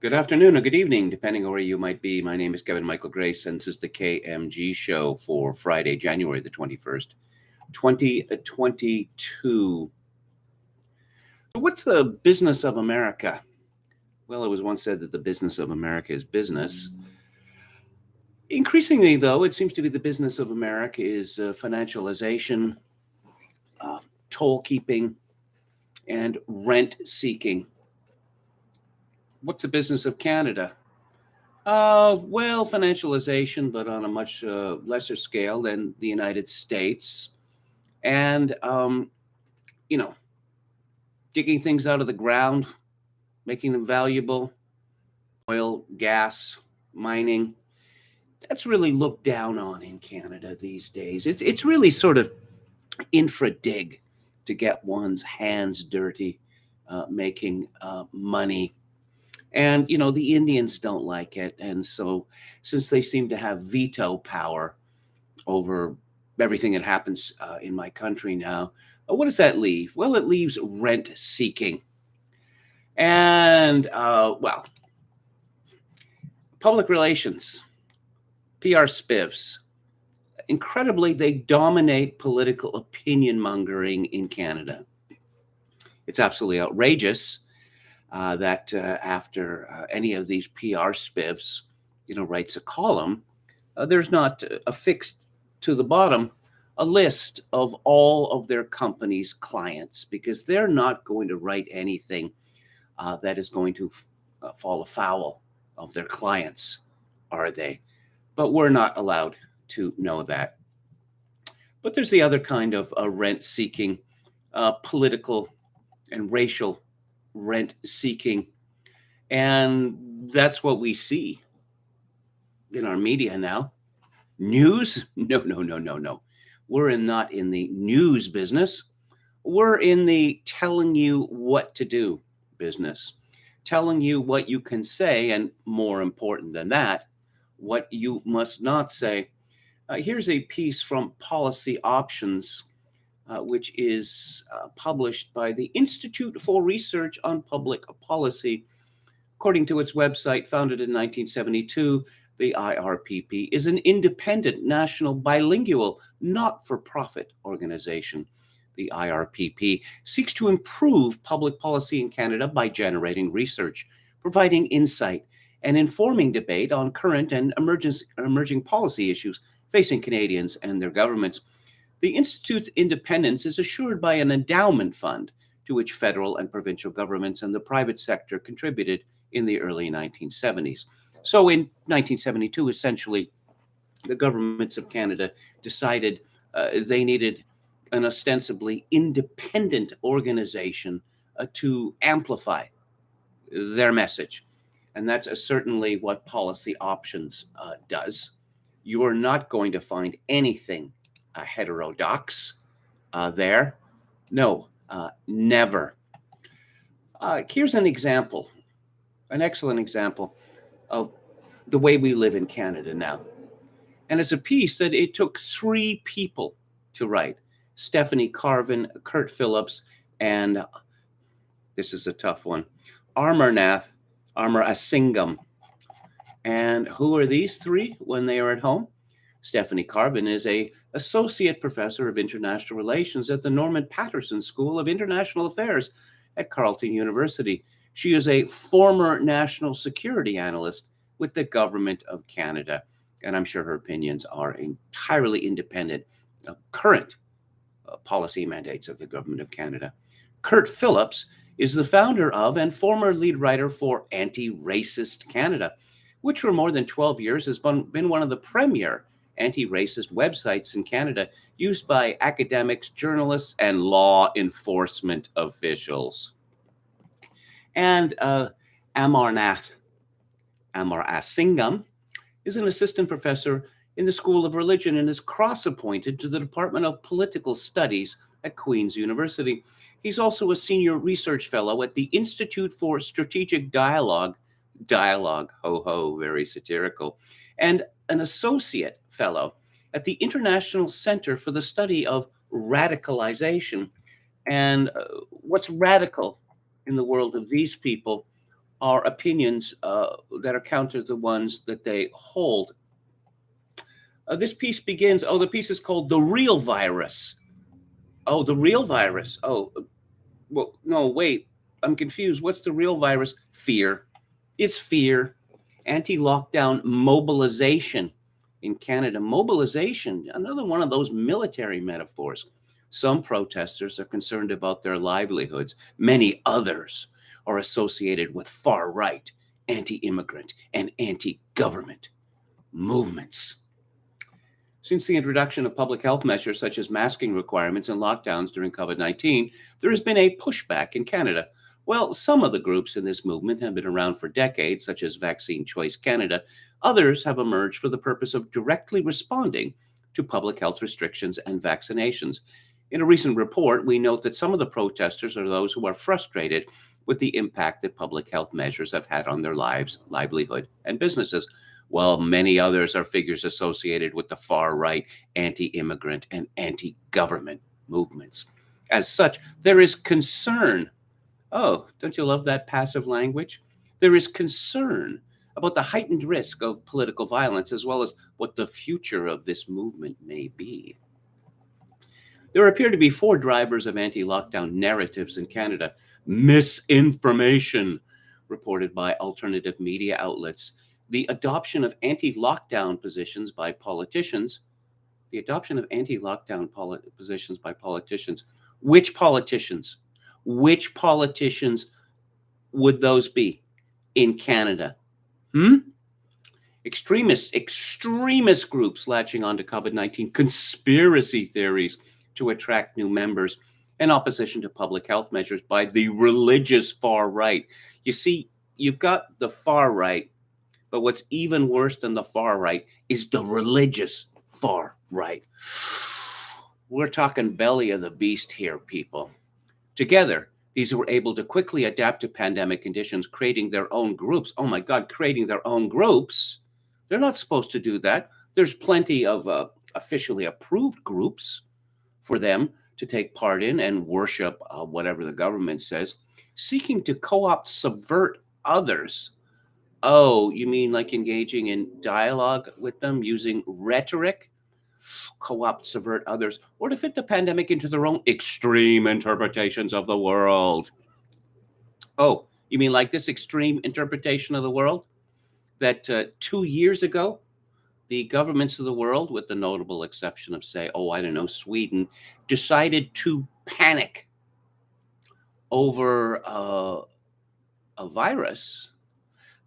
Good afternoon or good evening, depending on where you might be. My name is Kevin Michael Grace, and this is the KMG show for Friday, January the 21st, 2022. So, what's the business of America? Well, it was once said that the business of America is business. Increasingly, though, it seems to be the business of America is financialization, uh, toll keeping, and rent seeking. What's the business of Canada? Well, financialization, but on a much lesser scale than the United States. And, you know, digging things out of the ground, making them valuable, oil, gas, mining. That's really looked down on in Canada these days. It's really sort of infra dig to get one's hands dirty, making money. And, the Indians don't like it. And so, since they seem to have veto power over everything that happens in my country now, what does that leave? Well, it leaves rent seeking. And, public relations, PR spivs. Incredibly, they dominate political opinion mongering in Canada. It's absolutely outrageous that after any of these PR spiffs, writes a column, there's not affixed to the bottom a list of all of their company's clients, because they're not going to write anything that is going to fall afoul of their clients, are they? But we're not allowed to know that. But there's the other kind of rent-seeking, political and racial rent seeking. And that's what we see in our media now. News? No, no, no, no, no. We're not in the news business. We're in the telling you what to do business, telling you what you can say, and more important than that, what you must not say. Here's a piece from Policy Options, which is published by the Institute for Research on Public Policy. According to its website, founded in 1972, the IRPP is an independent, national, bilingual, not-for-profit organization. The IRPP seeks to improve public policy in Canada by generating research, providing insight, and informing debate on current and emerging policy issues facing Canadians and their governments. The Institute's independence is assured by an endowment fund to which federal and provincial governments and the private sector contributed in the early 1970s. So in 1972, essentially, the governments of Canada decided they needed an ostensibly independent organization to amplify their message. And that's certainly what Policy Options does. You are not going to find anything heterodox there. No, never. Here's an example, an excellent example of the way we live in Canada now. And it's a piece that it took 3 people to write: Stephanie Carvin, Kurt Phillips, and this is a tough one, Amarnath Amarasingam. And who are these 3 when they are at home? Stephanie Carvin is a associate professor of international relations at the Norman Paterson School of International Affairs at Carleton University. She is a former national security analyst with the Government of Canada, and I'm sure her opinions are entirely independent of current policy mandates of the Government of Canada. Kurt Phillips is the founder of and former lead writer for Anti-Racist Canada, which for more than 12 years has been one of the premier anti-racist websites in Canada, used by academics, journalists, and law enforcement officials. And Amarnath Amarasingam is an assistant professor in the School of Religion and is cross-appointed to the Department of Political Studies at Queen's University. He's also a senior research fellow at the Institute for Strategic Dialogue, ho ho, very satirical, and an associate fellow at the International Center for the Study of Radicalization. And what's radical in the world of these people are opinions that are counter to the ones that they hold. This piece begins, the piece is called The Real Virus. Oh, the real virus. Oh, well, no, wait. I'm confused. What's the real virus? Fear. It's fear. Anti-lockdown mobilization in Canada. Mobilization, another one of those military metaphors. Some protesters are concerned about their livelihoods. Many others are associated with far-right, anti-immigrant, and anti-government movements. Since the introduction of public health measures such as masking requirements and lockdowns during COVID-19, there has been a pushback in Canada. Well, some of the groups in this movement have been around for decades, such as Vaccine Choice Canada. Others have emerged for the purpose of directly responding to public health restrictions and vaccinations. In a recent report, we note that some of the protesters are those who are frustrated with the impact that public health measures have had on their lives, livelihood, and businesses, while many others are figures associated with the far-right, anti-immigrant, and anti-government movements. As such, there is concern. Oh, don't you love that passive language? There is concern about the heightened risk of political violence, as well as what the future of this movement may be. There appear to be four drivers of anti-lockdown narratives in Canada. Misinformation, reported by alternative media outlets. The adoption of anti-lockdown positions by politicians. The adoption of anti-lockdown positions by politicians. Which politicians? Which politicians would those be in Canada? Extremist groups latching onto COVID-19, conspiracy theories to attract new members, and opposition to public health measures by the religious far right. You see, you've got the far right, but what's even worse than the far right is the religious far right. We're talking belly of the beast here, people. Together, these were able to quickly adapt to pandemic conditions, creating their own groups. Oh my God, creating their own groups. They're not supposed to do that. There's plenty of officially approved groups for them to take part in and worship whatever the government says, seeking to co-opt, subvert others. Oh, you mean like engaging in dialogue with them, using rhetoric, co-opt, subvert others, or to fit the pandemic into their own extreme interpretations of the world? Oh, you mean like this extreme interpretation of the world that 2 years ago, the governments of the world, with the notable exception of, say, Sweden, decided to panic over a virus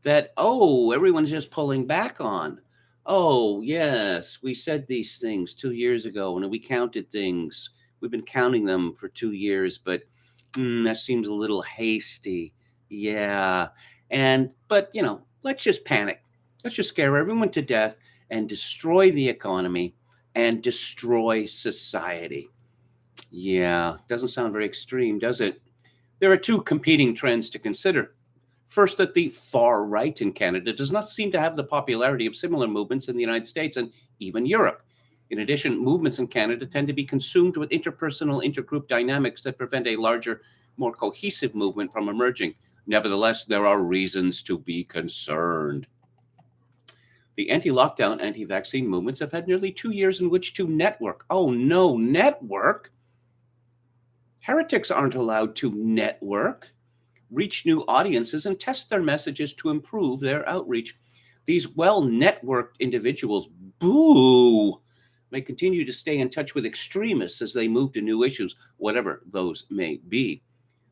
that, everyone's just pulling back on. Oh, yes, we said these things 2 years ago, and we counted things. We've been counting them for 2 years, but that seems a little hasty. Yeah. But, let's just panic. Let's just scare everyone to death and destroy the economy and destroy society. Yeah, doesn't sound very extreme, does it? There are two competing trends to consider. First, that the far right in Canada does not seem to have the popularity of similar movements in the United States and even Europe. In addition, movements in Canada tend to be consumed with interpersonal, intergroup dynamics that prevent a larger, more cohesive movement from emerging. Nevertheless, there are reasons to be concerned. The anti-lockdown, anti-vaccine movements have had nearly 2 years in which to network. Oh no, network? Heretics aren't allowed to network, reach new audiences, and test their messages to improve their outreach. These well-networked individuals, may continue to stay in touch with extremists as they move to new issues, whatever those may be.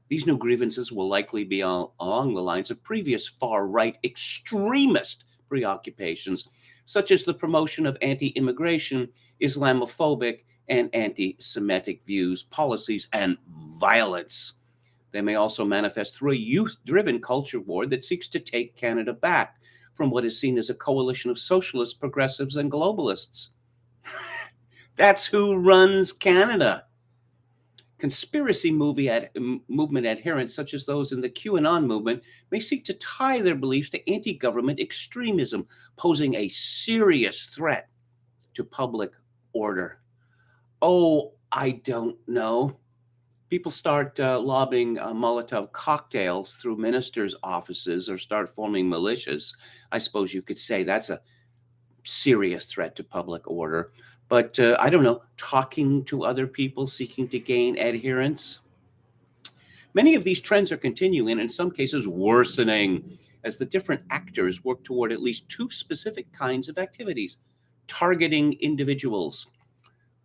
These new grievances will likely be along the lines of previous far-right extremist preoccupations, such as the promotion of anti-immigration, Islamophobic, and anti-Semitic views, policies, and violence. They may also manifest through a youth-driven culture war that seeks to take Canada back from what is seen as a coalition of socialists, progressives, and globalists. That's who runs Canada. Conspiracy movement adherents, such as those in the QAnon movement, may seek to tie their beliefs to anti-government extremism, posing a serious threat to public order. Oh, I don't know. People start lobbing Molotov cocktails through ministers' offices or start forming militias. I suppose you could say that's a serious threat to public order. But I don't know, talking to other people seeking to gain adherence. Many of these trends are continuing, and in some cases worsening, as the different actors work toward at least two specific kinds of activities: targeting individuals.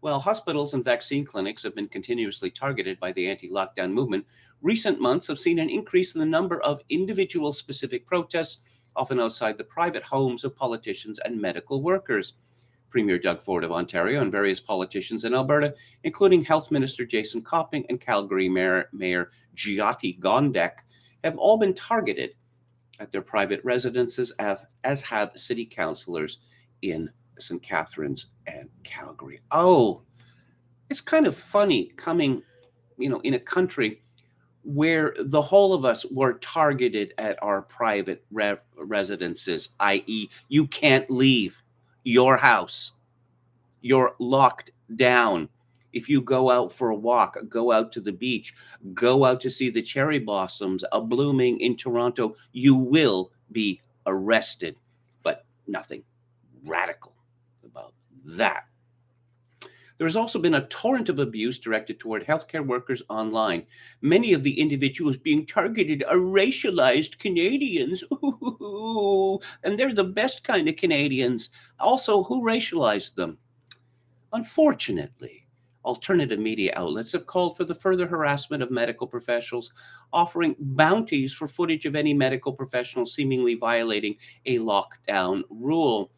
While hospitals and vaccine clinics have been continuously targeted by the anti lockdown movement, recent months have seen an increase in the number of individual specific protests, often outside the private homes of politicians and medical workers. Premier Doug Ford of Ontario and various politicians in Alberta, including Health Minister Jason Copping and Calgary Mayor Jyoti Gondek, have all been targeted at their private residences, as have city councillors in St. Catharines and Calgary. Oh, it's kind of funny coming, in a country where the whole of us were targeted at our private residences, i.e., you can't leave your house. You're locked down. If you go out for a walk, go out to the beach, go out to see the cherry blossoms blooming in Toronto, you will be arrested. But nothing radical about that. There has also been a torrent of abuse directed toward healthcare workers online. Many of the individuals being targeted are racialized Canadians. Ooh, and they're the best kind of Canadians. Also, who racialized them? Unfortunately, alternative media outlets have called for the further harassment of medical professionals, offering bounties for footage of any medical professional seemingly violating a lockdown rule.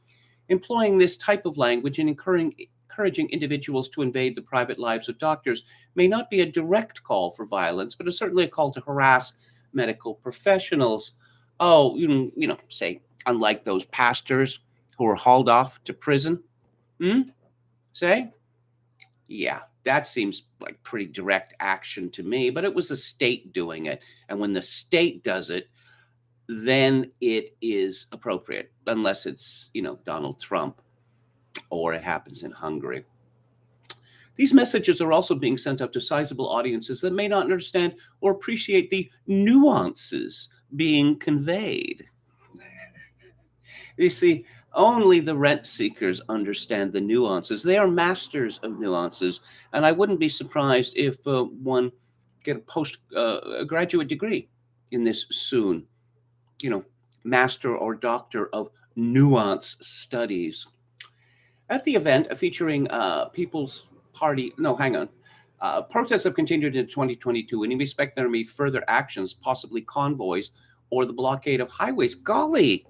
Employing this type of language and encouraging individuals to invade the private lives of doctors may not be a direct call for violence, but is certainly a call to harass medical professionals. Oh, say, unlike those pastors who were hauled off to prison. Say? Yeah, that seems like pretty direct action to me, but it was the state doing it. And when the state does it, then it is appropriate, unless it's, Donald Trump or it happens in Hungary. These messages are also being sent out to sizable audiences that may not understand or appreciate the nuances being conveyed. You see, only the rent seekers understand the nuances. They are masters of nuances, and I wouldn't be surprised if one get a graduate degree in this soon. Master or doctor of nuance studies. At the event featuring People's Party, no, hang on. Protests have continued in 2022, and we expect there may be further actions, possibly convoys or the blockade of highways. Golly,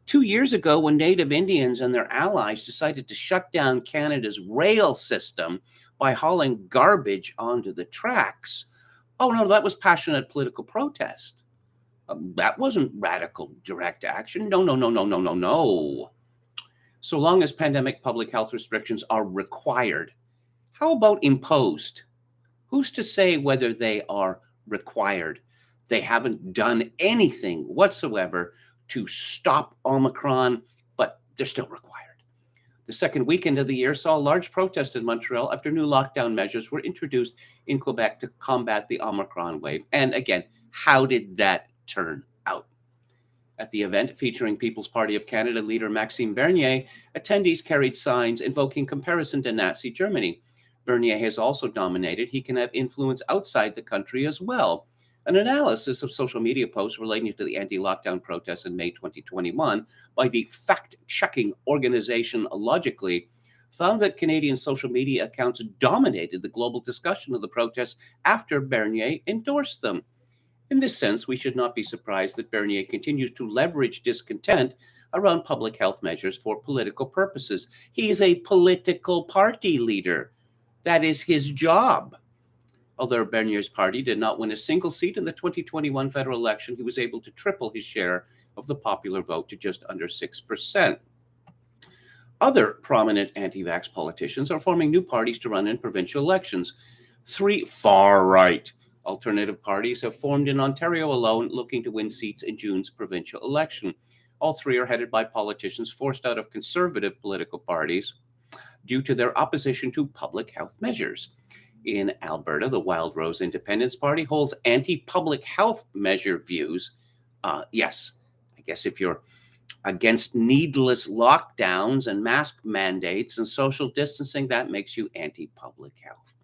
2 years ago, when Native Indians and their allies decided to shut down Canada's rail system by hauling garbage onto the tracks. Oh, no, that was passionate political protest. That wasn't radical direct action. No. So long as pandemic public health restrictions are required, how about imposed? Who's to say whether they are required? They haven't done anything whatsoever to stop Omicron, but they're still required. The second weekend of the year saw a large protest in Montreal after new lockdown measures were introduced in Quebec to combat the Omicron wave. And again, how did that turn out? At the event featuring People's Party of Canada leader Maxime Bernier, attendees carried signs invoking comparison to Nazi Germany. Bernier has also nominated he can have influence outside the country as well. An analysis of social media posts relating to the anti-lockdown protests in May 2021 by the fact-checking organization Logically found that Canadian social media accounts dominated the global discussion of the protests after Bernier endorsed them. In this sense, we should not be surprised that Bernier continues to leverage discontent around public health measures for political purposes. He is a political party leader. That is his job. Although Bernier's party did not win a single seat in the 2021 federal election, he was able to triple his share of the popular vote to just under 6%. Other prominent anti-vax politicians are forming new parties to run in provincial elections. 3 far-right alternative parties have formed in Ontario alone, looking to win seats in June's provincial election. All 3 are headed by politicians forced out of conservative political parties due to their opposition to public health measures. In Alberta, the Wild Rose Independence Party holds anti-public health measure views. Yes, I guess if you're against needless lockdowns and mask mandates and social distancing, that makes you anti-public health,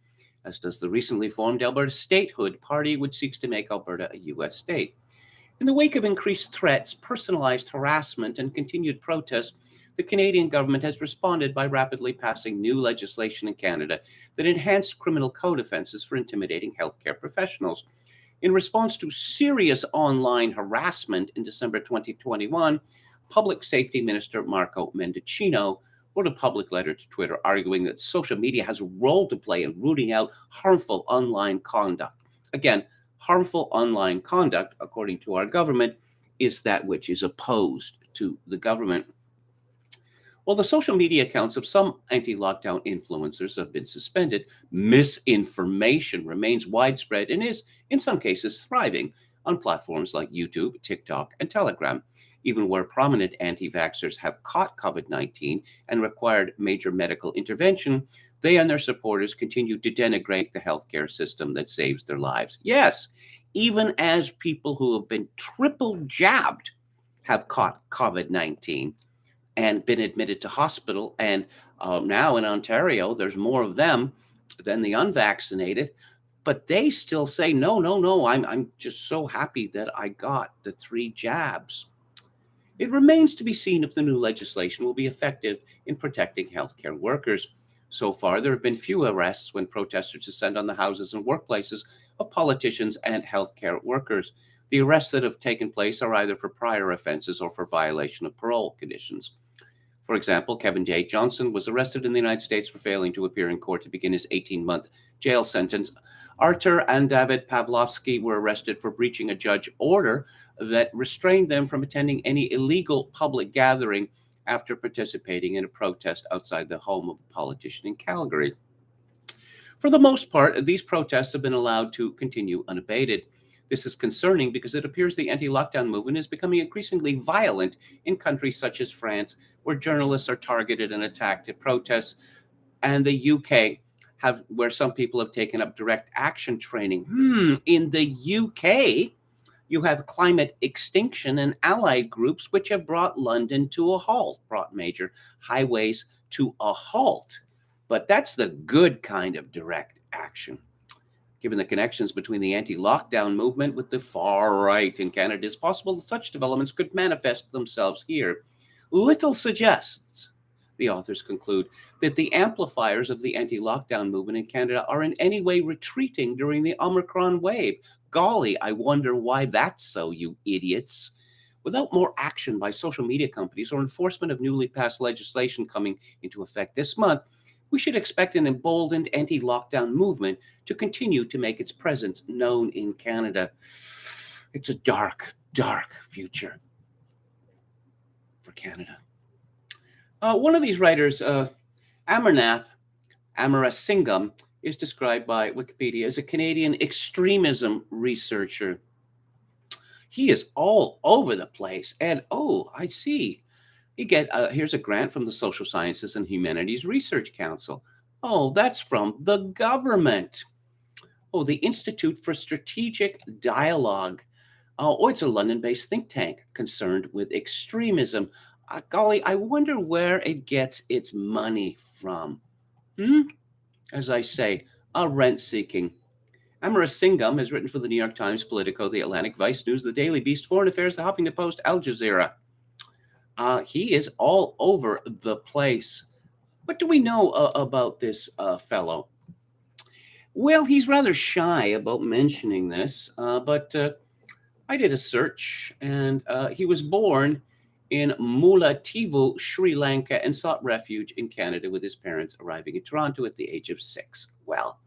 as does the recently formed Alberta Statehood Party, which seeks to make Alberta a U.S. state. In the wake of increased threats, personalized harassment, and continued protests, the Canadian government has responded by rapidly passing new legislation in Canada that enhanced criminal code offenses for intimidating healthcare professionals. In response to serious online harassment in December 2021, Public Safety Minister Marco Mendicino wrote a public letter to Twitter arguing that social media has a role to play in rooting out harmful online conduct. Again, harmful online conduct, according to our government, is that which is opposed to the government. While the social media accounts of some anti-lockdown influencers have been suspended, misinformation remains widespread and is, in some cases, thriving on platforms like YouTube, TikTok, and Telegram. Even where prominent anti-vaxxers have caught COVID-19 and required major medical intervention, they and their supporters continue to denigrate the healthcare system that saves their lives. Yes, even as people who have been triple jabbed have caught COVID-19 and been admitted to hospital. And now in Ontario, there's more of them than the unvaccinated. But they still say, no, I'm just so happy that I got the 3 jabs. It remains to be seen if the new legislation will be effective in protecting healthcare workers. So far, there have been few arrests when protesters descend on the houses and workplaces of politicians and healthcare workers. The arrests that have taken place are either for prior offenses or for violation of parole conditions. For example, Kevin J. Johnson was arrested in the United States for failing to appear in court to begin his 18-month jail sentence. Artur and David Pavlovsky were arrested for breaching a judge order that restrained them from attending any illegal public gathering after participating in a protest outside the home of a politician in Calgary. For the most part, these protests have been allowed to continue unabated. This is concerning because it appears the anti-lockdown movement is becoming increasingly violent in countries such as France, where journalists are targeted and attacked at protests, and the UK, where some people have taken up direct action training. In the UK, you have Climate Extinction and allied groups which have brought London to a halt, brought major highways to a halt. But that's the good kind of direct action. Given the connections between the anti-lockdown movement with the far right in Canada, it's possible that such developments could manifest themselves here. Little suggests, the authors conclude, that the amplifiers of the anti-lockdown movement in Canada are in any way retreating during the Omicron wave. Golly, I wonder why that's so, you idiots. Without more action by social media companies or enforcement of newly passed legislation coming into effect this month, we should expect an emboldened anti-lockdown movement to continue to make its presence known in Canada. It's a dark, dark future for Canada. One of these writers, Amarnath Amarasingam, is described by Wikipedia as a Canadian extremism researcher. He is all over the place. And, I see. Here's a grant from the Social Sciences and Humanities Research Council. That's from the government. The Institute for Strategic Dialogue. It's a London-based think tank concerned with extremism. Golly, I wonder where it gets its money from. As I say, rent-seeking. Amarasingam has written for the New York Times, Politico, The Atlantic, Vice News, The Daily Beast, Foreign Affairs, The Huffington Post, Al Jazeera. He is all over the place. What do we know about this fellow? Well, he's rather shy about mentioning this, but I did a search, and he was born in Mullaitivu, Sri Lanka, and sought refuge in Canada with his parents arriving in Toronto at the age of 6. Well,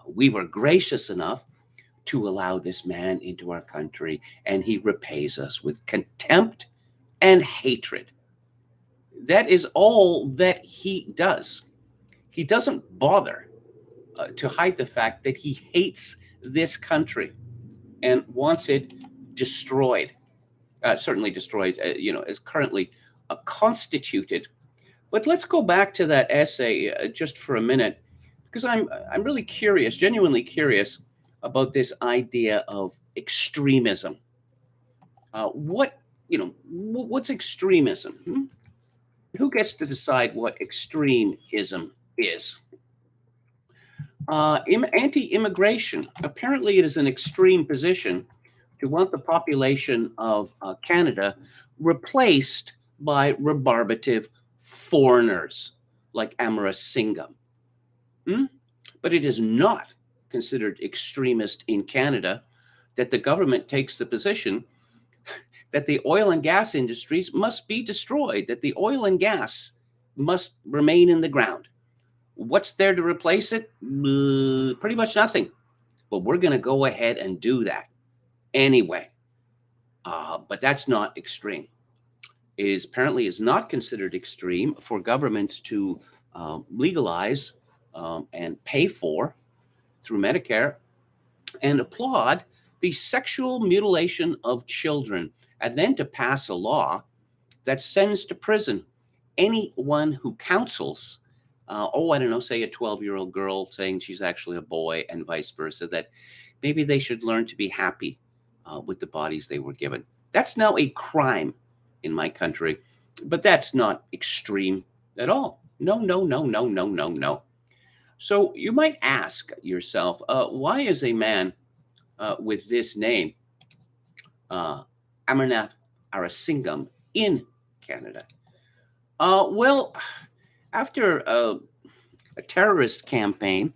we were gracious enough to allow this man into our country, and he repays us with contempt and hatred. That is all that he does. He doesn't bother to hide the fact that he hates this country and wants it destroyed. Certainly destroyed, is currently constituted. But let's go back to that essay just for a minute, because I'm really curious, genuinely curious about this idea of extremism. What what's extremism? Hmm? Who gets to decide what extremism is? Anti-immigration. Apparently, it is an extreme position to want the population of Canada replaced by rebarbative foreigners like Amarasingam. Hmm? But it is not considered extremist in Canada that the government takes the position that the oil and gas industries must be destroyed, that the oil and gas must remain in the ground. What's there to replace it? Pretty much nothing. But we're going to go ahead and do that anyway. But that's not extreme. It is apparently is not considered extreme for governments to legalize and pay for through Medicare and applaud the sexual mutilation of children, and then to pass a law that sends to prison anyone who counsels, I don't know, say a 12-year-old girl saying she's actually a boy and vice versa, that maybe they should learn to be happy with the bodies they were given. That's now a crime in my country, but that's not extreme at all. No, no, no, no, no, no, no. So you might ask yourself, why is a man with this name, Amarnath Arasingam, in Canada? Well, after a terrorist campaign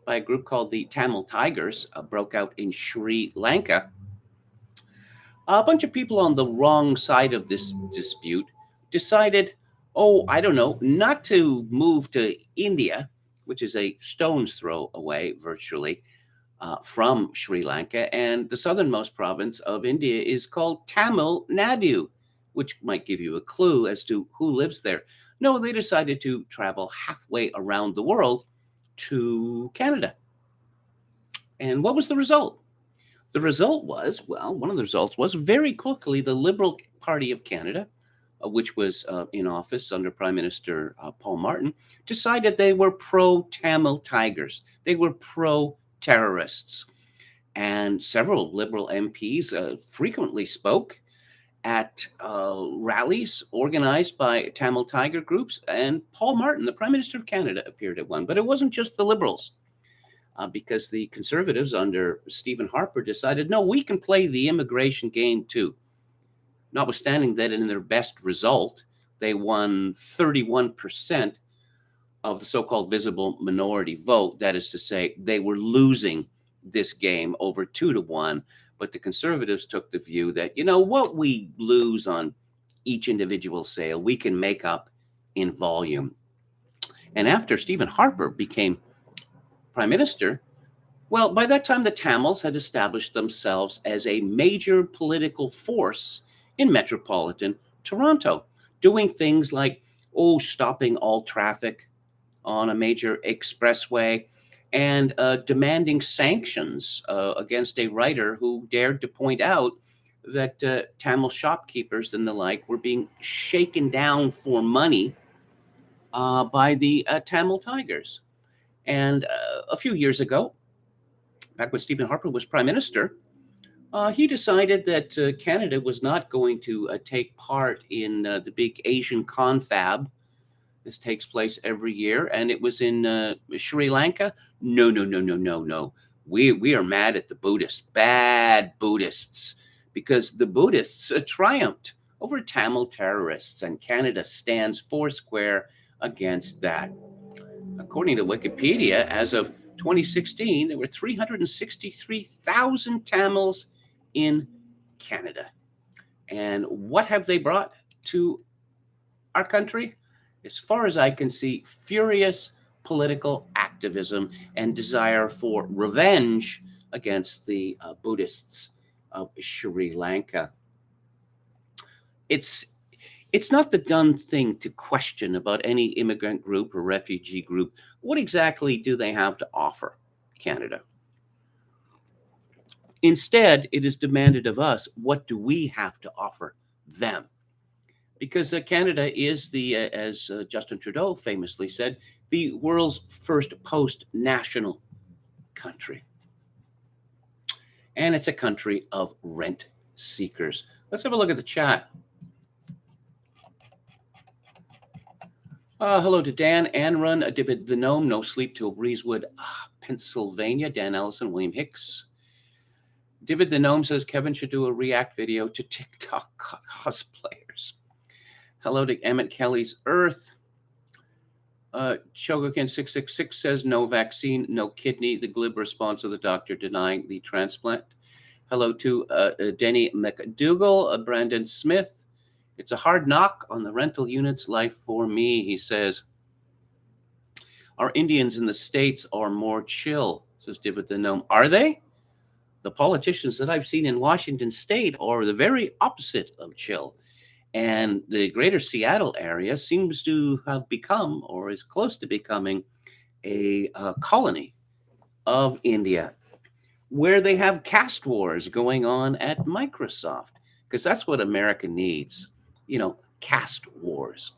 by a group called the Tamil Tigers broke out in Sri Lanka, a bunch of people on the wrong side of this dispute decided, I don't know, not to move to India, which is a stone's throw away virtually from Sri Lanka. And the southernmost province of India is called Tamil Nadu, which might give you a clue as to who lives there. No, they decided to travel halfway around the world to Canada. And what was the result? The result was, one of the results was very quickly the Liberal Party of Canada, which was in office under Prime Minister Paul Martin, decided they were pro-Tamil Tigers. They were pro-terrorists. And several Liberal MPs frequently spoke at rallies organized by Tamil Tiger groups. And Paul Martin, the Prime Minister of Canada, appeared at one. But it wasn't just the Liberals. Because the Conservatives under Stephen Harper decided, no, we can play the immigration game too. Notwithstanding that in their best result, they won 31% of the so-called visible minority vote. That is to say, they were losing this game over 2-1. But the Conservatives took the view that, what we lose on each individual sale, we can make up in volume. And after Stephen Harper became Prime Minister, well, by that time, the Tamils had established themselves as a major political force in metropolitan Toronto, doing things like, stopping all traffic on a major expressway and demanding sanctions against a writer who dared to point out that Tamil shopkeepers and the like were being shaken down for money by the Tamil Tigers. And a few years ago, back when Stephen Harper was Prime Minister, he decided that Canada was not going to take part in the big Asian confab. This takes place every year, and it was in Sri Lanka. No, no, no, no, no, no. We are mad at the Buddhists, bad Buddhists, because the Buddhists triumphed over Tamil terrorists, and Canada stands foursquare against that. According to Wikipedia, as of 2016, there were 363,000 Tamils in Canada. And what have they brought to our country? As far as I can see, furious political activism and desire for revenge against the Buddhists of Sri Lanka. It's not the done thing to question about any immigrant group or refugee group. What exactly do they have to offer Canada? Instead, it is demanded of us, what do we have to offer them? Because Canada is as Justin Trudeau famously said, the world's first post-national country. And it's a country of rent seekers. Let's have a look at the chat. Hello to Dan, Anrun, David the Gnome, No Sleep Till Breezewood, Pennsylvania, Dan Ellison, William Hicks. David the Gnome says Kevin should do a react video to TikTok cosplayers. Hello to Emmett Kelly's Earth. Chogokin666 says no vaccine, no kidney. The glib response of the doctor denying the transplant. Hello to Denny McDougall, Brandon Smith. It's a hard knock on the rental units life for me, he says. Our Indians in the States are more chill, says David the Gnome. Are they? The politicians that I've seen in Washington State are the very opposite of chill. And the greater Seattle area seems to have become, or is close to becoming, a colony of India, where they have caste wars going on at Microsoft, because that's what America needs, caste wars.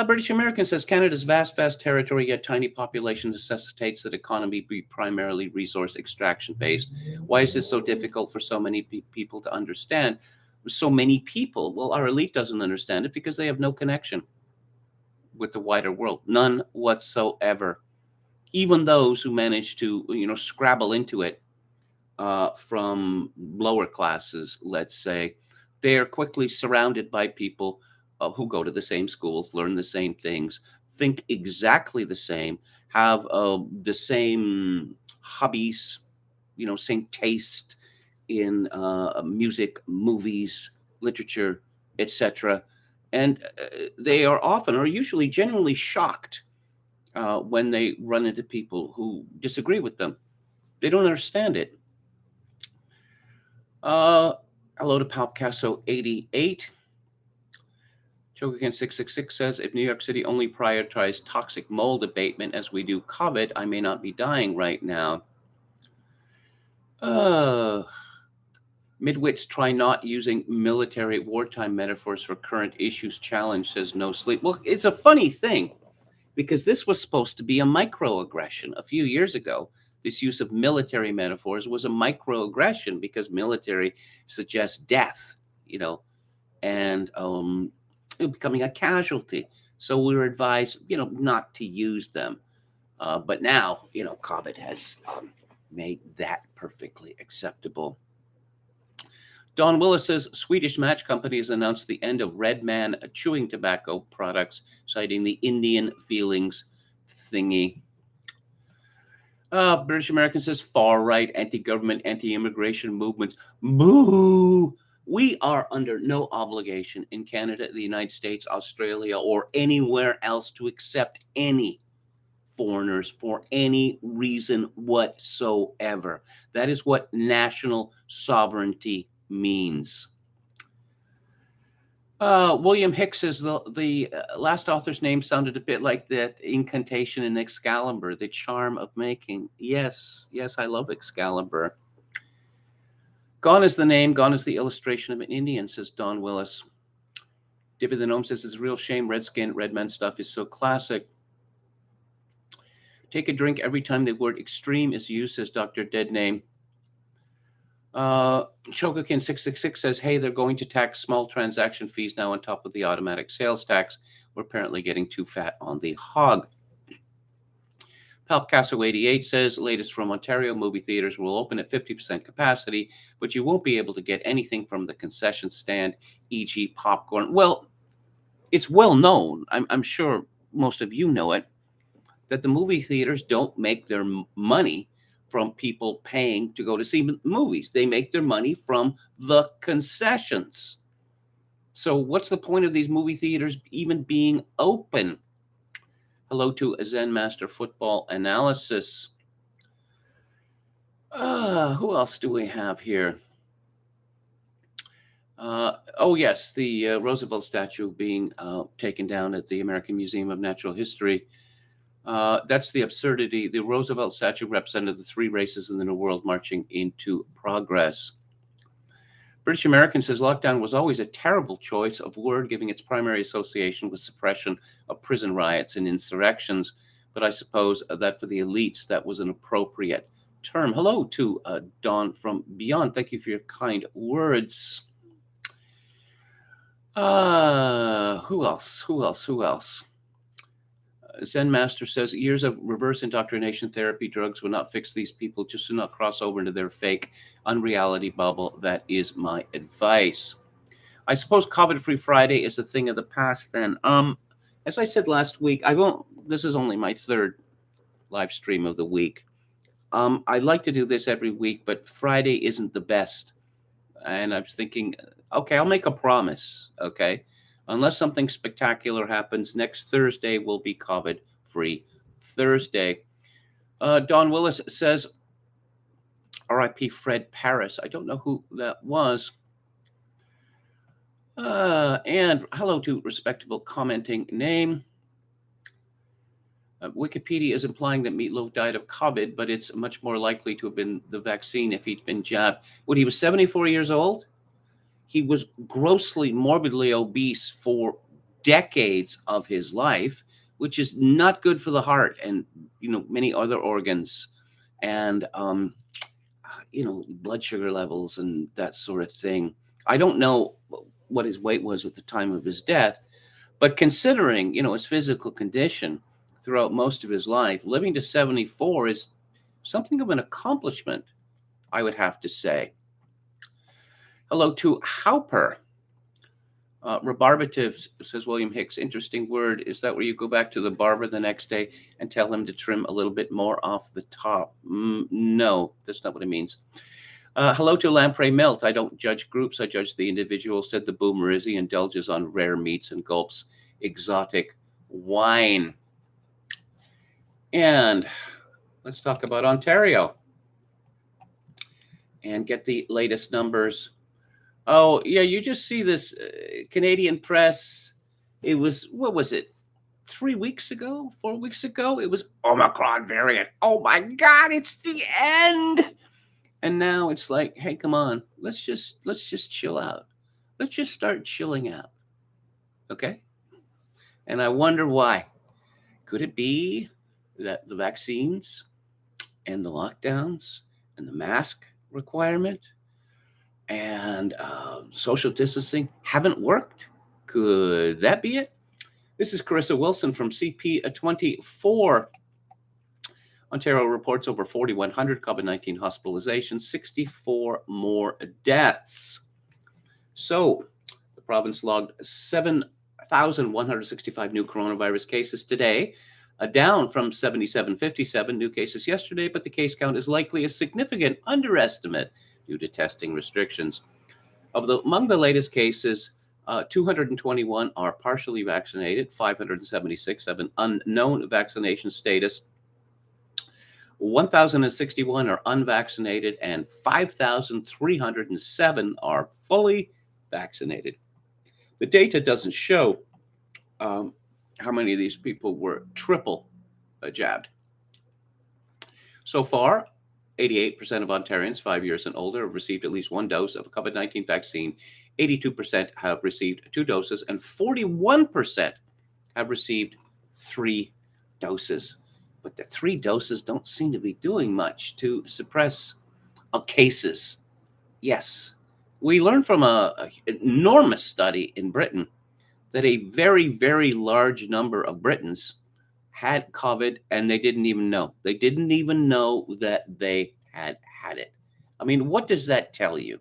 British American says Canada's vast territory, yet tiny population necessitates that economy be primarily resource extraction based. Why is this so difficult for so many people to understand? So many people, well, our elite doesn't understand it because they have no connection with the wider world, none whatsoever. Even those who manage to, scrabble into it from lower classes, let's say, they are quickly surrounded by people who go to the same schools, learn the same things, think exactly the same, have the same hobbies, same taste in music, movies, literature, etc. And they are often, or usually genuinely shocked when they run into people who disagree with them. They don't understand it. Hello to Palpicasso 88. Chogokin666 says, if New York City only prioritized toxic mold abatement as we do COVID, I may not be dying right now. Midwits try not using military wartime metaphors for current issues challenge, says No Sleep. Well, it's a funny thing because this was supposed to be a microaggression a few years ago. This use of military metaphors was a microaggression because military suggests death, and becoming a casualty. So we were advised, not to use them. But now, COVID has made that perfectly acceptable. Don Willis says Swedish match companies announced the end of Red Man chewing tobacco products, citing the Indian feelings thingy. British American says far right, anti-government, anti-immigration movements. Boo! We are under no obligation in Canada, the United States, Australia, or anywhere else to accept any foreigners for any reason whatsoever. That is what national sovereignty means. William Hicks is the last author's name sounded a bit like that incantation in Excalibur, the charm of making. Yes, I love Excalibur. Gone is the name, gone is the illustration of an Indian, says Don Willis. David the Gnome says it's a real shame Redskin, Red Man stuff is so classic. Take a drink every time the word extreme is used, says Dr. Deadname. Chogokin666 says, hey, they're going to tax small transaction fees now on top of the automatic sales tax. We're apparently getting too fat on the hog. Palpicasso88 says, latest from Ontario, movie theaters will open at 50% capacity, but you won't be able to get anything from the concession stand, e.g. popcorn. Well, it's well known, I'm sure most of you know it, that the movie theaters don't make their money from people paying to go to see movies. They make their money from the concessions. So what's the point of these movie theaters even being open? Hello to a Zen Master Football Analysis. Who else do we have here? Oh, yes, the Roosevelt statue being taken down at the American Museum of Natural History. That's the absurdity. The Roosevelt statue represented the three races in the New World marching into progress. British American says lockdown was always a terrible choice of word, giving its primary association with suppression of prison riots and insurrections. But I suppose that for the elites, that was an appropriate term. Hello to Dawn from Beyond. Thank you for your kind words. Who else? Zen Master says years of reverse indoctrination therapy drugs will not fix these people. Just do not cross over into their fake unreality bubble. That is my advice. I suppose COVID-free Friday is a thing of the past then. As I said last week, this is only my third live stream of the week. I like to do this every week, but Friday isn't the best. And I was thinking, okay, I'll make a promise, okay? Unless something spectacular happens, next Thursday will be COVID-free Thursday. Don Willis says, R.I.P. Fred Paris. I don't know who that was. And hello to respectable commenting name. Wikipedia is implying that Meatloaf died of COVID, but it's much more likely to have been the vaccine if he'd been jabbed. When he was 74 years old, he was grossly morbidly obese for decades of his life, which is not good for the heart and, many other organs and, blood sugar levels and that sort of thing. I don't know what his weight was at the time of his death, but considering, his physical condition throughout most of his life, living to 74 is something of an accomplishment, I would have to say. Hello to Hauper. Rebarbative, says William Hicks. Interesting word. Is that where you go back to the barber the next day and tell him to trim a little bit more off the top? No, that's not what it means. Hello to Lamprey Melt. I don't judge groups. I judge the individual, said the boomer as he indulges on rare meats and gulps exotic wine. And let's talk about Ontario and get the latest numbers. Oh, yeah, you just see this Canadian press. It was, what was it, 4 weeks ago? It was Omicron variant. Oh, my God, it's the end. And now it's like, hey, come on, let's just chill out. Let's just start chilling out, okay? And I wonder why. Could it be that the vaccines and the lockdowns and the mask requirement and social distancing haven't worked? Could that be it? This is Carissa Wilson from CP24. Ontario reports over 4,100 COVID-19 hospitalizations, 64 more deaths. So the province logged 7,165 new coronavirus cases today, down from 7,757 new cases yesterday, but the case count is likely a significant underestimate due to testing restrictions. Among the latest cases, 221 are partially vaccinated, 576 have an unknown vaccination status, 1,061 are unvaccinated, and 5,307 are fully vaccinated. The data doesn't show how many of these people were triple jabbed. So far, 88% of Ontarians 5 years and older have received at least one dose of a COVID-19 vaccine. 82% have received 2 doses, and 41% have received 3 doses. But the 3 doses don't seem to be doing much to suppress cases. Yes, we learned from an enormous study in Britain that a very, very large number of Britons had COVID and they didn't even know. They didn't even know that they had it. I mean, what does that tell you?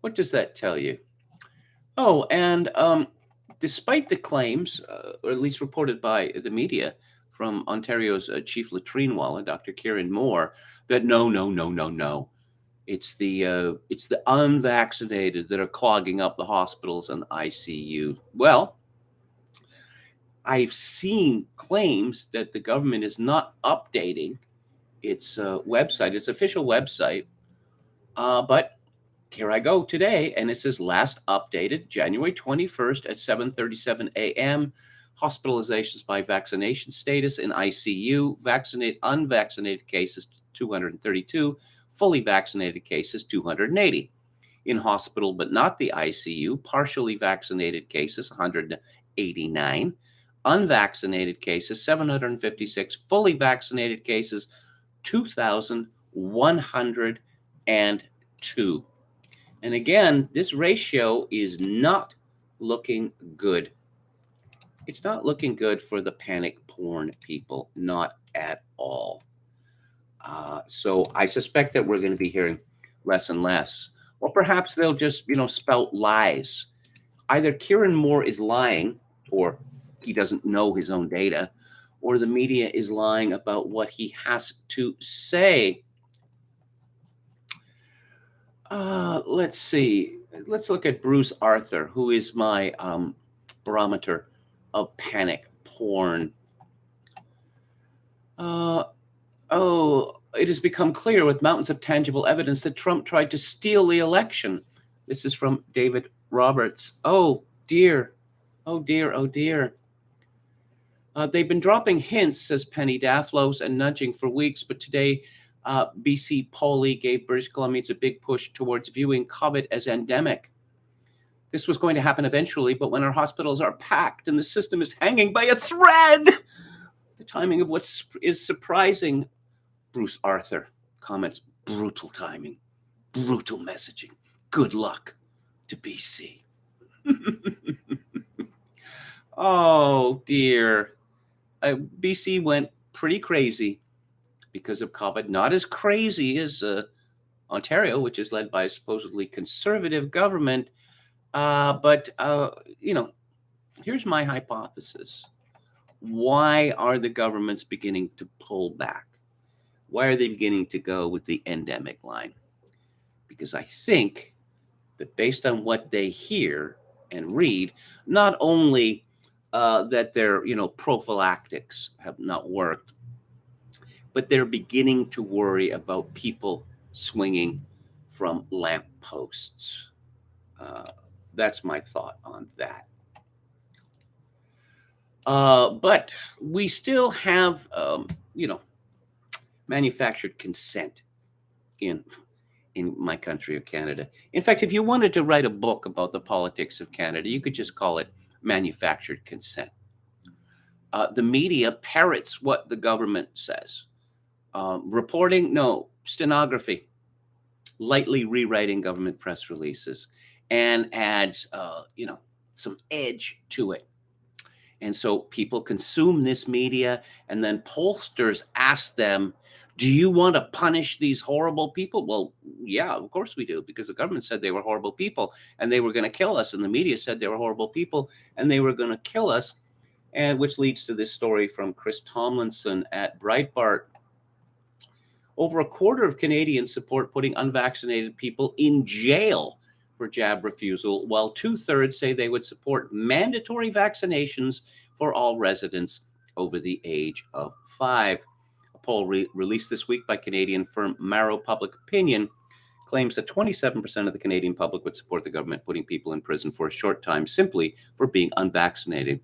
What does that tell you? Oh, and despite the claims, or at least reported by the media, from Ontario's chief latrine-walla, Dr. Kieran Moore, that no. It's the unvaccinated that are clogging up the hospitals and ICU. Well, I've seen claims that the government is not updating its website, its official website, but here I go today, and it says last updated January 21st at 7:37 a.m. Hospitalizations by vaccination status in ICU, unvaccinated cases 232, fully vaccinated cases, 280. In hospital, but not the ICU, partially vaccinated cases, 189. Unvaccinated cases, 756. Fully vaccinated cases, 2,102. And again, this ratio is not looking good. It's not looking good for the panic porn people, not at all. So I suspect that we're going to be hearing less and less. Or perhaps they'll just, spout lies. Either Kieran Moore is lying, or he doesn't know his own data, or the media is lying about what he has to say. Let's see. Let's look at Bruce Arthur, who is my barometer of panic porn. It has become clear with mountains of tangible evidence that Trump tried to steal the election. This is from David Roberts. Oh, dear. Oh, dear. Oh, dear. They've been dropping hints, says Penny Daphlos, and nudging for weeks, but today BC Pauli gave British Columbians a big push towards viewing COVID as endemic. This was going to happen eventually, but when our hospitals are packed and the system is hanging by a thread, the timing of what is surprising, Bruce Arthur comments, brutal timing, brutal messaging. Good luck to BC. Oh, dear. BC went pretty crazy because of COVID. Not as crazy as Ontario, which is led by a supposedly conservative government. But here's my hypothesis. Why are the governments beginning to pull back? Why are they beginning to go with the endemic line? Because I think that based on what they hear and read, not only that their prophylactics have not worked, but they're beginning to worry about people swinging from lampposts. That's my thought on that. But we still have, manufactured consent in my country of Canada. In fact, if you wanted to write a book about the politics of Canada, you could just call it Manufactured Consent. The media parrots what the government says. Reporting, no. Stenography, lightly rewriting government press releases, and adds, some edge to it. And so people consume this media, and then pollsters ask them, do you want to punish these horrible people? Well, yeah, of course we do, because the government said they were horrible people and they were going to kill us. And the media said they were horrible people and they were going to kill us. And which leads to this story from Chris Tomlinson at Breitbart. Over a quarter of Canadians support putting unvaccinated people in jail for jab refusal, while 2/3 say they would support mandatory vaccinations for all residents over the age of 5. A poll released this week by Canadian firm Marrow Public Opinion claims that 27% of the Canadian public would support the government putting people in prison for a short time simply for being unvaccinated.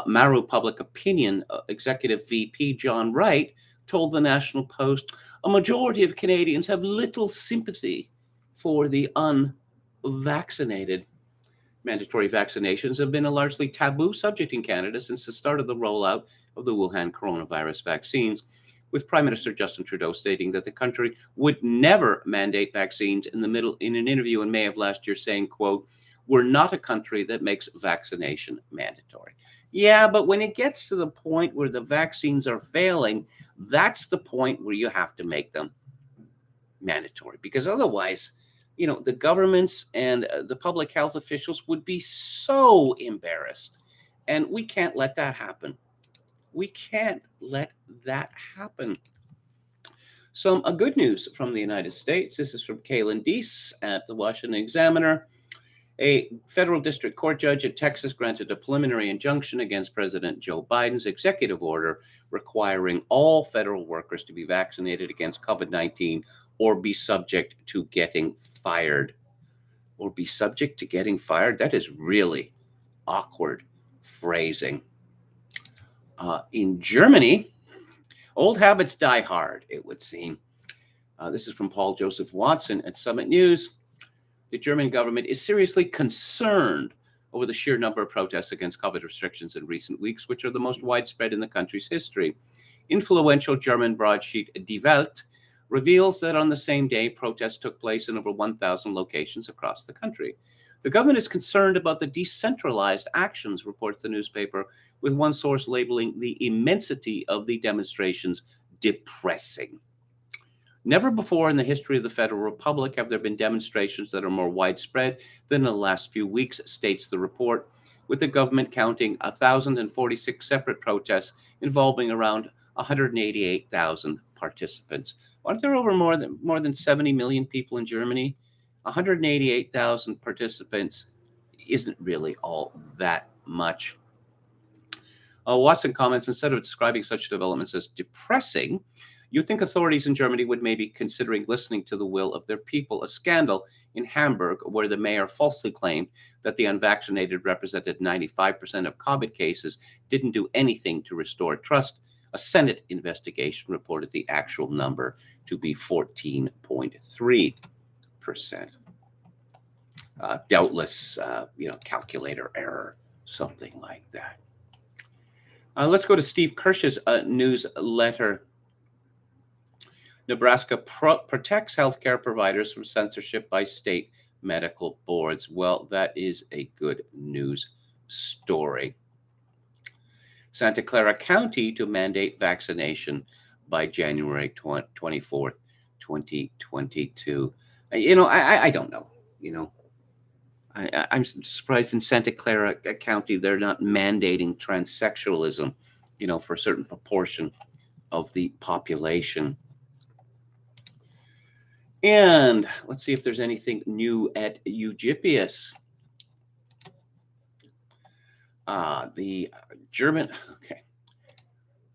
Marrow Public Opinion Executive VP John Wright told the National Post, a majority of Canadians have little sympathy for the unvaccinated. Mandatory vaccinations have been a largely taboo subject in Canada since the start of the rollout of the Wuhan coronavirus vaccines, with Prime Minister Justin Trudeau stating that the country would never mandate vaccines in an interview in May of last year, saying, quote, we're not a country that makes vaccination mandatory. Yeah, but when it gets to the point where the vaccines are failing, that's the point where you have to make them mandatory, because otherwise, the governments and the public health officials would be so embarrassed. And we can't let that happen. We can't let that happen. Some good news from the United States. This is from Kaylin Deese at the Washington Examiner. A federal district court judge in Texas granted a preliminary injunction against President Joe Biden's executive order requiring all federal workers to be vaccinated against COVID-19 or be subject to getting fired. Or be subject to getting fired? That is really awkward phrasing. In Germany, old habits die hard, it would seem. This is from Paul Joseph Watson at Summit News. The German government is seriously concerned over the sheer number of protests against COVID restrictions in recent weeks, which are the most widespread in the country's history. Influential German broadsheet Die Welt reveals that on the same day, protests took place in over 1,000 locations across the country. The government is concerned about the decentralized actions, reports the newspaper, with one source labeling the immensity of the demonstrations depressing. Never before in the history of the Federal Republic have there been demonstrations that are more widespread than in the last few weeks, states the report, with the government counting 1,046 separate protests involving around 188,000 participants. Aren't there over more than 70 million people in Germany? 188,000 participants isn't really all that much. Watson comments, instead of describing such developments as depressing, you'd think authorities in Germany would maybe considering listening to the will of their people. A scandal in Hamburg, where the mayor falsely claimed that the unvaccinated represented 95% of COVID cases, didn't do anything to restore trust. A Senate investigation reported the actual number to be 14.3%. Doubtless, calculator error, something like that. Let's go to Steve Kirsch's newsletter. Nebraska protects healthcare providers from censorship by state medical boards. Well, that is a good news story. Santa Clara County to mandate vaccination by January 24th, 2022. I don't know. I'm surprised in Santa Clara County they're not mandating transsexualism, for a certain proportion of the population. And let's see if there's anything new at Eugippius. The German, okay.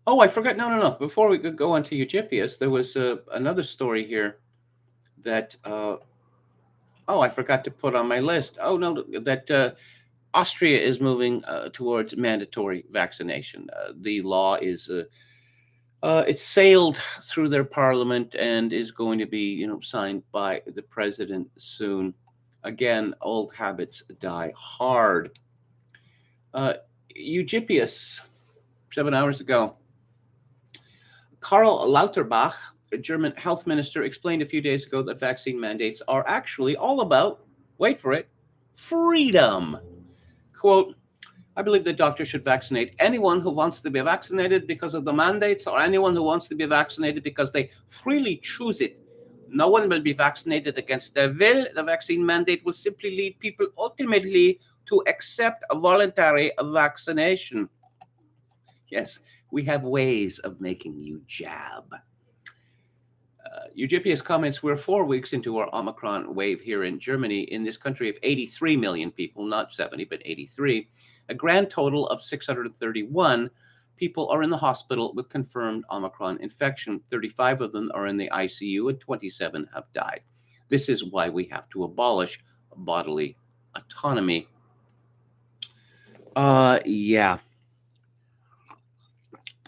Oh, I forgot. No. Before we could go on to Eugippius, there was another story here that, I forgot to put on my list. Oh, no, that Austria is moving towards mandatory vaccination. The law is, it's sailed through their parliament and is going to be, signed by the president soon. Again, old habits die hard. Eugippius, 7 hours ago. Karl Lauterbach, a German health minister, explained a few days ago that vaccine mandates are actually all about, wait for it, freedom. Quote, I believe that doctors should vaccinate anyone who wants to be vaccinated because of the mandates, or anyone who wants to be vaccinated because they freely choose it. No one will be vaccinated against their will. The vaccine mandate will simply lead people ultimately to accept a voluntary vaccination. Yes, we have ways of making you jab. Eugippius comments, we're 4 weeks into our Omicron wave here in Germany. In this country of 83 million people, not 70, but 83, a grand total of 631 people are in the hospital with confirmed Omicron infection. 35 of them are in the ICU and 27 have died. This is why we have to abolish bodily autonomy. Yeah.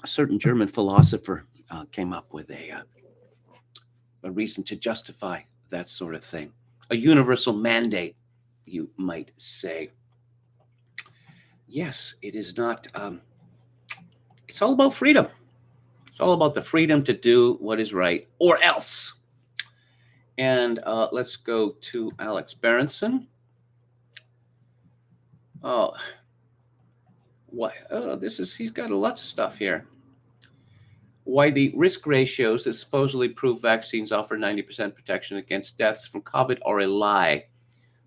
A certain German philosopher came up with a reason to justify that sort of thing. A universal mandate, you might say. Yes, it is not, it's all about freedom. It's all about the freedom to do what is right or else. And let's go to Alex Berenson. Oh, what? Oh, he's got a lot of stuff here. Why the risk ratios that supposedly prove vaccines offer 90% protection against deaths from COVID are a lie.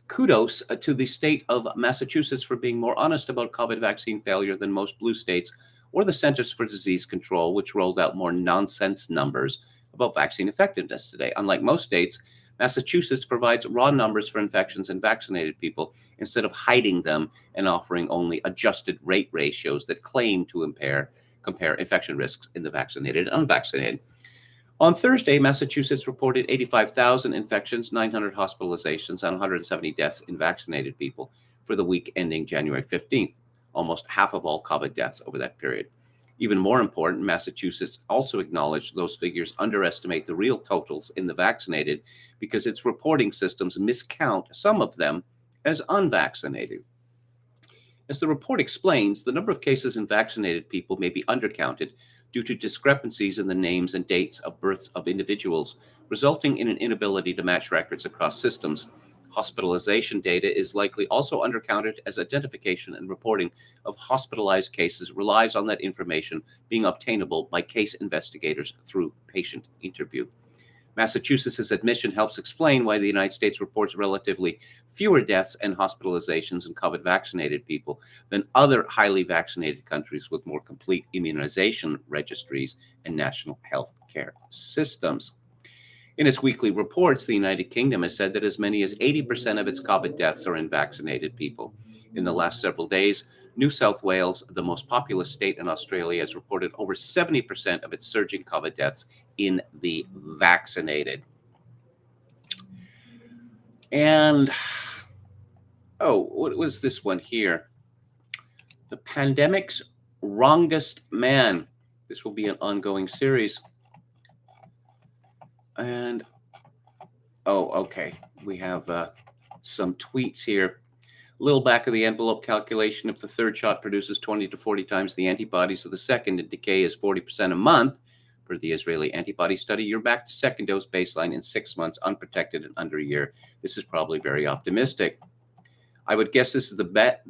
Kudos to the state of Massachusetts for being more honest about COVID vaccine failure than most blue states, or the Centers for Disease Control, which rolled out more nonsense numbers about vaccine effectiveness today. Unlike most states, Massachusetts provides raw numbers for infections in vaccinated people instead of hiding them and offering only adjusted rate ratios that claim to compare infection risks in the vaccinated and unvaccinated. On Thursday, Massachusetts reported 85,000 infections, 900 hospitalizations, and 170 deaths in vaccinated people for the week ending January 15th, almost half of all COVID deaths over that period. Even more important, Massachusetts also acknowledged those figures underestimate the real totals in the vaccinated because its reporting systems miscount some of them as unvaccinated. As the report explains, the number of cases in vaccinated people may be undercounted due to discrepancies in the names and dates of births of individuals, resulting in an inability to match records across systems. Hospitalization data is likely also undercounted, as identification and reporting of hospitalized cases relies on that information being obtainable by case investigators through patient interview. Massachusetts' admission helps explain why the United States reports relatively fewer deaths and hospitalizations in COVID vaccinated people than other highly vaccinated countries with more complete immunization registries and national health care systems. In its weekly reports, the United Kingdom has said that as many as 80% of its COVID deaths are in vaccinated people. In the last several days, New South Wales, the most populous state in Australia, has reported over 70% of its surging COVID deaths in the vaccinated. And, what was this one here? The pandemic's wrongest man. This will be an ongoing series. And, okay. We have some tweets here. Little back of the envelope calculation: if the third shot produces 20 to 40 times the antibodies of the second and decay is 40% a month, per the Israeli antibody study, you're back to second dose baseline in 6 months, unprotected and under a year. This is probably very optimistic. I would guess this is the bet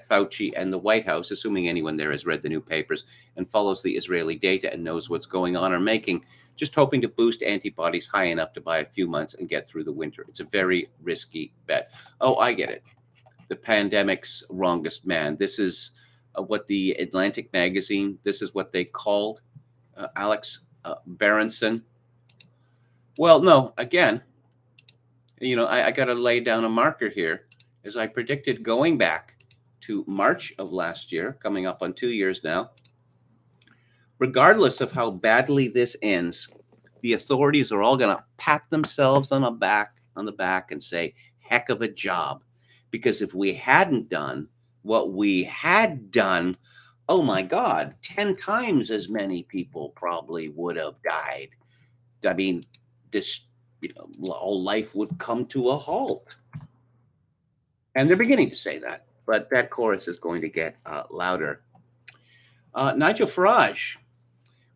Fauci and the White House, assuming anyone there has read the new papers and follows the Israeli data and knows what's going on, are making, just hoping to boost antibodies high enough to buy a few months and get through the winter. It's a very risky bet. Oh, I get it. The pandemic's wrongest man. This is what the Atlantic magazine, this is what they called Alex Berenson. Well, no, again, I got to lay down a marker here, as I predicted going back to March of last year, coming up on 2 years now. Regardless of how badly this ends, the authorities are all going to pat themselves on the back and say, heck of a job. Because if we hadn't done what we had done, oh my God, 10 times as many people probably would have died. I mean, this, all life would come to a halt. And they're beginning to say that, but that chorus is going to get louder. Nigel Farage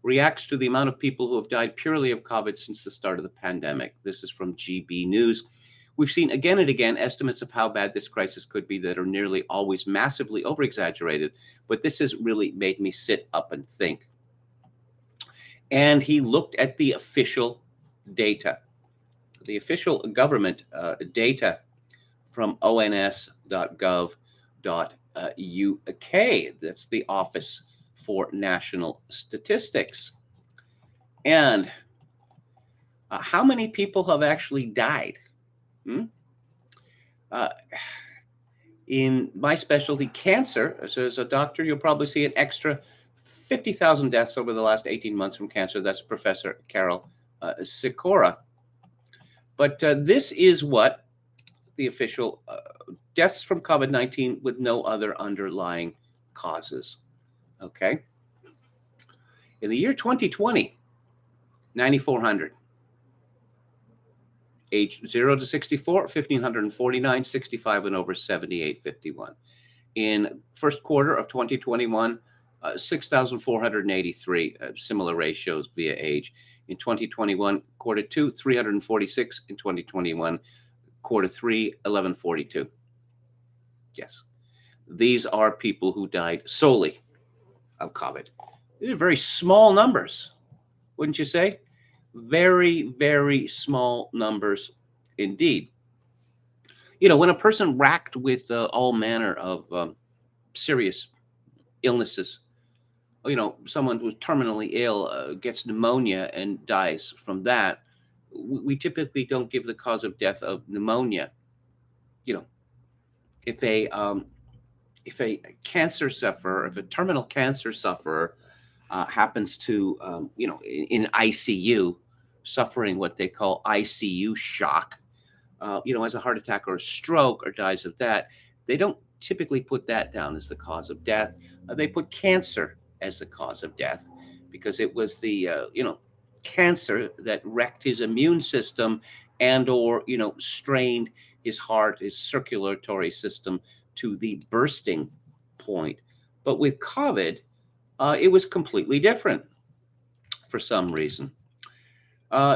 reacts to the amount of people who have died purely of COVID since the start of the pandemic. This is from GB News. We've seen again and again estimates of how bad this crisis could be that are nearly always massively over-exaggerated, but this has really made me sit up and think. And he looked at the official data, the official government data from ons.gov.uk. That's the Office for National Statistics. And how many people have actually died? In my specialty, cancer, as a doctor, you'll probably see an extra 50,000 deaths over the last 18 months from cancer. That's Professor Carol Sikora. But this is what the official deaths from COVID-19 with no other underlying causes. Okay. In the year 2020, 9,400. Age 0 to 64, 1,549, 65 and over, 7,851. In first quarter of 2021, 6,483, similar ratios via age. In 2021, quarter 2, 346. In 2021, quarter 3, 1,142. Yes. These are people who died solely of COVID. These are very small numbers, wouldn't you say? Very, very small numbers indeed. When a person racked with all manner of serious illnesses, someone who's terminally ill gets pneumonia and dies from that, we typically don't give the cause of death of pneumonia. If a cancer sufferer, if a terminal cancer sufferer happens to, in ICU, suffering what they call ICU shock, as a heart attack or a stroke, or dies of that, they don't typically put that down as the cause of death. They put cancer as the cause of death, because it was the cancer that wrecked his immune system and or strained his heart, his circulatory system to the bursting point. But with COVID, it was completely different for some reason.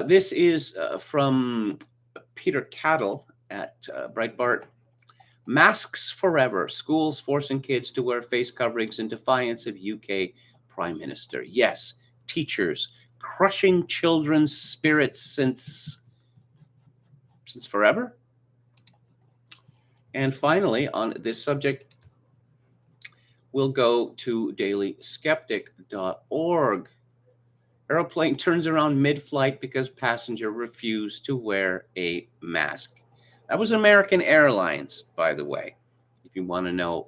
This is from Peter Cattle at Breitbart. Masks forever. Schools forcing kids to wear face coverings in defiance of UK Prime Minister. Yes, teachers crushing children's spirits since forever. And finally, on this subject, we'll go to dailyskeptic.org. Airplane turns around mid-flight because passenger refused to wear a mask. That was American Airlines, by the way. If you want to know,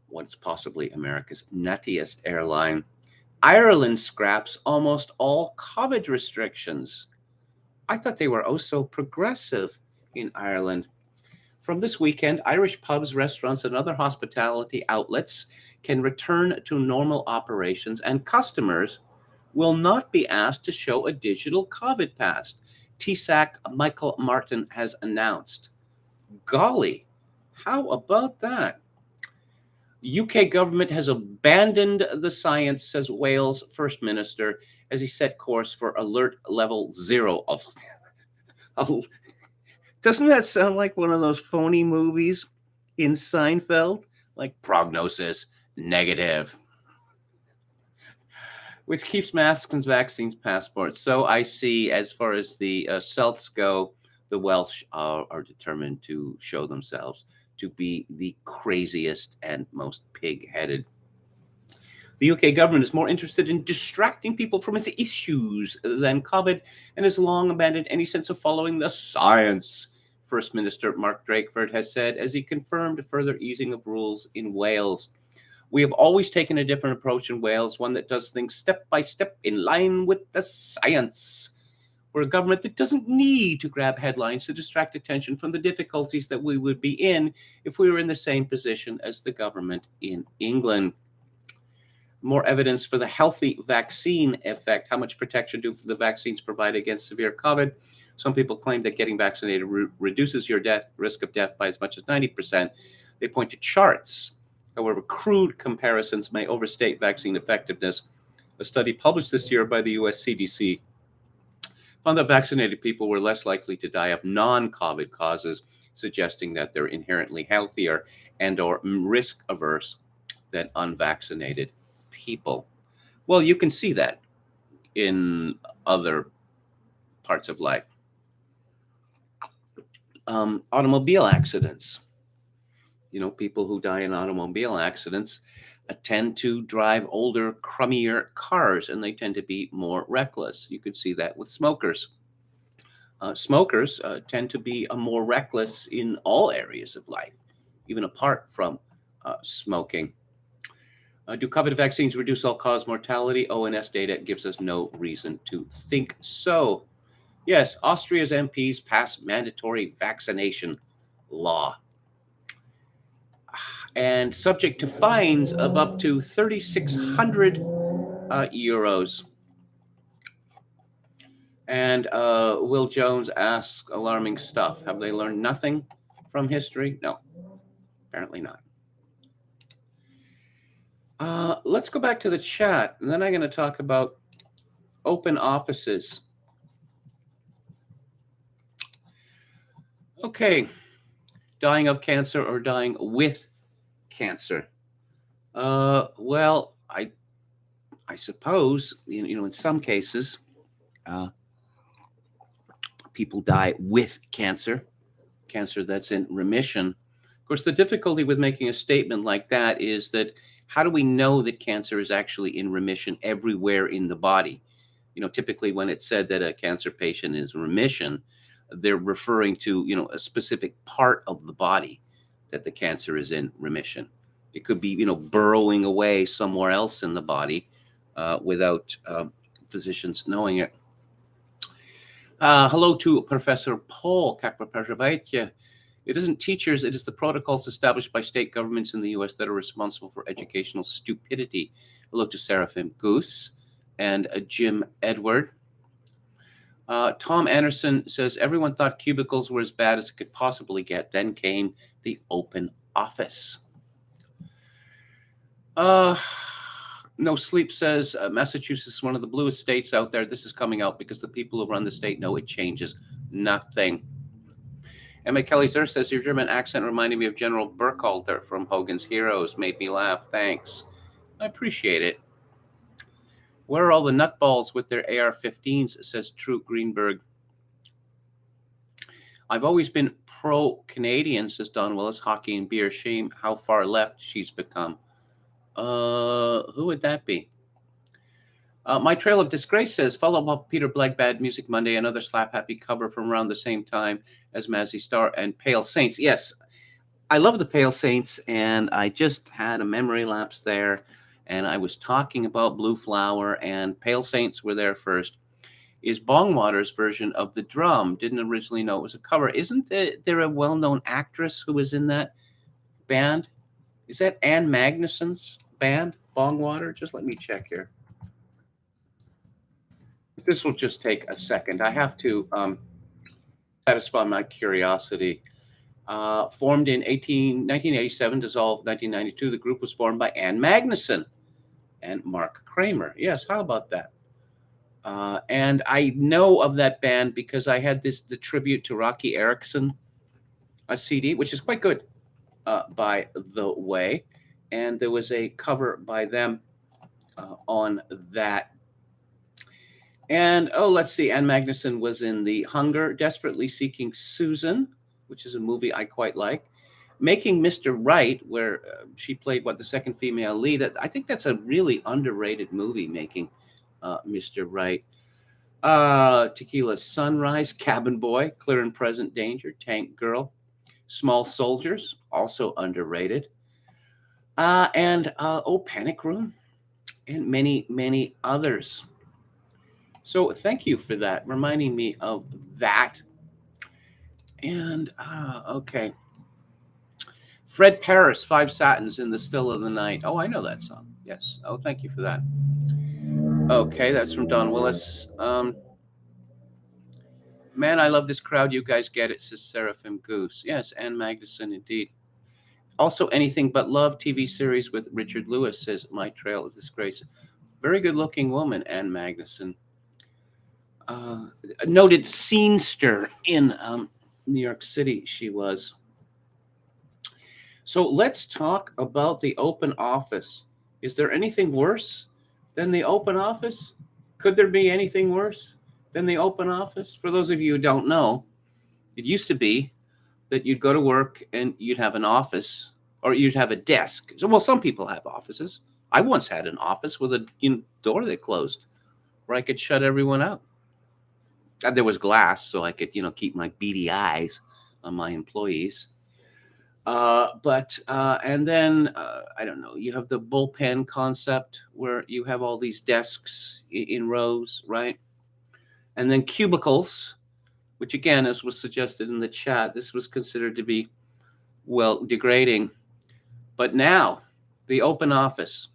what's possibly America's nuttiest airline. Ireland scraps almost all COVID restrictions. I thought they were oh so progressive in Ireland. From this weekend, Irish pubs, restaurants, and other hospitality outlets can return to normal operations, and customers will not be asked to show a digital COVID pass, TSAC Michael Martin has announced. Golly, how about that? UK government has abandoned the science, says Wales First Minister, as he set course for alert level 0. Doesn't that sound like one of those phony movies in Seinfeld? Like prognosis negative, which keeps masks and vaccines passports. So I see, as far as the Celts go, the Welsh are determined to show themselves to be the craziest and most pig-headed. The UK government is more interested in distracting people from its issues than COVID, and has long abandoned any sense of following the science, First Minister Mark Drakeford has said, as he confirmed further easing of rules in Wales. We have always taken a different approach in Wales, one that does things step by step in line with the science. We're a government that doesn't need to grab headlines to distract attention from the difficulties that we would be in if we were in the same position as the government in England. More evidence for the healthy vaccine effect. How much protection do the vaccines provide against severe COVID? Some people claim that getting vaccinated reduces your risk of death by as much as 90%. They point to charts. However, crude comparisons may overstate vaccine effectiveness. A study published this year by the US CDC found that vaccinated people were less likely to die of non-COVID causes, suggesting that they're inherently healthier and or risk-averse than unvaccinated people. Well, you can see that in other parts of life. Automobile accidents. People who die in automobile accidents tend to drive older, crummier cars, and they tend to be more reckless. You could see that with smokers. Smokers tend to be more reckless in all areas of life, even apart from smoking. Do COVID vaccines reduce all-cause mortality? ONS data gives us no reason to think so. Yes, Austria's MPs pass mandatory vaccination law, and subject to fines of up to 3,600 euros. And Will Jones asks alarming stuff. Have they learned nothing from history? No, apparently not. Let's go back to the chat, and then I'm going to talk about open offices. Okay, dying of cancer or dying with cancer? Well, I suppose in some cases, people die with cancer that's in remission. Of course, the difficulty with making a statement like that is that how do we know that cancer is actually in remission everywhere in the body? Typically when it's said that a cancer patient is in remission, they're referring to, a specific part of the body that the cancer is in remission. It could be, burrowing away somewhere else in the body without physicians knowing it. Hello to Professor Paul. It isn't teachers, it is the protocols established by state governments in the U.S. that are responsible for educational stupidity. Hello to Seraphim Goose and Jim Edward. Tom Anderson says, everyone thought cubicles were as bad as it could possibly get. Then came the open office. No Sleep says, Massachusetts is one of the bluest states out there. This is coming out because the people who run the state know it changes nothing. Emma Kelly-Zer says, your German accent reminded me of General Burkhalter from Hogan's Heroes. Made me laugh. Thanks. I appreciate it. Where are all the nutballs with their AR-15s, says True Greenberg. I've always been pro-Canadian, says Don Willis. Hockey and beer. Shame how far left she's become. Who would that be? My Trail of Disgrace says, follow up Peter Blake, Bad Music Monday, another slap-happy cover from around the same time as Mazzy Star and Pale Saints. Yes, I love the Pale Saints, and I just had a memory lapse there, and I was talking about Blue Flower, and Pale Saints were there first. Is Bongwater's version of The Drum. Didn't originally know it was a cover. Isn't there a well-known actress who was in that band? Is that Ann Magnuson's band, Bongwater? Just let me check here. This will just take a second. I have to satisfy my curiosity. Formed in 1987, dissolved 1992. The group was formed by Ann Magnuson and Mark Kramer. Yes, how about that? And I know of that band because I had the tribute to Rocky Erickson CD, which is quite good, by the way. And there was a cover by them on that. And, let's see, Ann Magnuson was in The Hunger, Desperately Seeking Susan, which is a movie I quite like. Making Mr. Right, where she played, the second female lead. I think that's a really underrated movie, Making Mr. Right. Tequila Sunrise, Cabin Boy, Clear and Present Danger, Tank Girl, Small Soldiers, also underrated. And Panic Room, and many, many others. So thank you for that, reminding me of that. And, okay. Fred Paris, Five Satins in the Still of the Night. Oh, I know that song. Yes. Oh, thank you for that. Okay, that's from Don Willis. Man, I love this crowd. You guys get it, says Seraphim Goose. Yes, Ann Magnuson, indeed. Also, Anything But Love TV series with Richard Lewis, says My Trail of Disgrace. Very good-looking woman, Ann Magnuson. A noted scenester in New York City, she was. So let's talk about the open office. Is there anything worse than the open office? Could there be anything worse than the open office? For those of you who don't know, it used to be that you'd go to work and you'd have an office, or you'd have a desk. So, well, some people have offices. I once had an office with a door that closed where I could shut everyone out. And there was glass, so I could, keep my beady eyes on my employees. And then, I don't know, you have the bullpen concept where you have all these desks in rows, right? And then cubicles, which again, as was suggested in the chat, this was considered to be, degrading. But now, the open office,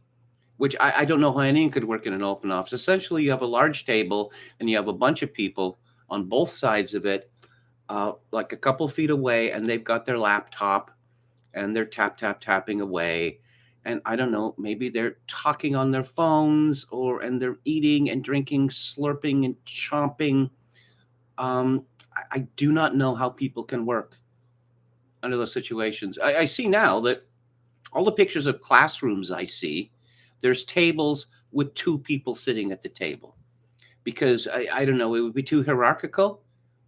which I don't know how anyone could work in an open office. Essentially, you have a large table and you have a bunch of people on both sides of it, like a couple feet away, and they've got their laptop and they're tapping away. And I don't know, maybe they're talking on their phones and they're eating and drinking, slurping and chomping. I do not know how people can work under those situations. I see now that all the pictures of classrooms I see, there's tables with two people sitting at the table. Because I don't know, it would be too hierarchical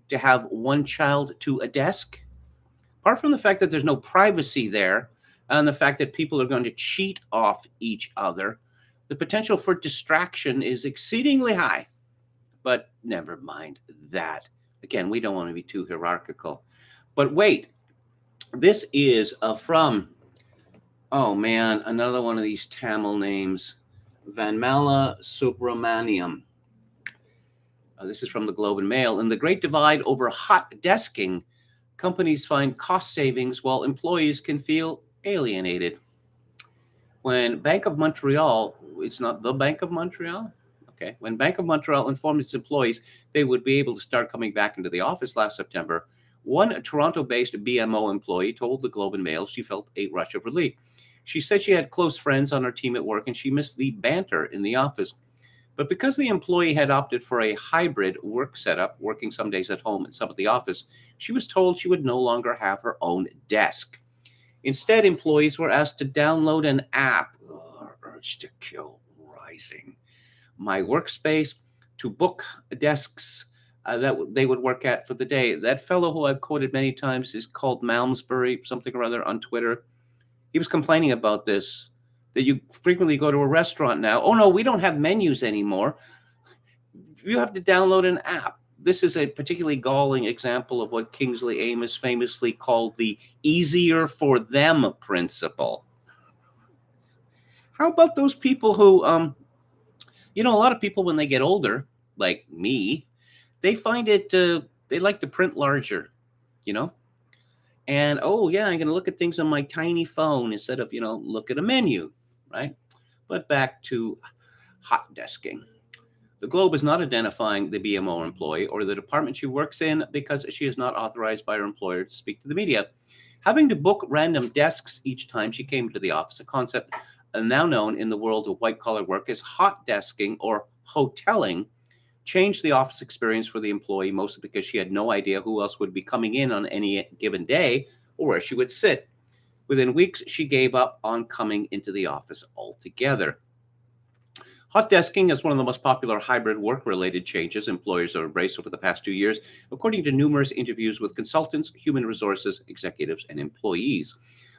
to have one child to a desk. Apart from the fact that there's no privacy there, and the fact that people are going to cheat off each other, the potential for distraction is exceedingly high. But never mind that. Again, we don't want to be too hierarchical. But wait, this is from, oh man, another one of these Tamil names, Vanmala Subramaniam. This is from the Globe and Mail. In the Great Divide over hot desking, companies find cost savings while employees can feel alienated. When Bank of Montreal, it's not the Bank of Montreal, okay, when Bank of Montreal informed its employees they would be able to start coming back into the office last September, one Toronto-based BMO employee told the Globe and Mail she felt a rush of relief. She said she had close friends on her team at work and she missed the banter in the office. But because the employee had opted for a hybrid work setup, working some days at home and some at the office, she was told she would no longer have her own desk. Instead, employees were asked to download an app, urge to kill rising, My Workspace, to book desks that they would work at for the day. That fellow who I've quoted many times is called Malmesbury, something or other, on Twitter. He was complaining about this, that you frequently go to a restaurant now. Oh, no, we don't have menus anymore. You have to download an app. This is a particularly galling example of what Kingsley Amis famously called the easier for them principle. How about those people who, a lot of people when they get older, like me, they find it, they like to print larger, And, oh, yeah, I'm going to look at things on my tiny phone instead of, look at a menu, right? But back to hot desking. The Globe is not identifying the BMO employee or the department she works in because she is not authorized by her employer to speak to the media. Having to book random desks each time she came to the office, a concept now known in the world of white-collar work as hot desking or hoteling, changed the office experience for the employee, mostly because she had no idea who else would be coming in on any given day or where she would sit. Within weeks, she gave up on coming into the office altogether. Hot desking is one of the most popular hybrid work-related changes employers have embraced over the past 2 years, according to numerous interviews with consultants, human resources, executives, and employees.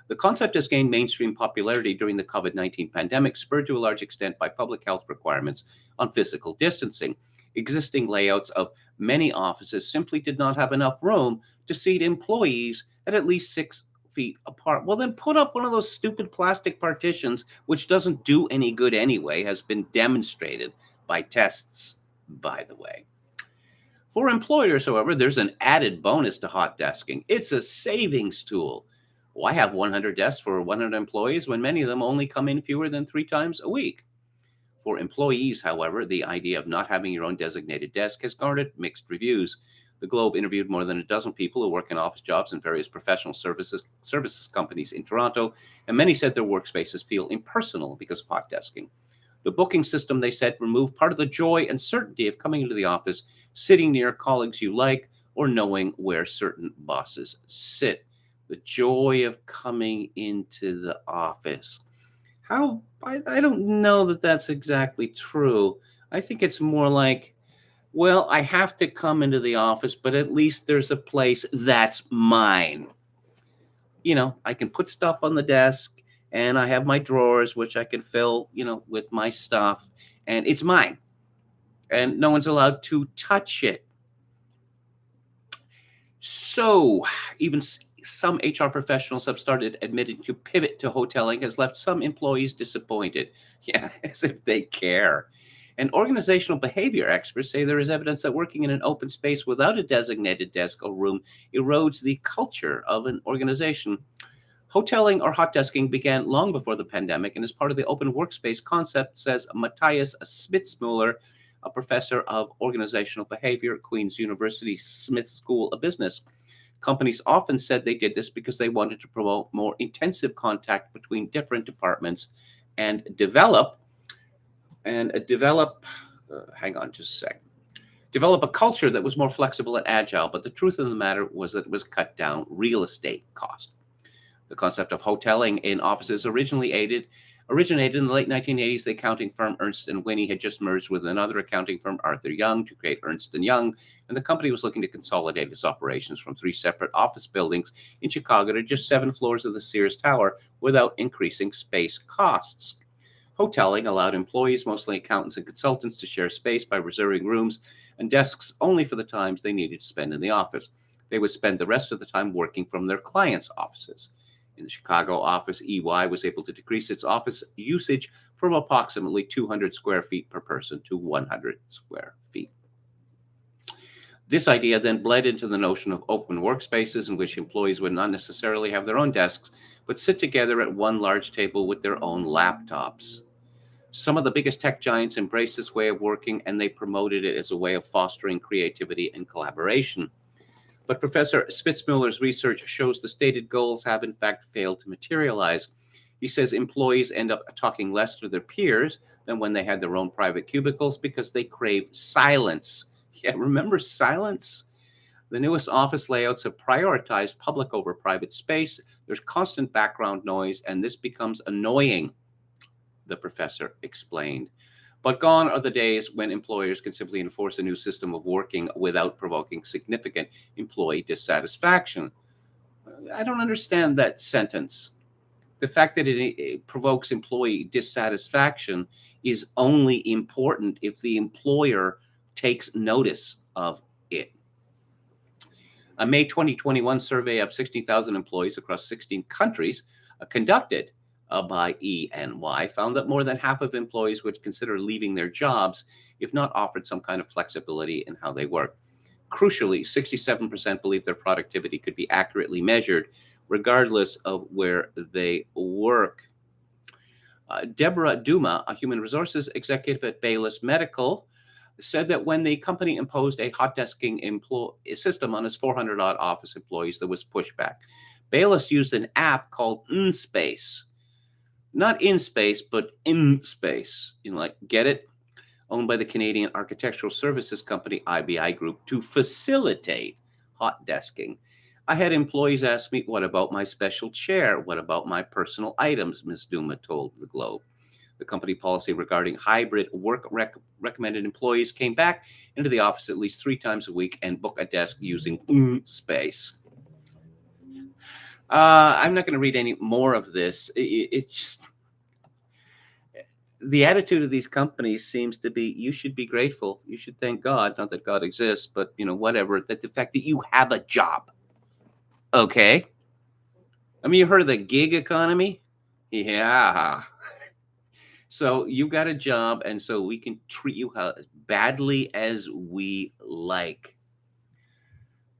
The concept has gained mainstream popularity during the COVID-19 pandemic, spurred to a large extent by public health requirements on physical distancing. Existing layouts of many offices simply did not have enough room to seat employees at least 6 feet apart. Well, then put up one of those stupid plastic partitions, which doesn't do any good anyway, has been demonstrated by tests, by the way. For employers, however, there's an added bonus to hot desking. It's a savings tool. Why have 100 desks for 100 employees when many of them only come in fewer than 3 times a week? For employees, however, the idea of not having your own designated desk has garnered mixed reviews. The Globe interviewed more than a dozen people who work in office jobs in various professional services companies in Toronto, and many said their workspaces feel impersonal because of hot desking. The booking system, they said, removed part of the joy and certainty of coming into the office, sitting near colleagues you like, or knowing where certain bosses sit. The joy of coming into the office. I don't know that that's exactly true. I think it's more like, well, I have to come into the office, but at least there's a place that's mine. I can put stuff on the desk and I have my drawers, which I can fill, with my stuff, and it's mine. And no one's allowed to touch it. So even some HR professionals have started admitting to pivot to hoteling has left some employees disappointed. Yeah, as if they care. And organizational behavior experts say there is evidence that working in an open space without a designated desk or room erodes the culture of an organization. Hoteling or hot desking began long before the pandemic and is part of the open workspace concept, says Matthias Spitzmuller, a professor of organizational behavior at Queen's University Smith School of Business. Companies often said they did this because they wanted to promote more intensive contact between different departments and develop a culture that was more flexible and agile. But the truth of the matter was that it was cut down real estate cost. The concept of hoteling in offices originated in the late 1980s. The accounting firm Ernst & Whinney had just merged with another accounting firm, Arthur Young, to create Ernst & Young, and the company was looking to consolidate its operations from 3 separate office buildings in Chicago to just 7 floors of the Sears Tower without increasing space costs. Hoteling allowed employees, mostly accountants and consultants, to share space by reserving rooms and desks only for the times they needed to spend in the office. They would spend the rest of the time working from their clients' offices. In the Chicago office, EY was able to decrease its office usage from approximately 200 square feet per person to 100 square feet. This idea then bled into the notion of open workspaces in which employees would not necessarily have their own desks, but sit together at one large table with their own laptops. Some of the biggest tech giants embraced this way of working, and they promoted it as a way of fostering creativity and collaboration. But Professor Spitzmüller's research shows the stated goals have in fact failed to materialize. He says employees end up talking less to their peers than when they had their own private cubicles because they crave silence. Yeah, remember silence? The newest office layouts have prioritized public over private space. There's constant background noise, and this becomes annoying, the professor explained. But gone are the days when employers can simply enforce a new system of working without provoking significant employee dissatisfaction. I don't understand that sentence. The fact that it provokes employee dissatisfaction is only important if the employer takes notice of it. A May 2021 survey of 60,000 employees across 16 countries conducted by E&Y found that more than half of employees would consider leaving their jobs if not offered some kind of flexibility in how they work. Crucially, 67% believe their productivity could be accurately measured regardless of where they work. Deborah Duma, a human resources executive at Baylis Medical, said that when the company imposed a hot desking system on its 400-odd office employees, there was pushback. Baylis used an app called InSpace. Not in space, but in space. Get it? Owned by the Canadian architectural services company IBI Group to facilitate hot desking. I had employees ask me, what about my special chair? What about my personal items? Ms. Duma told the Globe. The company policy regarding hybrid work recommended employees came back into the office at least 3 times a week and book a desk using space. I'm not going to read any more of this. It's just, the attitude of these companies seems to be, you should be grateful. You should thank God, not that God exists, but whatever, that the fact that you have a job. Okay. I mean, you heard of the gig economy? Yeah. So you've got a job, and so we can treat you as badly as we like.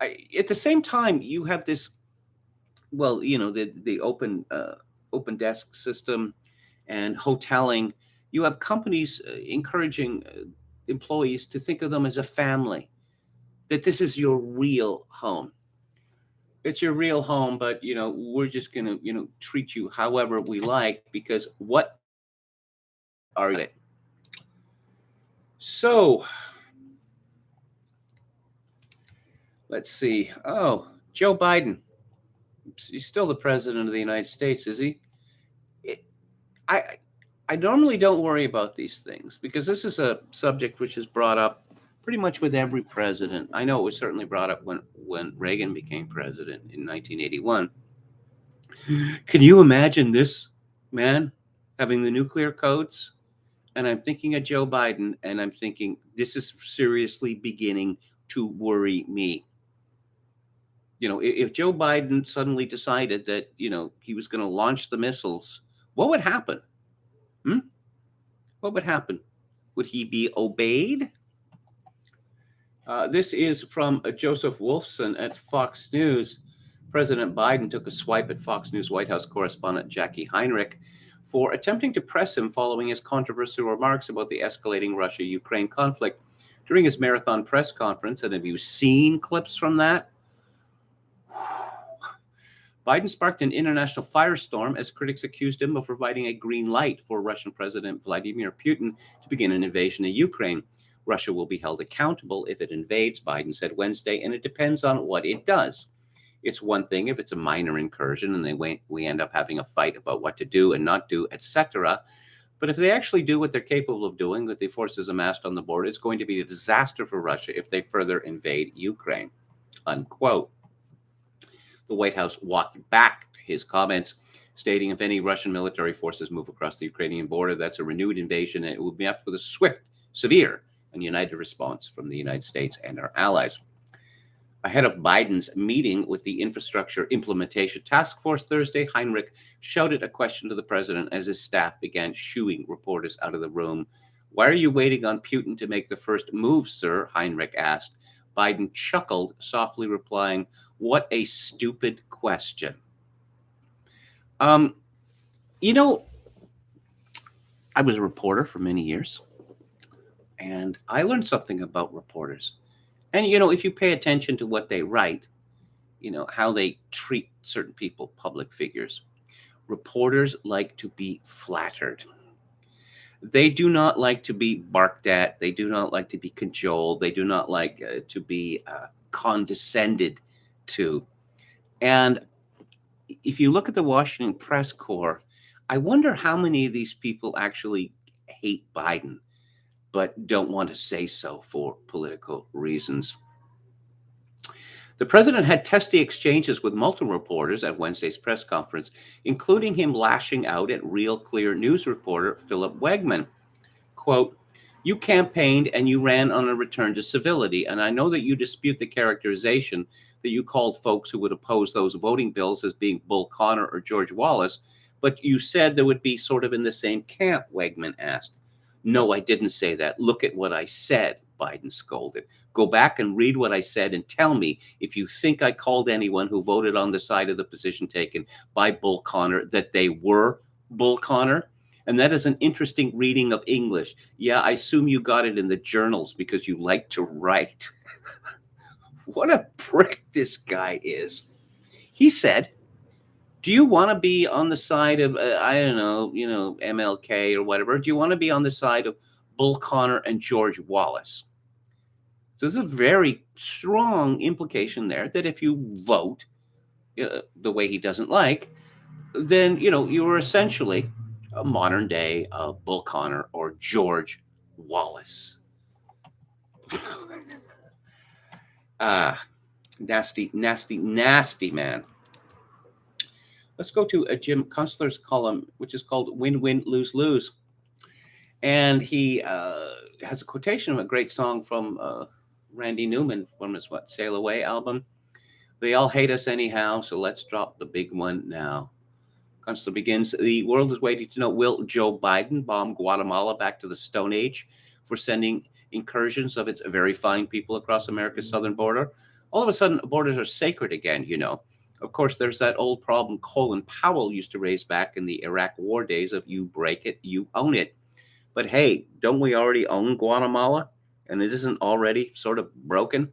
At the same time, you have this, the open desk system and hoteling. You have companies encouraging employees to think of them as a family, that this is your real home. It's your real home, but we're just going to treat you however we like, because what are it? So let's see. Oh, Joe Biden. He's still the president of the United States, is he? I normally don't worry about these things because this is a subject which is brought up pretty much with every president. I know it was certainly brought up when Reagan became president in 1981. Can you imagine this man having the nuclear codes? And I'm thinking of Joe Biden, and I'm thinking, this is seriously beginning to worry me. If Joe Biden suddenly decided that, he was going to launch the missiles, what would happen? What would happen? Would he be obeyed? This is from Joseph Wolfson at Fox News. President Biden took a swipe at Fox News White House correspondent Jackie Heinrich for attempting to press him following his controversial remarks about the escalating Russia-Ukraine conflict during his marathon press conference. And have you seen clips from that? Biden sparked an international firestorm as critics accused him of providing a green light for Russian President Vladimir Putin to begin an invasion of Ukraine. Russia will be held accountable if it invades, Biden said Wednesday, and it depends on what it does. It's one thing if it's a minor incursion and we end up having a fight about what to do and not do, etc. But if they actually do what they're capable of doing with the forces amassed on the border, it's going to be a disaster for Russia if they further invade Ukraine, unquote. The White House walked back his comments, stating if any Russian military forces move across the Ukrainian border, that's a renewed invasion, and it will be met with a swift, severe, and united response from the United States and our allies. Ahead of Biden's meeting with the Infrastructure Implementation Task Force Thursday, Heinrich shouted a question to the president as his staff began shooing reporters out of the room. Why are you waiting on Putin to make the first move, sir? Heinrich asked. Biden chuckled, softly replying, "What a stupid question." Um, you know, I was a reporter for many years, and I learned something about reporters. And, if you pay attention to what they write, how they treat certain people, public figures, reporters like to be flattered. They do not like to be barked at. They do not like to be cajoled. They do not like to be condescended to. And if you look at the Washington press corps, I wonder how many of these people actually hate Biden, but don't want to say so for political reasons. The president had testy exchanges with multiple reporters at Wednesday's press conference, including him lashing out at Real Clear News reporter Philip Wegman. Quote, "You campaigned and you ran on a return to civility, and I know that you dispute the characterization that you called folks who would oppose those voting bills as being Bull Connor or George Wallace, but you said they would be sort of in the same camp," Wegman asked. "No, I didn't say that. Look at what I said," Biden scolded. "Go back and read what I said and tell me if you think I called anyone who voted on the side of the position taken by Bull Connor that they were Bull Connor. And that is an interesting reading of English. Yeah, I assume you got it in the journals because you like to write." What a prick this guy is. He said, "Do you want to be on the side of, I don't know, MLK or whatever? Do you want to be on the side of Bull Connor and George Wallace?" So there's a very strong implication there that if you vote the way he doesn't like, then, you are essentially a modern day Bull Connor or George Wallace. Nasty, nasty, nasty man. Let's go to Jim Kunstler's column, which is called Win-Win, Lose-Lose. And he has a quotation of a great song from Randy Newman from his Sail Away album. "They all hate us anyhow, so let's drop the big one now." Kunstler begins, "The world is waiting to know, will Joe Biden bomb Guatemala back to the Stone Age for sending incursions of its very fine people across America's southern border? All of a sudden, borders are sacred again, Of course, there's that old problem Colin Powell used to raise back in the Iraq war days of you break it, you own it. But hey, don't we already own Guatemala? And it isn't already sort of broken?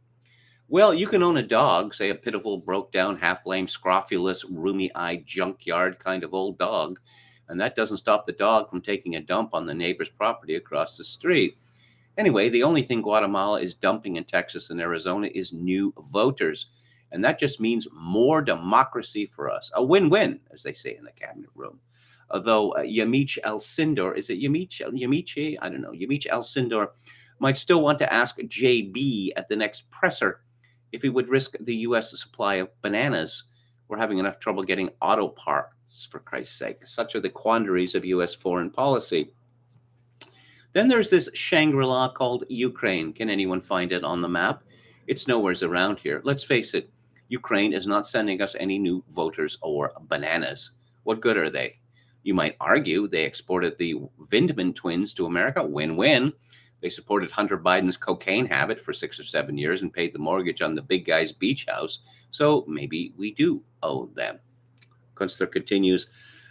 Well, you can own a dog, say a pitiful, broke-down, half-lame, scrofulous, roomy-eyed, junkyard kind of old dog, and that doesn't stop the dog from taking a dump on the neighbor's property across the street. Anyway, the only thing Guatemala is dumping in Texas and Arizona is new voters, and that just means more democracy for us. A win-win, as they say in the cabinet room. Although Yamich El-Sindor, is it Yamiche? I don't know. Yamich El-Sindor might still want to ask JB at the next presser if he would risk the U.S. supply of bananas. We're having enough trouble getting auto parts, for Christ's sake. Such are the quandaries of U.S. foreign policy. Then there's this Shangri-La called Ukraine. Can anyone find it on the map? It's nowheres around here. Let's face it, Ukraine is not sending us any new voters or bananas. What good are they? You might argue they exported the Vindman twins to America. Win-win. They supported Hunter Biden's cocaine habit for 6 or 7 years and paid the mortgage on the big guy's beach house. So maybe we do owe them. Kunstler continues,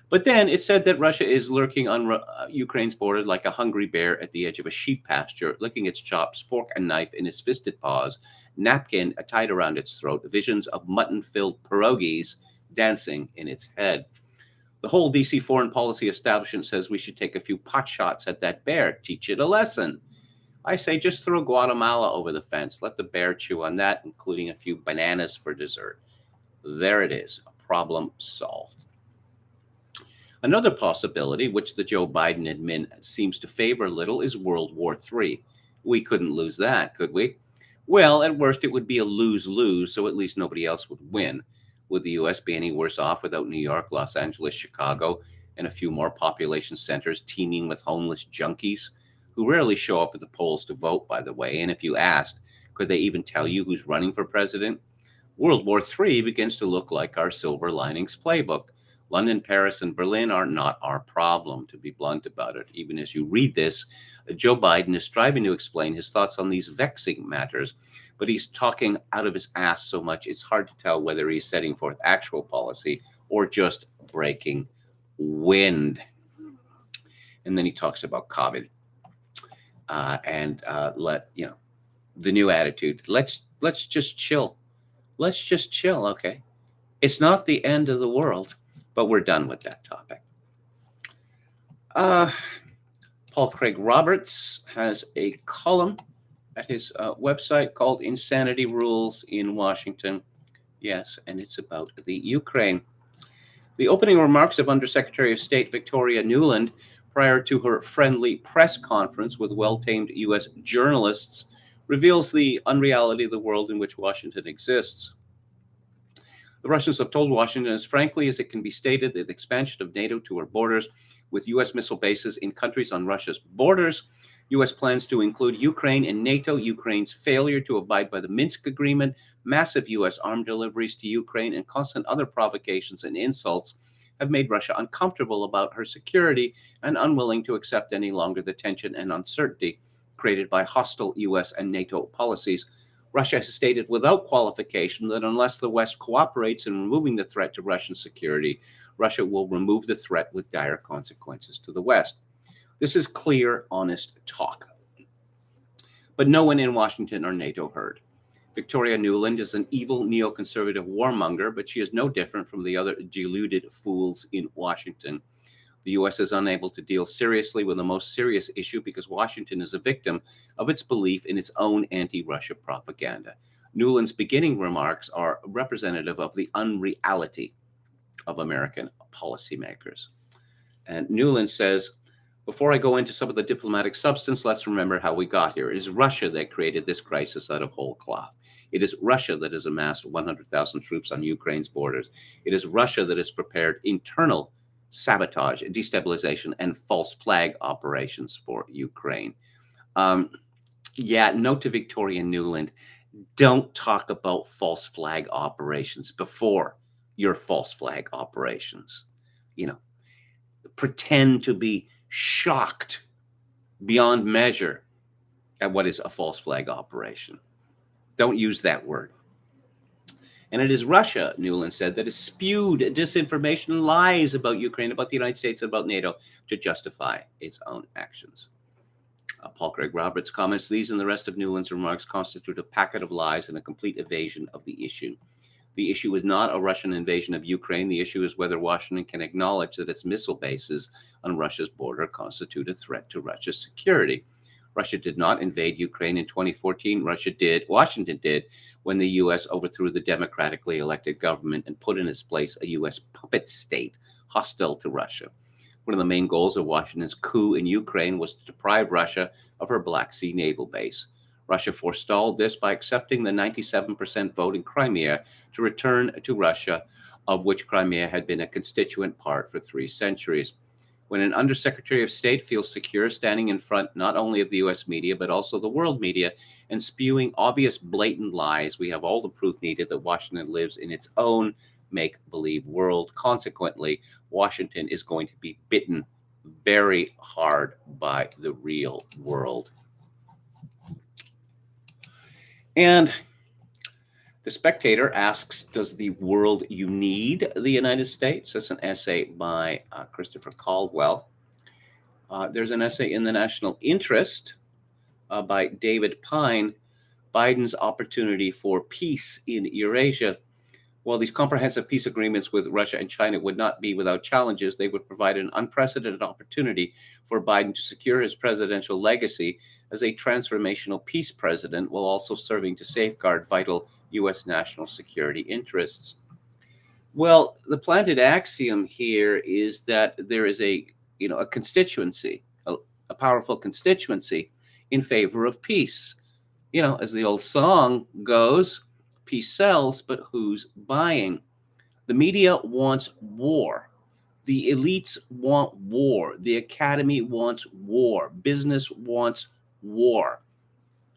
but then it said that Russia is lurking on Ukraine's border like a hungry bear at the edge of a sheep pasture, licking its chops, fork and knife in its fisted paws, napkin tied around its throat, visions of mutton-filled pierogies dancing in its head. The whole DC foreign policy establishment says we should take a few pot shots at that bear, teach it a lesson. I say just throw Guatemala over the fence. Let the bear chew on that, including a few bananas for dessert. There it is, a problem solved. Another possibility, which the Joe Biden admin seems to favor a little, is World War III. We couldn't lose that, could we? Well, at worst, it would be a lose-lose, so at least nobody else would win. Would the U.S. be any worse off without New York, Los Angeles, Chicago, and a few more population centers teeming with homeless junkies who rarely show up at the polls to vote, by the way? And if you asked, could they even tell you who's running for president? World War III begins to look like our silver linings playbook. London, Paris, and Berlin are not our problem, to be blunt about it. Even as you read this, Joe Biden is striving to explain his thoughts on these vexing matters, but he's talking out of his ass so much, it's hard to tell whether he's setting forth actual policy or just breaking wind. And then he talks about COVID and the new attitude. Let's just chill. Let's just chill, okay? It's not the end of the world, but we're done with that topic. Paul Craig Roberts has a column at his website called Insanity Rules in Washington. Yes, and it's about the Ukraine. The opening remarks of Undersecretary of State Victoria Nuland prior to her friendly press conference with well-tamed U.S. journalists reveals the unreality of the world in which Washington exists. The Russians have told Washington as frankly as it can be stated that the expansion of NATO to our borders with U.S. missile bases in countries on Russia's borders, U.S. plans to include Ukraine in NATO, Ukraine's failure to abide by the Minsk Agreement, massive U.S. arm deliveries to Ukraine, and constant other provocations and insults have made Russia uncomfortable about her security and unwilling to accept any longer the tension and uncertainty created by hostile U.S. and NATO policies. Russia has stated without qualification that unless the West cooperates in removing the threat to Russian security, Russia will remove the threat with dire consequences to the West. This is clear, honest talk. But no one in Washington or NATO heard. Victoria Nuland is an evil neoconservative warmonger, but she is no different from the other deluded fools in Washington. The U.S. is unable to deal seriously with the most serious issue because Washington is a victim of its belief in its own anti-Russia propaganda. Nuland's beginning remarks are representative of the unreality of American policymakers. And Nuland says, before I go into some of the diplomatic substance, let's remember how we got here. It is Russia that created this crisis out of whole cloth. It is Russia that has amassed 100,000 troops on Ukraine's borders. It is Russia that has prepared internal sabotage, destabilization, and false flag operations for Ukraine. Note to Victoria Nuland, don't talk about false flag operations before your false flag operations. Pretend to be shocked beyond measure at what is a false flag operation. Don't use that word. And it is Russia, Nuland said, that has spewed disinformation and lies about Ukraine, about the United States, about NATO to justify its own actions. Paul Craig Roberts comments, these and the rest of Nuland's remarks constitute a packet of lies and a complete evasion of the issue. The issue is not a Russian invasion of Ukraine. The issue is whether Washington can acknowledge that its missile bases on Russia's border constitute a threat to Russia's security. Russia did not invade Ukraine in 2014. Washington did, when the U.S. overthrew the democratically elected government and put in its place a U.S. puppet state hostile to Russia. One of the main goals of Washington's coup in Ukraine was to deprive Russia of her Black Sea naval base. Russia forestalled this by accepting the 97% vote in Crimea to return to Russia, of which Crimea had been a constituent part for 3 centuries. When an Undersecretary of State feels secure standing in front not only of the U.S. media, but also the world media, and spewing obvious, blatant lies, we have all the proof needed that Washington lives in its own make-believe world. Consequently, Washington is going to be bitten very hard by the real world. And The Spectator asks, does the world you need the United States? That's an essay by Christopher Caldwell. There's an essay in the National Interest by David Pine, Biden's opportunity for peace in Eurasia. While these comprehensive peace agreements with Russia and China would not be without challenges, they would provide an unprecedented opportunity for Biden to secure his presidential legacy as a transformational peace president, while also serving to safeguard vital U.S. national security interests. Well, the planted axiom here is that there is a constituency, a powerful constituency in favor of peace. As the old song goes, peace sells, but who's buying? The media wants war. The elites want war. The academy wants war. Business wants war.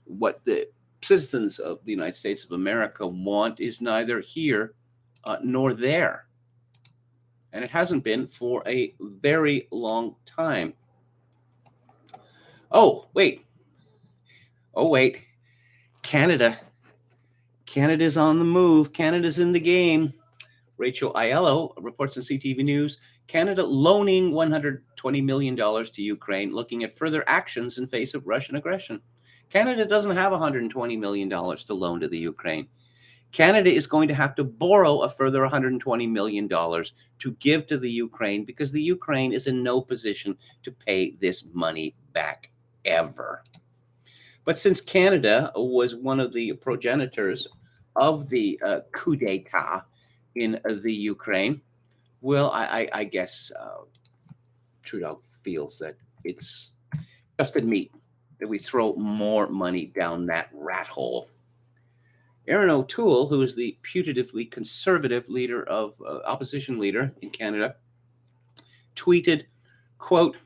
What the citizens of the United States of America want is neither here nor there. And it hasn't been for a very long time. Oh, wait. Canada Canada's on the move. Canada's in the game. Rachel Aiello reports on CTV News, Canada loaning $120 million to Ukraine, looking at further actions in face of Russian aggression. Canada doesn't have $120 million to loan to the Ukraine. Canada is going to have to borrow a further $120 million to give to the Ukraine because the Ukraine is in no position to pay this money back ever. But since Canada was one of the progenitors of the coup d'etat in the Ukraine, well, I guess Trudeau feels that it's just meat that we throw more money down that rat hole. Erin O'Toole, who is the putatively conservative leader of opposition leader in Canada, tweeted, quote,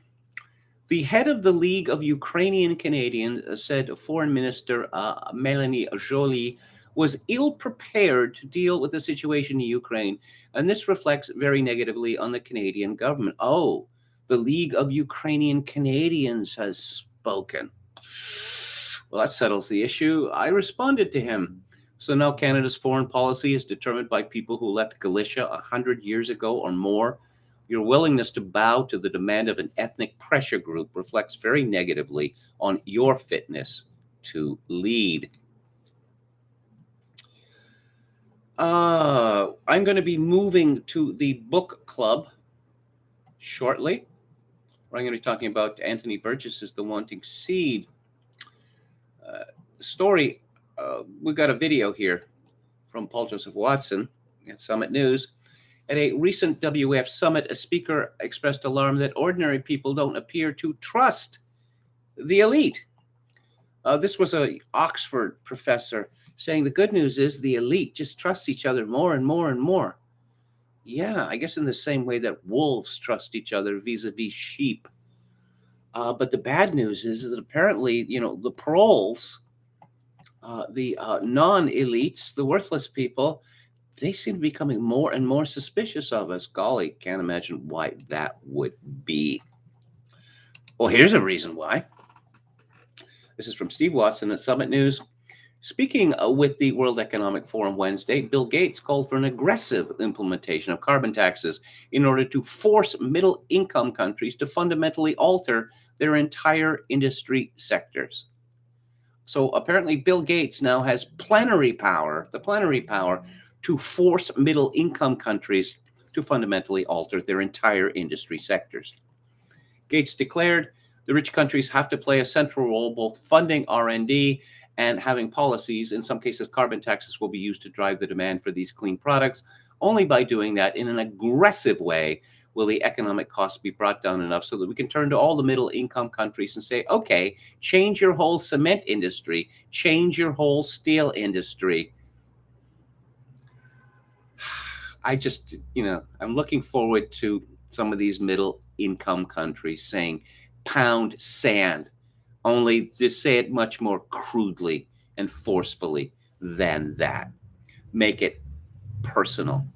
"The head of the League of Ukrainian Canadians said Foreign Minister Melanie Joly was ill-prepared to deal with the situation in Ukraine, and this reflects very negatively on the Canadian government." Oh, the League of Ukrainian Canadians has spoken. Well, that settles the issue. I responded to him. So now Canada's foreign policy is determined by people who left Galicia 100 years ago or more. Your willingness to bow to the demand of an ethnic pressure group reflects very negatively on your fitness to lead. I'm going to be moving to the book club shortly, where I'm going to be talking about Anthony Burgess's The Wanting Seed. Story, we've got a video here from Paul Joseph Watson at Summit News. At a recent WF summit, a speaker expressed alarm that ordinary people don't appear to trust the elite. This was an Oxford professor saying the good news is the elite just trusts each other more and more and more. Yeah, I guess in the same way that wolves trust each other vis-a-vis sheep. But the bad news is that apparently, the proles, the non-elites, the worthless people, they seem to be becoming more and more suspicious of us. Golly, can't imagine why that would be. Well, here's a reason why. This is from Steve Watson at Summit News. Speaking with the World Economic Forum Wednesday, Bill Gates called for an aggressive implementation of carbon taxes in order to force middle-income countries to fundamentally alter their entire industry sectors. So apparently Bill Gates now has the plenary power to force middle-income countries to fundamentally alter their entire industry sectors. Gates declared the rich countries have to play a central role, both funding R&D and having policies. In some cases, carbon taxes will be used to drive the demand for these clean products. Only by doing that in an aggressive way will the economic costs be brought down enough so that we can turn to all the middle-income countries and say, okay, change your whole cement industry, change your whole steel industry. I just, I'm looking forward to some of these middle-income countries saying, pound sand, only to say it much more crudely and forcefully than that. Make it personal.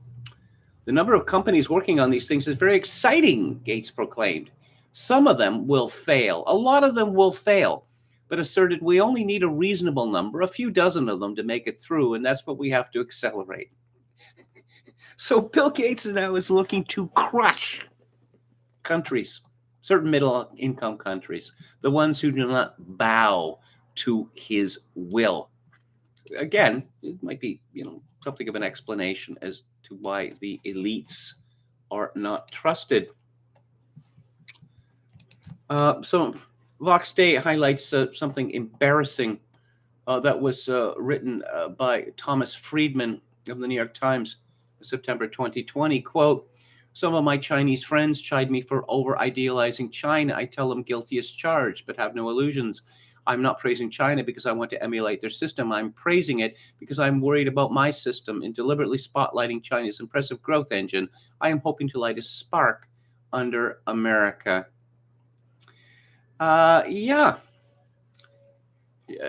The number of companies working on these things is very exciting, Gates proclaimed. Some of them will fail. A lot of them will fail, but asserted we only need a reasonable number, a few dozen of them to make it through, and that's what we have to accelerate. So Bill Gates now is looking to crush countries, certain middle-income countries, the ones who do not bow to his will. Again, it might be, something of an explanation as to why the elites are not trusted. So Vox Day highlights something embarrassing that was written by Thomas Friedman of the New York Times, September 2020. Quote, "Some of my Chinese friends chide me for over-idealizing China. I tell them guilty as charged, but have no illusions. I'm not praising China because I want to emulate their system. I'm praising it because I'm worried about my system. In deliberately spotlighting China's impressive growth engine, I am hoping to light a spark under America."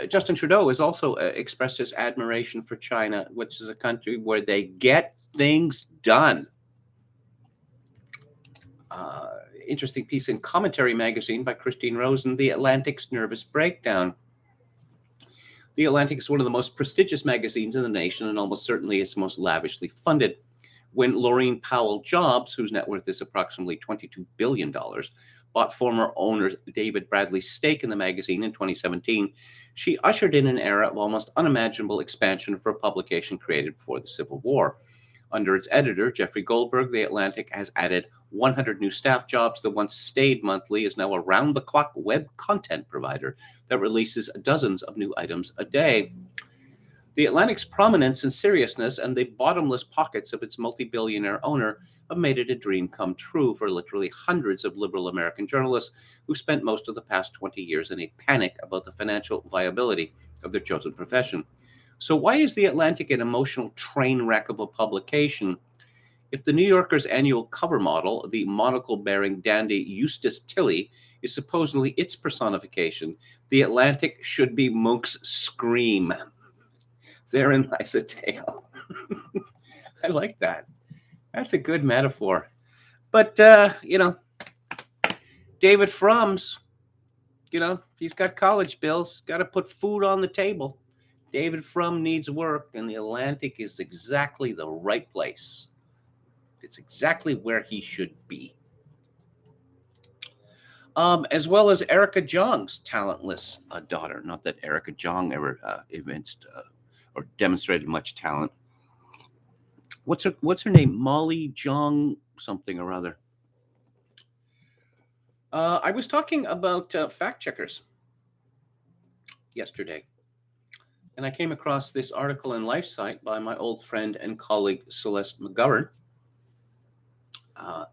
Justin Trudeau has also expressed his admiration for China, which is a country where they get things done. Interesting piece in Commentary magazine by Christine Rosen, The Atlantic's Nervous Breakdown. The Atlantic is one of the most prestigious magazines in the nation and almost certainly its most lavishly funded. When Laureen Powell Jobs, whose net worth is approximately $22 billion, bought former owner David Bradley's stake in the magazine in 2017, she ushered in an era of almost unimaginable expansion for a publication created before the Civil War. Under its editor, Jeffrey Goldberg, The Atlantic has added 100 new staff jobs. The once staid monthly is now a round-the-clock web content provider that releases dozens of new items a day. The Atlantic's prominence and seriousness and the bottomless pockets of its multi-billionaire owner have made it a dream come true for literally hundreds of liberal American journalists who spent most of the past 20 years in a panic about the financial viability of their chosen profession. So why is The Atlantic an emotional train wreck of a publication? If the New Yorker's annual cover model, the monocle-bearing dandy Eustace Tilley, is supposedly its personification, The Atlantic should be Monk's Scream. Therein lies a tale. I like that. That's a good metaphor. But, David Frum's, he's got college bills, got to put food on the table. David Frum needs work, and The Atlantic is exactly the right place. It's exactly where he should be. As well as Erica Jong's talentless daughter. Not that Erica Jong ever evinced or demonstrated much talent. What's her name? Molly Jong something or other. I was talking about fact checkers yesterday, and I came across this article in LifeSite by my old friend and colleague Celeste McGovern,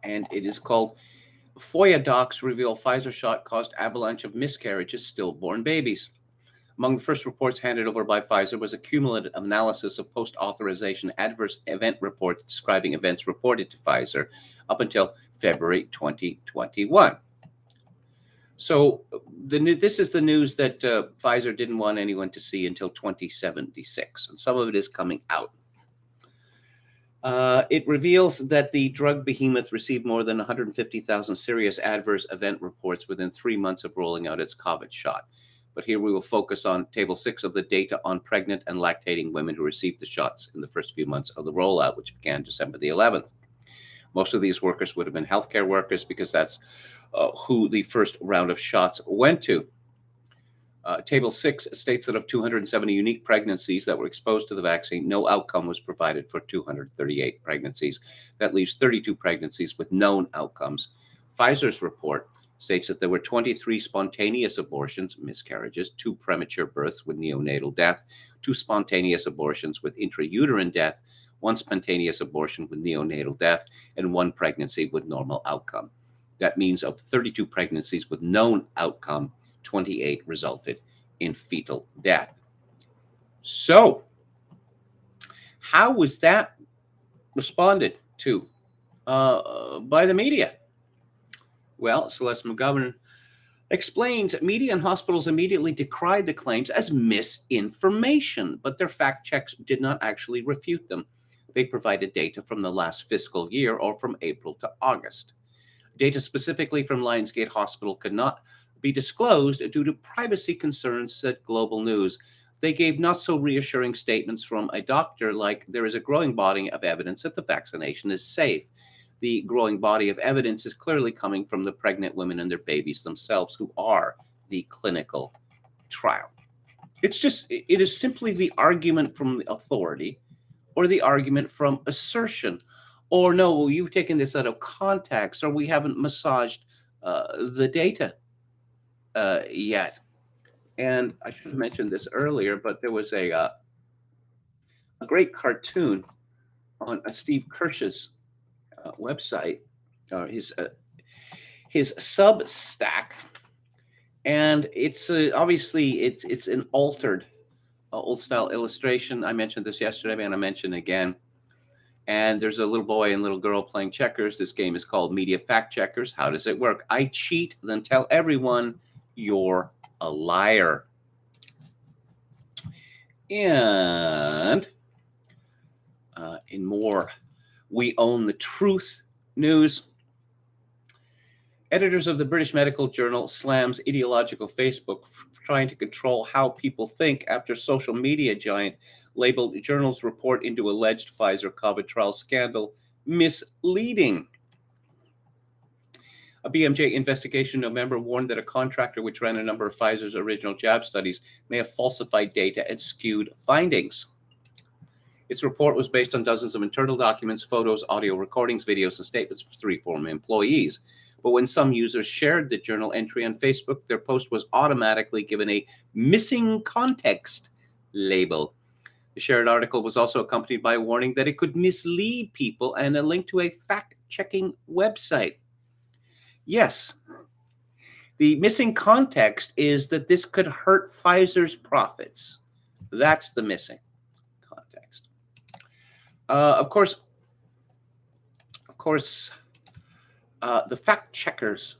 and it is called FOIA Docs Reveal Pfizer Shot Caused Avalanche of Miscarriages, Stillborn Babies. Among the first reports handed over by Pfizer was a cumulative analysis of post-authorization adverse event reports describing events reported to Pfizer up until February 2021. So this is the news that Pfizer didn't want anyone to see until 2076, and some of it is coming out. It reveals that the drug behemoth received more than 150,000 serious adverse event reports within 3 months of rolling out its COVID shot. But here we will focus on Table 6 of the data on pregnant and lactating women who received the shots in the first few months of the rollout, which began December the 11th. Most of these workers would have been healthcare workers because that's who the first round of shots went to. Table 6 states that of 270 unique pregnancies that were exposed to the vaccine, no outcome was provided for 238 pregnancies. That leaves 32 pregnancies with known outcomes. Pfizer's report states that there were 23 spontaneous abortions, miscarriages, 2 premature births with neonatal death, 2 spontaneous abortions with intrauterine death, 1 spontaneous abortion with neonatal death, and 1 pregnancy with normal outcome. That means of 32 pregnancies with known outcome, 28 resulted in fetal death. So, how was that responded to by the media? Well, Celeste McGovern explains media and hospitals immediately decried the claims as misinformation, but their fact checks did not actually refute them. They provided data from the last fiscal year or from April to August. Data specifically from Lionsgate Hospital could not be disclosed due to privacy concerns, said Global News. They gave not so reassuring statements from a doctor like there is a growing body of evidence that the vaccination is safe. The growing body of evidence is clearly coming from the pregnant women and their babies themselves who are the clinical trial. It is simply the argument from the authority or the argument from assertion. Or no, well, you've taken this out of context, or we haven't massaged the data yet. And I should have mentioned this earlier, but there was a great cartoon on Steve Kirsch's website, or his Substack, and it's obviously it's an altered old style illustration. I mentioned this yesterday, I'm going to mention again. And there's a little boy and little girl playing checkers. This game is called Media Fact Checkers. How does it work? I cheat, then tell everyone you're a liar. And in more We Own the Truth news, editors of the British Medical Journal slams ideological Facebook trying to control how people think after social media giant labeled journal's report into alleged Pfizer COVID trial scandal misleading. A BMJ investigation in November warned that a contractor which ran a number of Pfizer's original jab studies may have falsified data and skewed findings. Its report was based on dozens of internal documents, photos, audio recordings, videos, and statements of 3 former employees. But when some users shared the journal entry on Facebook, their post was automatically given a missing context label. The shared article was also accompanied by a warning that it could mislead people and a link to a fact-checking website. Yes, the missing context is that this could hurt Pfizer's profits. That's the missing context. Of course, the fact checkers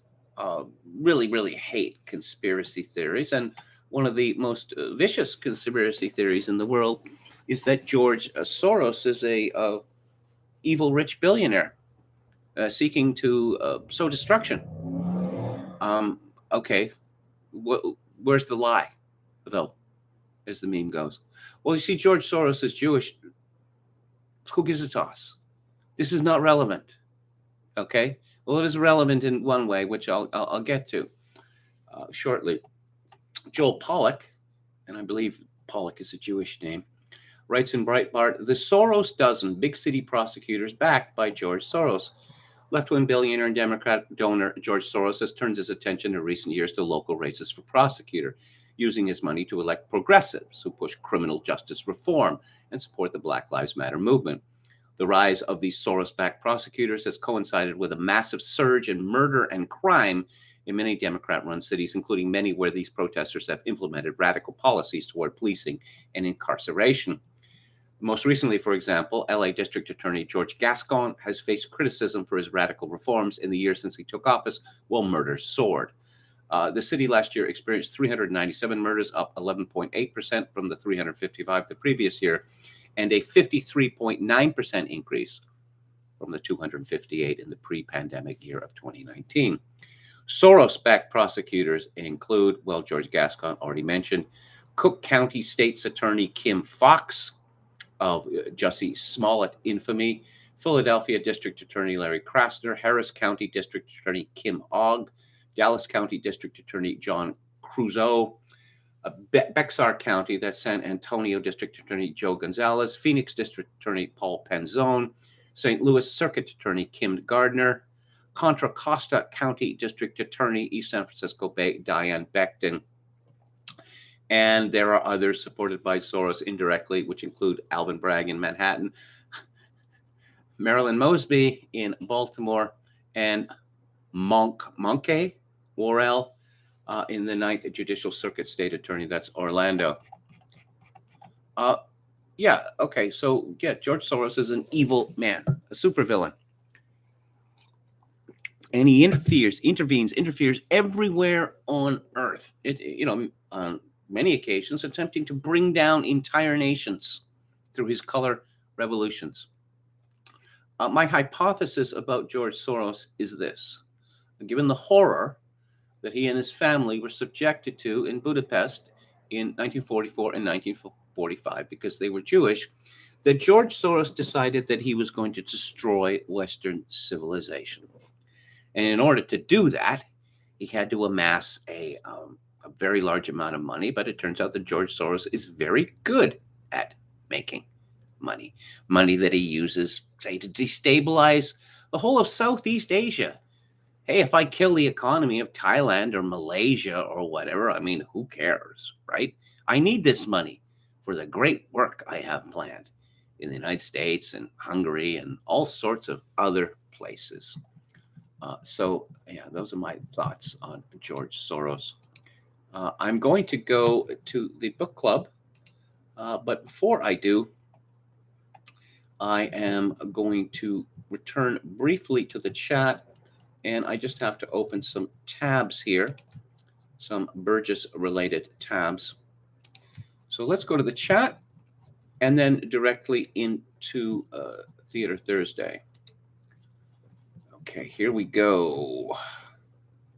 really hate conspiracy theories, and one of the most vicious conspiracy theories in the world is that George Soros is a evil rich billionaire seeking to sow destruction. Okay, where's the lie, though, as the meme goes? Well, you see, George Soros is Jewish. Who gives a toss? This is not relevant. Okay. Well, it is relevant in one way, which I'll get to shortly. Joel Pollack, and I believe Pollack is a Jewish name, writes in Breitbart, the Soros dozen, big city prosecutors backed by George Soros. Left-wing billionaire and Democrat donor George Soros has turned his attention in recent years to local races for prosecutor, using his money to elect progressives who push criminal justice reform and support the Black Lives Matter movement. The rise of these Soros-backed prosecutors has coincided with a massive surge in murder and crime in many Democrat-run cities, including many where these protesters have implemented radical policies toward policing and incarceration. Most recently, for example, LA District Attorney George Gascon has faced criticism for his radical reforms in the years since he took office, while murders soared. The city last year experienced 397 murders, up 11.8% from the 355 the previous year, and a 53.9% increase from the 258 in the pre-pandemic year of 2019. Soros-backed prosecutors include, well, George Gascon already mentioned, Cook County State's Attorney Kim Foxx of Jussie Smollett infamy, Philadelphia District Attorney Larry Krasner, Harris County District Attorney Kim Ogg, Dallas County District Attorney John Crusoe, Bexar County, that's San Antonio District Attorney Joe Gonzalez, Phoenix District Attorney Paul Penzone, St. Louis Circuit Attorney Kim Gardner, Contra Costa County District Attorney East San Francisco Bay Diane Becton. And there are others supported by Soros indirectly, which include Alvin Bragg in Manhattan, Marilyn Mosby in Baltimore, and Monkey Worrell in the 9th Judicial Circuit State Attorney. That's Orlando. George Soros is an evil man, a supervillain. And he interferes everywhere on earth. On many occasions, attempting to bring down entire nations through his color revolutions. My hypothesis about George Soros is this. Given the horror that he and his family were subjected to in Budapest in 1944 and 1945 because they were Jewish, that George Soros decided that he was going to destroy Western civilization. And in order to do that, he had to amass a very large amount of money, but it turns out that George Soros is very good at making money that he uses, say, to destabilize the whole of Southeast Asia. Hey, if I kill the economy of Thailand or Malaysia or whatever, I mean, who cares, right? I need this money for the great work I have planned in the United States and Hungary and all sorts of other places. Those are my thoughts on George Soros. I'm going to go to the book club, but before I do, I am going to return briefly to the chat, and I just have to open some tabs here, some Burgess-related tabs. So let's go to the chat and then directly into Theater Thursday. Okay, here we go.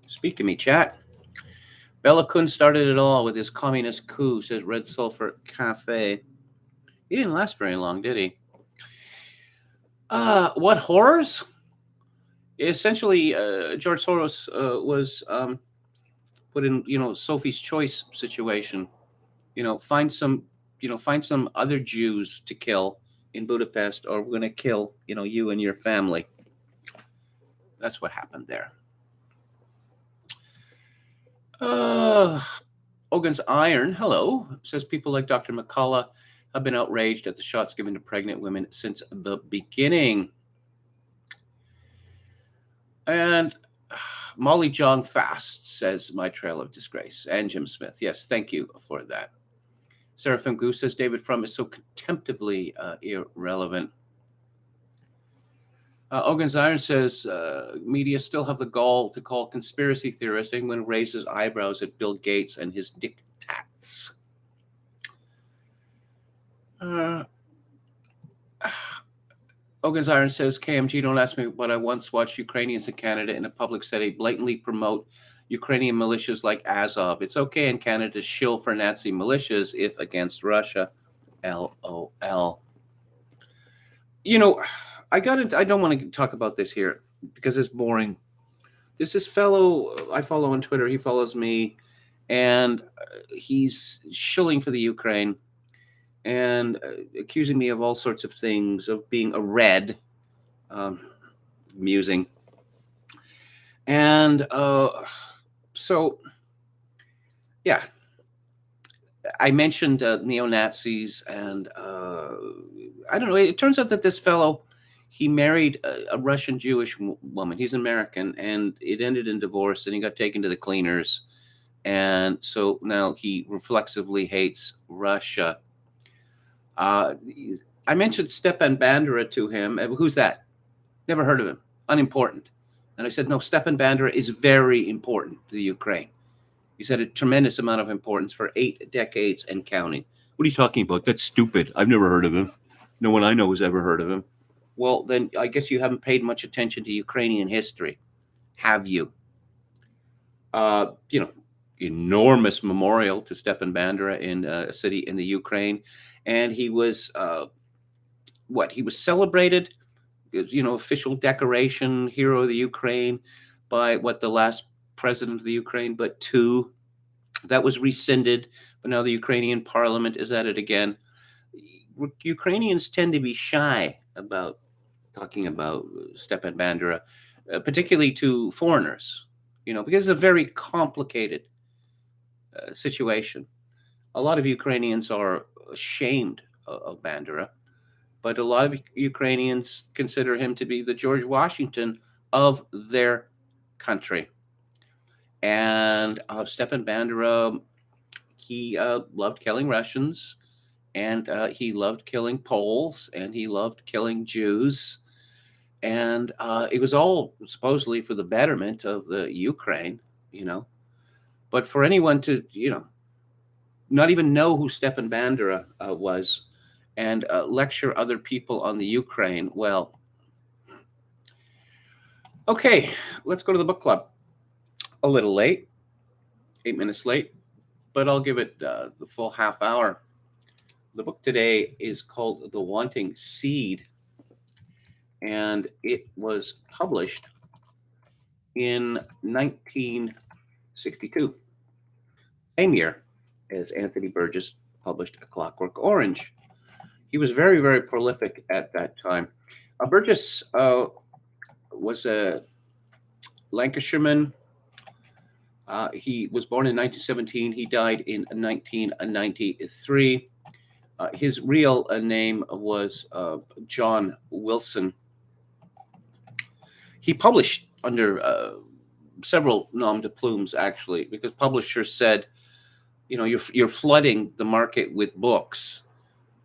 Speak to me, chat. Bela Kun started it all with his communist coup, says Red Sulphur Cafe. He didn't last very long, did he? What horrors? Essentially, George Soros was put in, Sophie's Choice situation. Find some, find some other Jews to kill in Budapest, or we're going to kill, you and your family. That's what happened there. Ogan's Iron, hello, says people like Dr. McCullough have been outraged at the shots given to pregnant women since the beginning. And Molly Jong Fast says my trail of disgrace. And Jim Smith, yes, thank you for that. Seraphim Goose says David Frum is so contemptibly irrelevant. Ogan's Iron says media still have the gall to call conspiracy theorists. Anyone raises eyebrows at Bill Gates and his diktats. Ogan's Iron says KMG, don't ask me, but I once watched Ukrainians in Canada in a public setting blatantly promote Ukrainian militias like Azov. It's okay in Canada to shill for Nazi militias if against Russia. LOL. I don't want to talk about this here because it's boring. There's this fellow I follow on Twitter. He follows me, and he's shilling for the Ukraine and accusing me of all sorts of things, of being a red, amusing. And so, yeah, I mentioned neo-Nazis, and I don't know. It turns out that this fellow, he married a Russian Jewish woman. He's American, and it ended in divorce, and he got taken to the cleaners. And so now he reflexively hates Russia. I mentioned Stepan Bandera to him. Who's that? Never heard of him. Unimportant. And I said, no, Stepan Bandera is very important to the Ukraine. He's had a tremendous amount of importance for 8 decades and counting. What are you talking about? That's stupid. I've never heard of him. No one I know has ever heard of him. Well, then I guess you haven't paid much attention to Ukrainian history. Have you? Enormous memorial to Stepan Bandera in a city in the Ukraine. And he was, he was celebrated, official decoration, hero of the Ukraine, by the last president of the Ukraine, but 2. That was rescinded, but now the Ukrainian parliament is at it again. Ukrainians tend to be shy about talking about Stepan Bandera, particularly to foreigners, because it's a very complicated situation. A lot of Ukrainians are ashamed of Bandera, but a lot of Ukrainians consider him to be the George Washington of their country. And Stepan Bandera, he loved killing Russians, and he loved killing Poles, and he loved killing Jews. And it was all supposedly for the betterment of the Ukraine, But for anyone to, not even know who Stepan Bandera was and lecture other people on the Ukraine, well, okay, let's go to the book club. A little late, 8 minutes late, but I'll give it the full half hour. The book today is called The Wanting Seed, and it was published in 1962, same year as Anthony Burgess published A Clockwork Orange. He was very, very prolific at that time. Burgess was a Lancashireman. He was born in 1917. He died in 1993. His real name was John Wilson. He published under several nom de plumes, actually, because publishers said, you're flooding the market with books.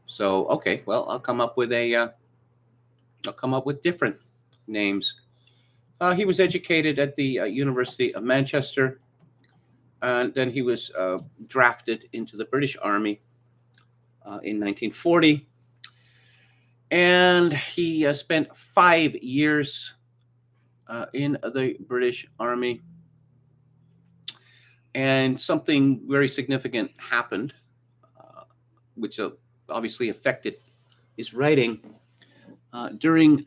So, okay, well, I'll come up with different names. He was educated at the University of Manchester, and then he was drafted into the British Army in 1940, and he spent 5 years in the British Army. And something very significant happened, which obviously affected his writing. During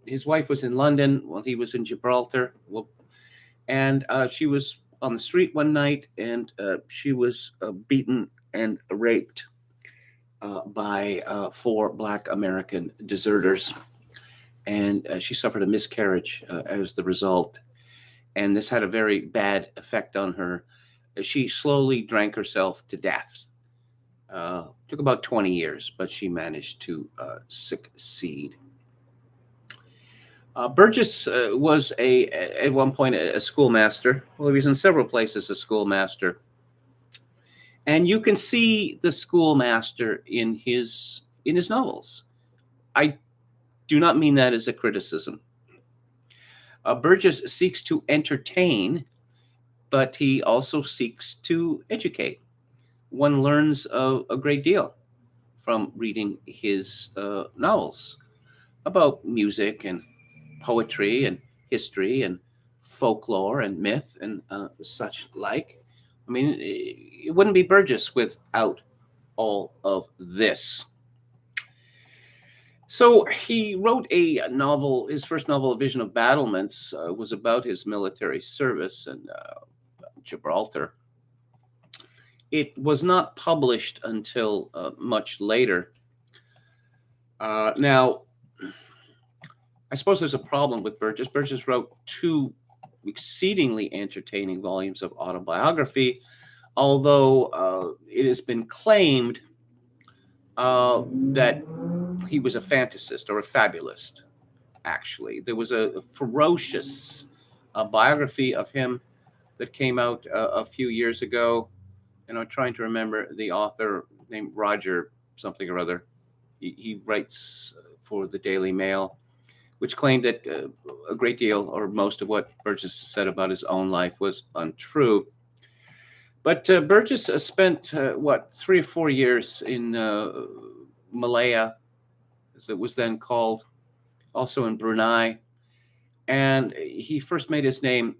his wife was in London while he was in Gibraltar, and she was on the street one night, and she was beaten and raped by 4 Black American deserters, and she suffered a miscarriage as the result. And this had a very bad effect on her. She slowly drank herself to death. Took about 20 years, but she managed to succeed. Burgess was at one point a schoolmaster. Well, he was in several places a schoolmaster. And you can see the schoolmaster in his novels. I do not mean that as a criticism. Burgess seeks to entertain, but he also seeks to educate. One learns a great deal from reading his novels about music and poetry and history and folklore and myth and such like. I mean, it wouldn't be Burgess without all of this. So he wrote a novel. His first novel, A Vision of Battlements, was about his military service in Gibraltar. It was not published until much later. Now, I suppose there's a problem with Burgess. Burgess wrote 2 exceedingly entertaining volumes of autobiography, although it has been claimed that he was a fantasist or a fabulist, actually. There was a ferocious biography of him that came out a few years ago, and I'm trying to remember the author, named Roger something or other. He writes for the Daily Mail, which claimed that a great deal or most of what Burgess said about his own life was untrue. But Burgess spent, 3 or 4 years in Malaya, as it was then called, also in Brunei. And he first made his name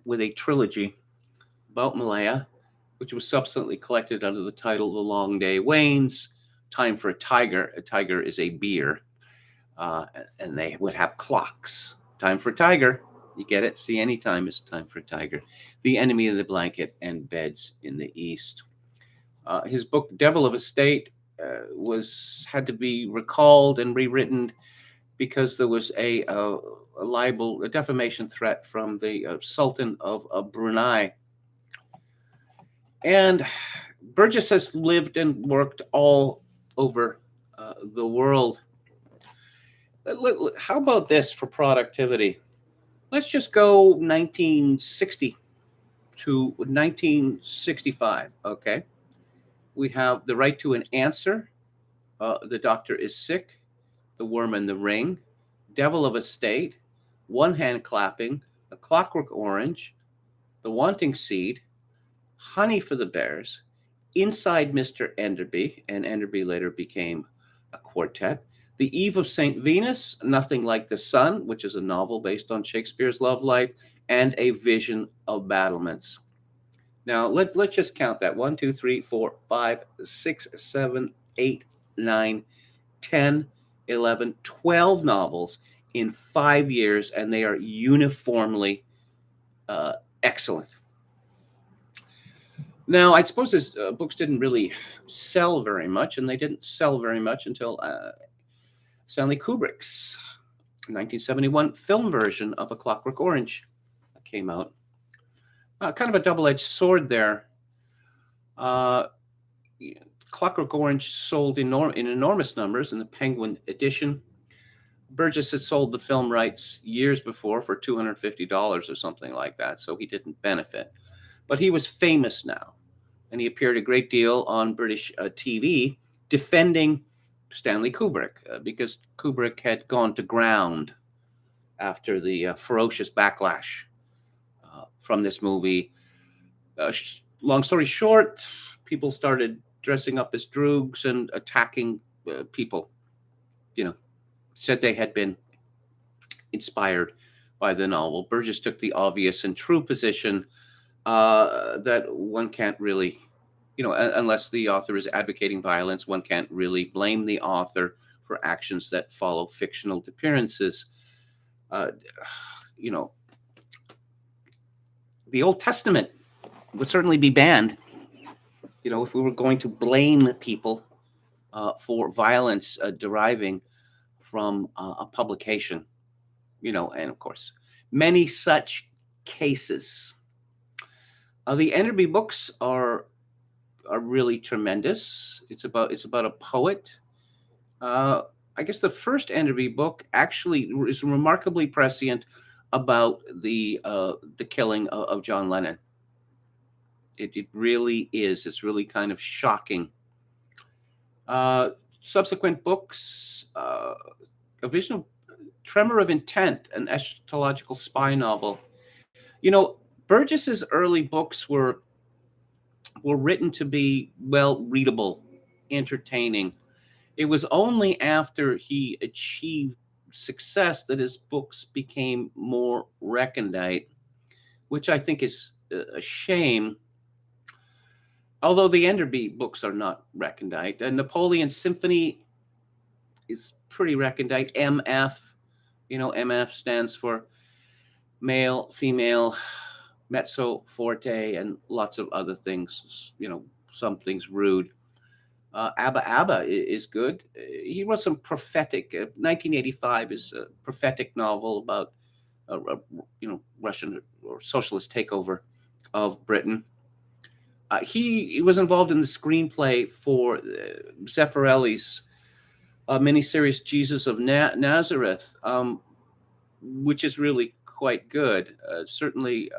with a trilogy about Malaya, which was subsequently collected under the title The Long Day Wanes, Time for a Tiger. A tiger is a beer. And they would have clocks. Time for a tiger. You get it? See, any time is time for a tiger. The Enemy of the Blanket and Beds in the East. His book, Devil of a State, had to be recalled and rewritten because there was a libel, a defamation threat from the Sultan of Brunei. And Burgess has lived and worked all over the world. How about this for productivity? Let's just go 1960 to 1965, okay? We have The Right to an Answer, The Doctor is Sick, The Worm in the Ring, Devil of a State, One Hand Clapping, A Clockwork Orange, The Wanting Seed, Honey for the Bears, Inside Mr. Enderby, and Enderby later became a quartet, The Eve of St. Venus, Nothing Like the Sun, which is a novel based on Shakespeare's love life, and A Vision of Battlements. Now, let's just count that. 1, 2, 3, 4, 5, 6, 7, 8, 9, 10, 11, 12 novels in 5 years, and they are uniformly excellent. Now, I suppose his books didn't really sell very much, and they didn't sell very much until Stanley Kubrick's 1971 film version of A Clockwork Orange came out. Kind of a double-edged sword there. Clockwork Orange sold in enormous numbers in the Penguin edition. Burgess had sold the film rights years before for $250 or something like that, so he didn't benefit. But he was famous now, and he appeared a great deal on British TV defending Stanley Kubrick, because Kubrick had gone to ground after the ferocious backlash from this movie. Long story short, people started dressing up as droogs and attacking people. Said they had been inspired by the novel. Burgess took the obvious and true position that one can't really, unless the author is advocating violence, one can't really blame the author for actions that follow fictional appearances. Uh, you know, the Old Testament would certainly be banned, if we were going to blame people for violence deriving from a publication, and of course, many such cases. The Enderby books are really tremendous. It's about a poet. Uh, I guess the first Enderby book actually is remarkably prescient about the killing of John Lennon. It really is. It's really kind of shocking. Uh, Subsequent books, A Vision of Tremor of Intent, an eschatological spy novel. Burgess's early books were written to be well readable, entertaining. It was only after he achieved success that his books became more recondite, which I think is a shame. Although the Enderby books are not recondite, and Napoleon Symphony is pretty recondite. MF, MF stands for male, female, mezzo forte, and lots of other things. Some things rude. Abba Abba is good. He wrote some prophetic. 1985 is a prophetic novel about Russian or socialist takeover of Britain. He was involved in the screenplay for Zeffirelli's miniseries Jesus of Nazareth, which is really quite good. Certainly,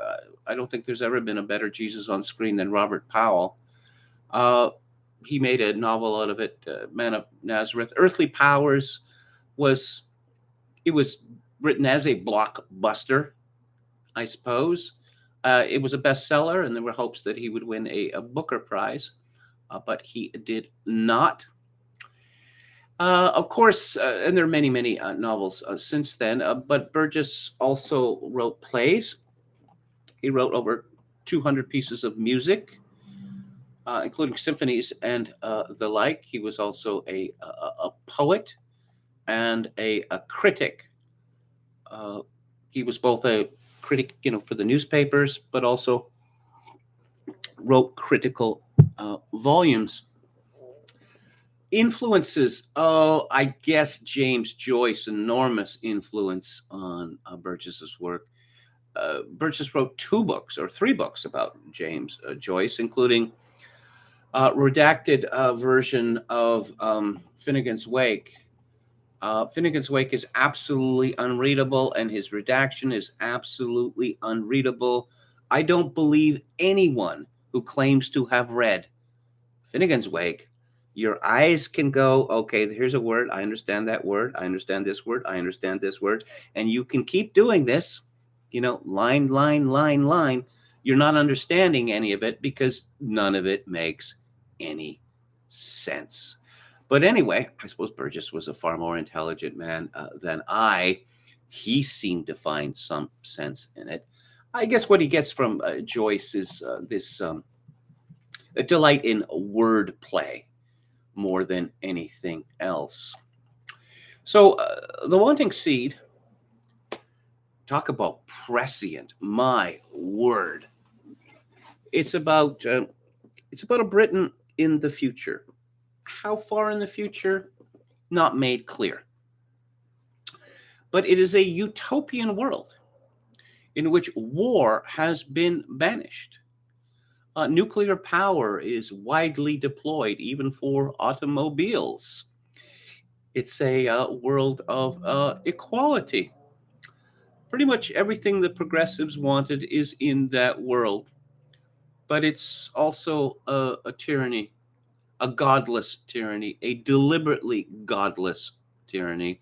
I don't think there's ever been a better Jesus on screen than Robert Powell. He made a novel out of it, Man of Nazareth. Earthly Powers was written as a blockbuster, I suppose. It was a bestseller, and there were hopes that he would win a Booker Prize, but he did not. Of course, and there are many, many novels since then, but Burgess also wrote plays. He wrote over 200 pieces of music, including symphonies and the like. He was also a poet and a critic. He was both a critic, for the newspapers, but also wrote critical volumes. Influences. Oh, I guess James Joyce, enormous influence on Burgess's work. Burgess wrote 2 books or 3 books about James Joyce, including redacted version of Finnegan's Wake. Finnegan's Wake is absolutely unreadable, and his redaction is absolutely unreadable. I don't believe anyone who claims to have read Finnegan's Wake. Your eyes can go, okay, here's a word. I understand that word. I understand this word. I understand this word. And you can keep doing this, line, line, line, line. You're not understanding any of it because none of it makes any sense. But anyway, I suppose Burgess was a far more intelligent man than I. He seemed to find some sense in it. I guess what he gets from Joyce is this a delight in wordplay more than anything else. So The Wanting Seed, talk about prescient, my word. It's about a Britain in the future. How far in the future? Not made clear. But it is a utopian world in which war has been banished. Nuclear power is widely deployed, even for automobiles. It's a world of equality. Pretty much everything the progressives wanted is in that world. But it's also a tyranny, a godless tyranny, a deliberately godless tyranny.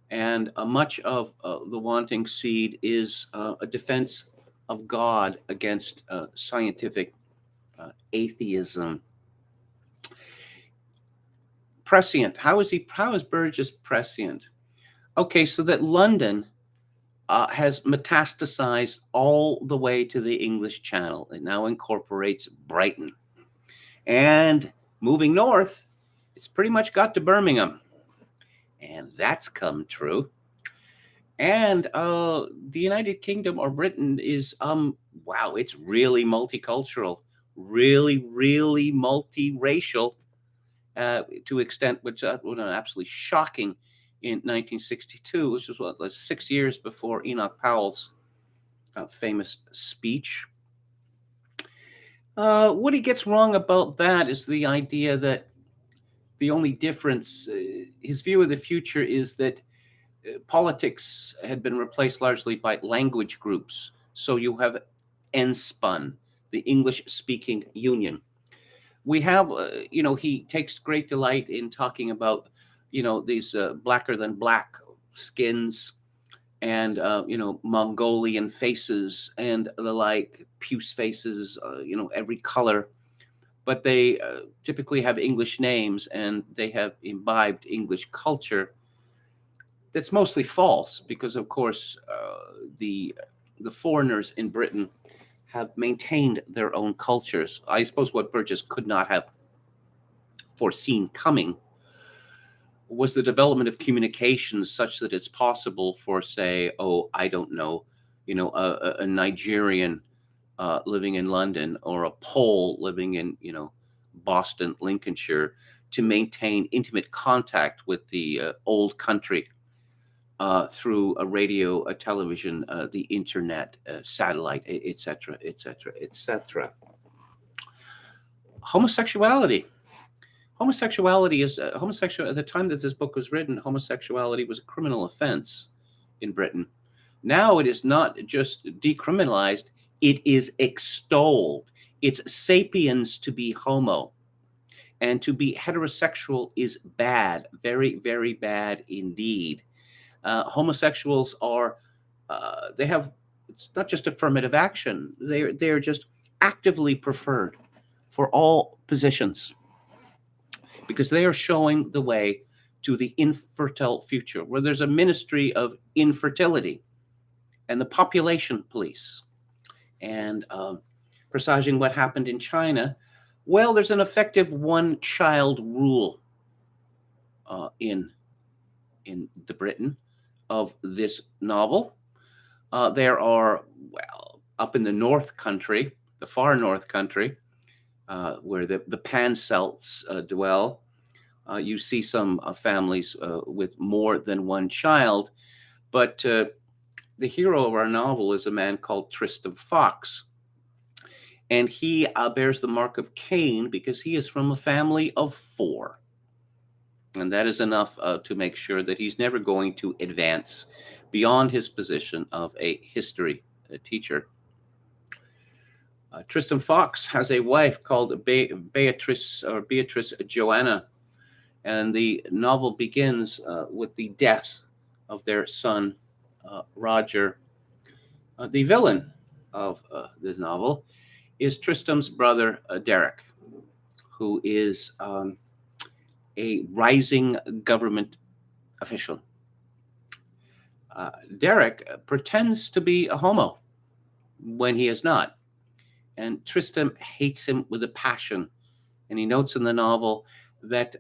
And much of The Wanting Seed is a defense of God against scientific atheism. Prescient. How is Burgess prescient? Okay, so that London has metastasized all the way to the English Channel. It now incorporates Brighton. And moving north, it's pretty much got to Birmingham. And that's come true. And the United Kingdom or Britain is, wow, it's really multicultural, really, really multiracial to extent which was absolutely shocking in 1962, which was what, 6 years before Enoch Powell's famous speech. What he gets wrong about that is the idea that the only difference, his view of the future is that politics had been replaced largely by language groups. So you have ENSPUN, the English-speaking union. We have, he takes great delight in talking about, these blacker than black skins and, Mongolian faces and the like, puce faces, every color. But they typically have English names and they have imbibed English culture. That's mostly false because, of course, the foreigners in Britain have maintained their own cultures. I suppose what Burgess could not have foreseen coming was the development of communications such that it's possible for, say, a Nigerian living in London or a Pole living in, Boston, Lincolnshire, to maintain intimate contact with the old country through a radio, a television, the internet, satellite, etc., etc., etc. Homosexuality. Homosexuality is homosexual. At the time that this book was written, homosexuality was a criminal offense in Britain. Now it is not just decriminalized; it is extolled. It's sapiens to be homo, and to be heterosexual is bad, very, very bad indeed. Homosexuals are, they have, it's not just affirmative action, they're just actively preferred for all positions because they are showing the way to the infertile future, where there's a ministry of infertility and the population police. And presaging what happened in China, well, there's an effective one-child rule in the Britain of this novel. There are, well, up in the North Country, the far North Country, where the Pan-Celts dwell, you see some families with more than one child, but the hero of our novel is a man called Tristram Fox, and he bears the mark of Cain because he is from a family of 4. And that is enough to make sure that he's never going to advance beyond his position of a history teacher. Tristram Fox has a wife called Beatrice Joanna, and the novel begins with the death of their son, Roger. The villain of the novel is Tristram's brother, Derek, who is a rising government official. Derek pretends to be a homo when he is not. And Tristram hates him with a passion. And he notes in the novel that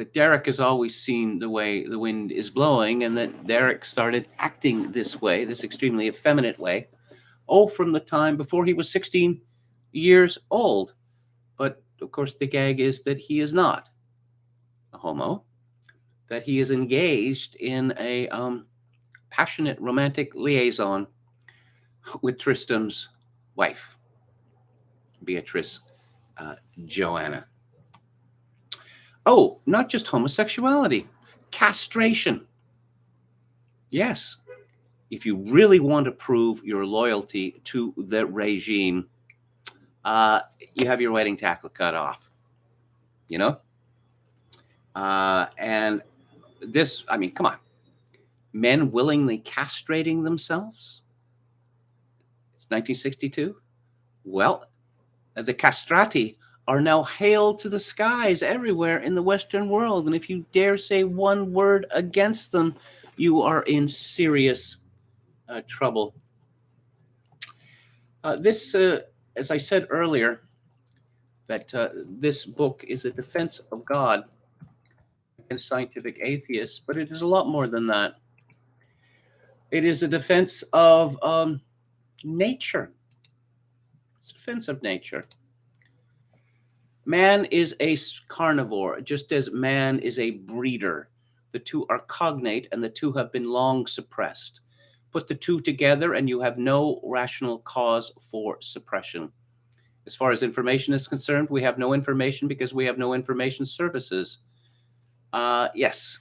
that Derek has always seen the way the wind is blowing, and that Derek started acting this way, this extremely effeminate way, from the time before he was 16 years old. But of course, the gag is that he is not a homo, that he is engaged in a passionate romantic liaison with Tristram's wife, Beatrice Joanna. Oh, not just homosexuality, castration. Yes, if you really want to prove your loyalty to the regime, you have your wedding tackle cut off, and this, I mean, come on, men willingly castrating themselves. It's 1962. Well, the castrati are now hailed to the skies everywhere in the Western world. And if you dare say one word against them, you are in serious trouble. This, as I said earlier, that this book is a defense of God against scientific atheists, but it is a lot more than that. It is a defense of nature. It's a defense of nature. Man is a carnivore, just as man is a breeder. The two are cognate, and the two have been long suppressed. Put the two together, and you have no rational cause for suppression. As far as information is concerned, we have no information because we have no information services. Yes,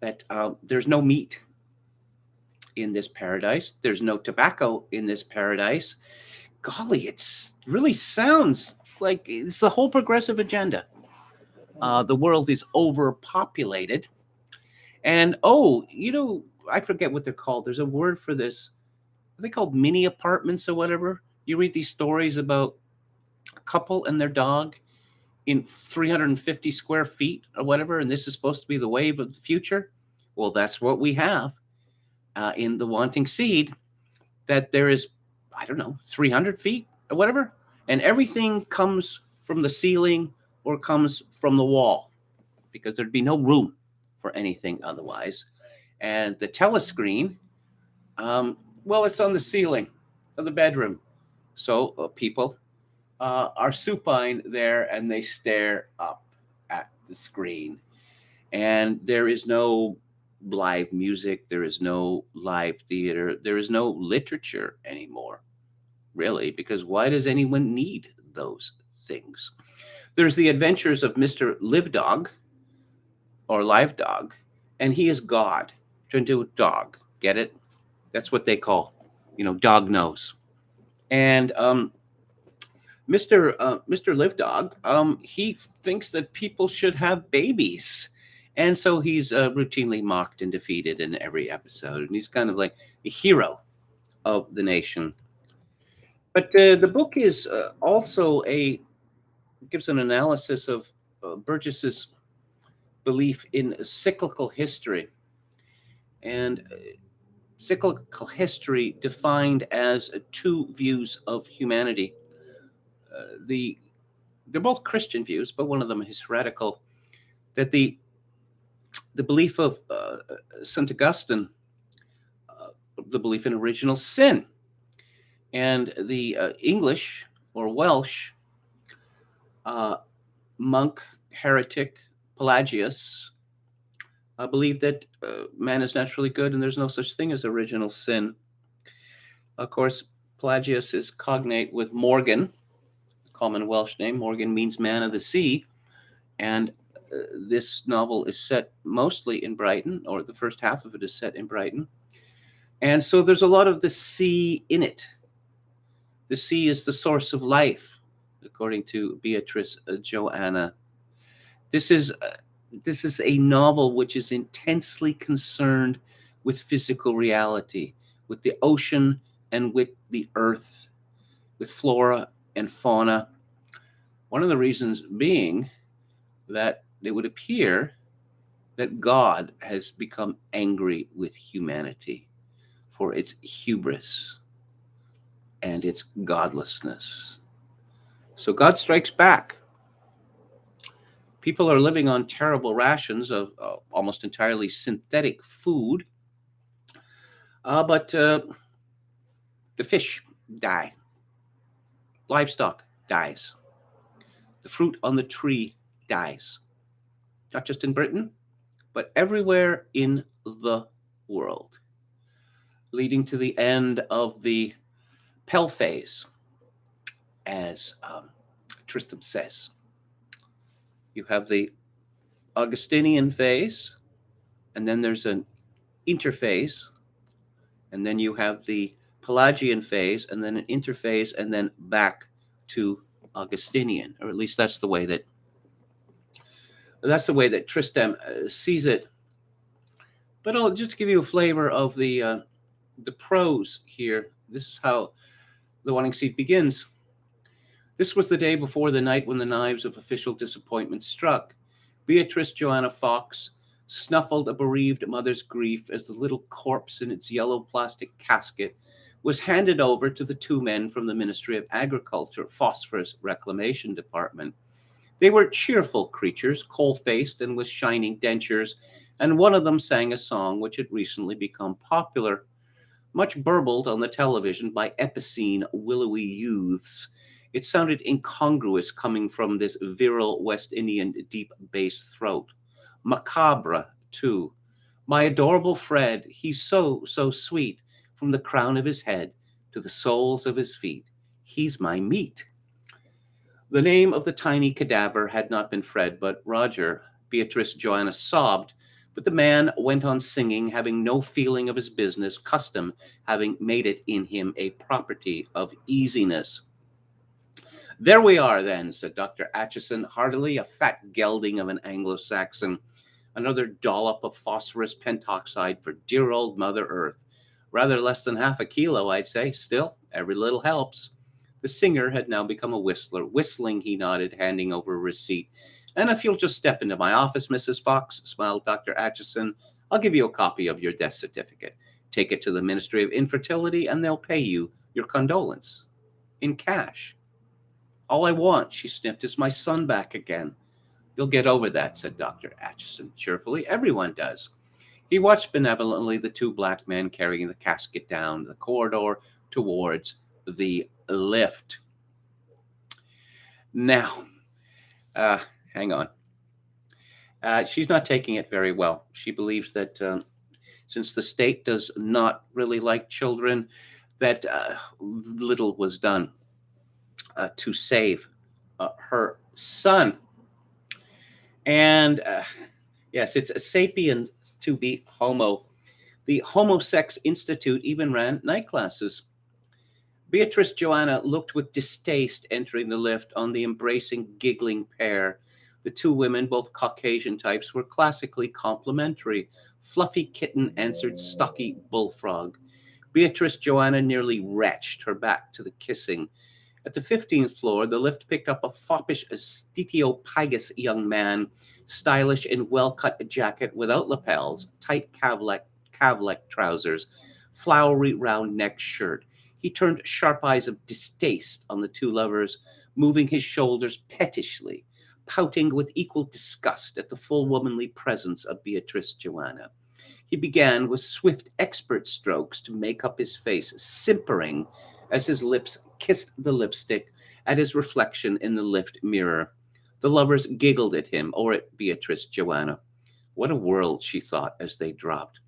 that there's no meat in this paradise. There's no tobacco in this paradise. Golly, it really sounds like it's the whole progressive agenda. The world is overpopulated. And, I forget what they're called. There's a word for this. Are they called mini apartments or whatever? You read these stories about a couple and their dog in 350 square feet or whatever, and this is supposed to be the wave of the future. Well, that's what we have in the Wanting Seed, that there is, 300 feet or whatever, and everything comes from the ceiling or comes from the wall because there'd be no room for anything otherwise. And the telescreen, it's on the ceiling of the bedroom. So people are supine there and they stare up at the screen. And there is no live music. There is no live theater. There is no literature anymore, really, because why does anyone need those things? There's the adventures of Mr. Live Dog or Live Dog, and he is God turned into a dog. Get it? That's what they call, dog nose. And Mr. Live Dog, he thinks that people should have babies. And so he's routinely mocked and defeated in every episode. And he's kind of like the hero of the nation. But the book is also gives an analysis of Burgess's belief in cyclical history. And cyclical history defined as two views of humanity. They're both Christian views, but one of them is heretical. That the belief of St. Augustine, the belief in original sin, and the English or Welsh monk heretic Pelagius believed that man is naturally good and there's no such thing as original sin. Of course, Pelagius is cognate with Morgan, common Welsh name. Morgan means man of the sea. And this novel is set mostly in Brighton, or the first half of it is set in Brighton. And so there's a lot of the sea in it. The sea is the source of life, according to Beatrice Joanna. This is a novel which is intensely concerned with physical reality, with the ocean and with the earth, with flora and fauna. One of the reasons being that it would appear that God has become angry with humanity for its hubris and its godlessness. So God strikes back. People are living on terrible rations of almost entirely synthetic food, but the fish die. Livestock dies. The fruit on the tree dies. Not just in Britain, but everywhere in the world, leading to the end of the Pell phase, as Tristram says. You have the Augustinian phase, and then there's an interphase, and then you have the Pelagian phase, and then an interphase, and then back to Augustinian, or at least that's the way that Tristram sees it. But I'll just give you a flavor of the prose here. This is how The Wanting Seed begins. This was the day before the night when the knives of official disappointment struck. Beatrice Joanna Fox snuffled a bereaved mother's grief as the little corpse in its yellow plastic casket was handed over to the two men from the Ministry of Agriculture Phosphorus Reclamation Department. They were cheerful creatures, coal-faced and with shining dentures, and one of them sang a song which had recently become popular, much burbled on the television by epicene, willowy youths. It sounded incongruous coming from this virile West Indian deep bass throat. Macabre, too. My adorable Fred, he's so, so sweet, from the crown of his head to the soles of his feet. He's my meat. The name of the tiny cadaver had not been Fred, but Roger. Beatrice Joanna sobbed, but the man went on singing, having no feeling of his business, custom having made it in him a property of easiness. There we are, then, said Dr. Atchison heartily, a fat gelding of an Anglo-Saxon. Another dollop of phosphorus pentoxide for dear old Mother Earth. Rather less than half a kilo, I'd say. Still, every little helps. The singer had now become a whistler. Whistling, he nodded, handing over a receipt. And if you'll just step into my office, Mrs. Fox, smiled Dr. Atchison, I'll give you a copy of your death certificate. Take it to the Ministry of Infertility, and they'll pay you your condolence. In cash. All I want, she sniffed, is my son back again. You'll get over that, said Dr. Atchison cheerfully. Everyone does. He watched benevolently the two black men carrying the casket down the corridor towards the lift. Now, hang on. She's not taking it very well. She believes that since the state does not really like children, that little was done to save her son. And yes, it's a sapiens to be homo. The Homo Sex Institute even ran night classes. Beatrice Joanna looked with distaste entering the lift on the embracing, giggling pair. The two women, both Caucasian types, were classically complimentary. Fluffy kitten answered stocky bullfrog. Beatrice Joanna nearly retched, her back to the kissing. At the 15th floor, the lift picked up a foppish Stetiopygus young man, stylish in well-cut jacket without lapels, tight cavlek trousers, flowery round neck shirt. He turned sharp eyes of distaste on the two lovers, moving his shoulders pettishly, pouting with equal disgust at the full womanly presence of Beatrice Joanna. He began with swift, expert strokes to make up his face, simpering as his lips kissed the lipstick at his reflection in the lift mirror. The lovers giggled at him, or at Beatrice Joanna. What a world, she thought, as they dropped.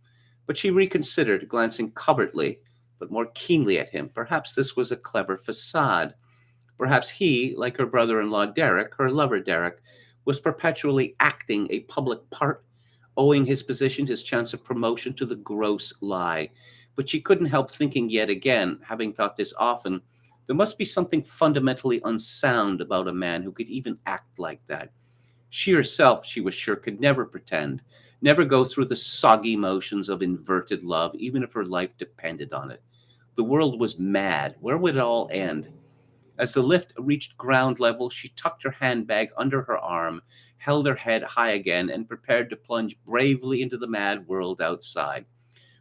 But she reconsidered, glancing covertly, but more keenly at him. Perhaps this was a clever facade. Perhaps he, like her brother-in-law Derek, her lover Derek, was perpetually acting a public part, owing his position, his chance of promotion to the gross lie. But she couldn't help thinking yet again, having thought this often, there must be something fundamentally unsound about a man who could even act like that. She herself, she was sure, could never pretend, never go through the soggy motions of inverted love, even if her life depended on it. The world was mad. Where would it all end? As the lift reached ground level, she tucked her handbag under her arm, held her head high again, and prepared to plunge bravely into the mad world outside.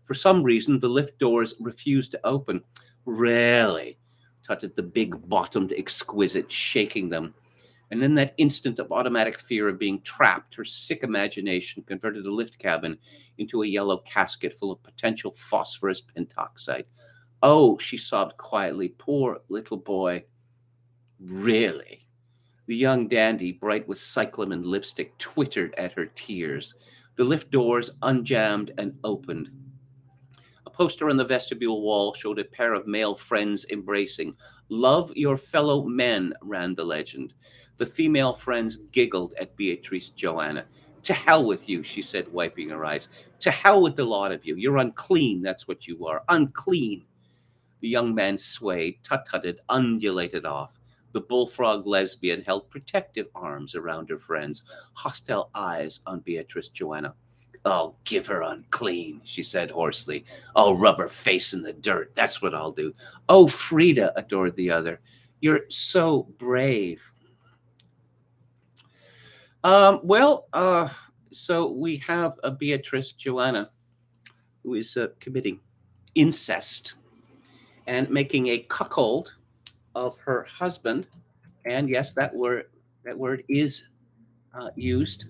For some reason, the lift doors refused to open. Really? Tutted the big-bottomed exquisite, shaking them. And in that instant of automatic fear of being trapped, her sick imagination converted the lift cabin into a yellow casket full of potential phosphorus pentoxide. Oh, she sobbed quietly, poor little boy. Really? The young dandy, bright with cyclamen lipstick, twittered at her tears. The lift doors unjammed and opened. A poster on the vestibule wall showed a pair of male friends embracing. Love your fellow men, ran the legend. The female friends giggled at Beatrice Joanna. To hell with you, she said, wiping her eyes. To hell with the lot of you. You're unclean, that's what you are. Unclean. The young man swayed, tut-tutted, undulated off. The bullfrog lesbian held protective arms around her friends, hostile eyes on Beatrice Joanna. I'll give her unclean, she said hoarsely. I'll rub her face in the dirt. That's what I'll do. Oh, Frida, adored the other. You're so brave. So we have a Beatrice Joanna who is committing incest and making a cuckold of her husband. And yes, that word is used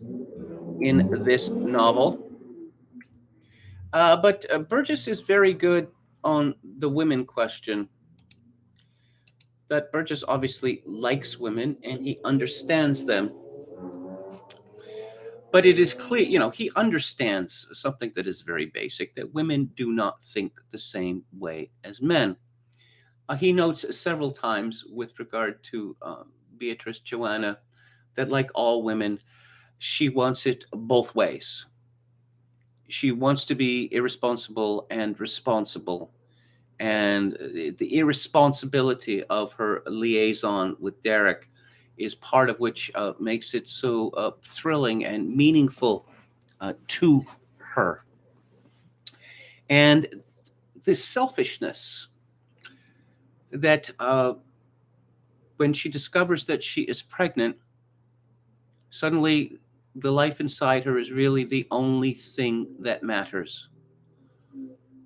in this novel. But Burgess is very good on the women question. That Burgess obviously likes women and he understands them. But it is clear, he understands something that is very basic, that women do not think the same way as men. He notes several times with regard to Beatrice Joanna that, like all women, she wants it both ways. She wants to be irresponsible and responsible. And the irresponsibility of her liaison with Derek is part of which makes it so thrilling and meaningful to her. And this selfishness that when she discovers that she is pregnant, suddenly the life inside her is really the only thing that matters.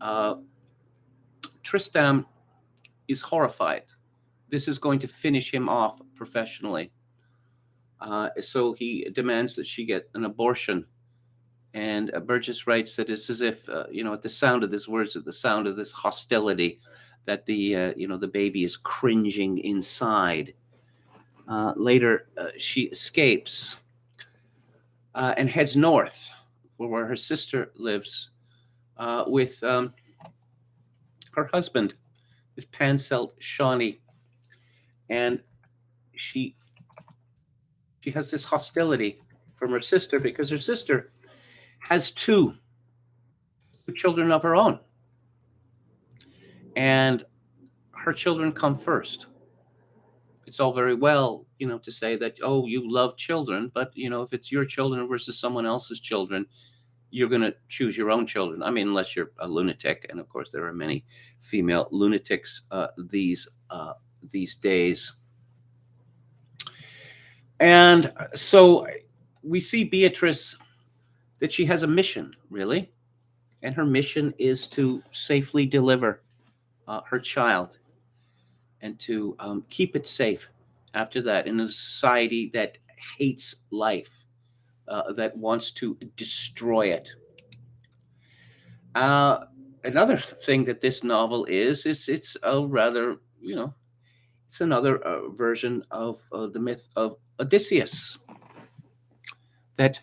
Uh, Tristan is horrified. This is going to finish him off professionally. So he demands that she get an abortion. And Burgess writes that it's as if, at the sound of these words, at the sound of this hostility, that the baby is cringing inside. Later, she escapes and heads north, where her sister lives, with her husband, with Panselt Shawnee, and she has this hostility from her sister because her sister has two children of her own, and her children come first. It's all very well, to say that, oh, you love children, but if it's your children versus someone else's children, you're going to choose your own children. I mean, unless you're a lunatic, and of course there are many female lunatics these days. And so we see Beatrice, that she has a mission, really, and her mission is to safely deliver her child and to keep it safe after that in a society that hates life, that wants to destroy it. Another thing that this novel is it's a rather, it's another version of the myth of Odysseus, that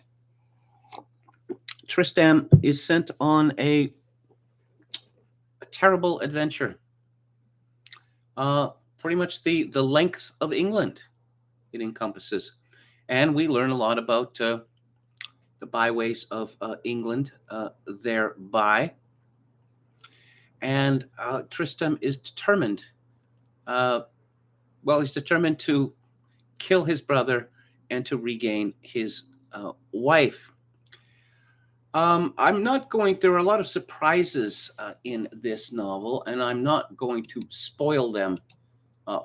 Tristan is sent on a terrible adventure, pretty much the length of England it encompasses. And we learn a lot about the byways of England thereby. And Tristram is determined, he's determined to kill his brother and to regain his wife. There are a lot of surprises in this novel, and I'm not going to spoil them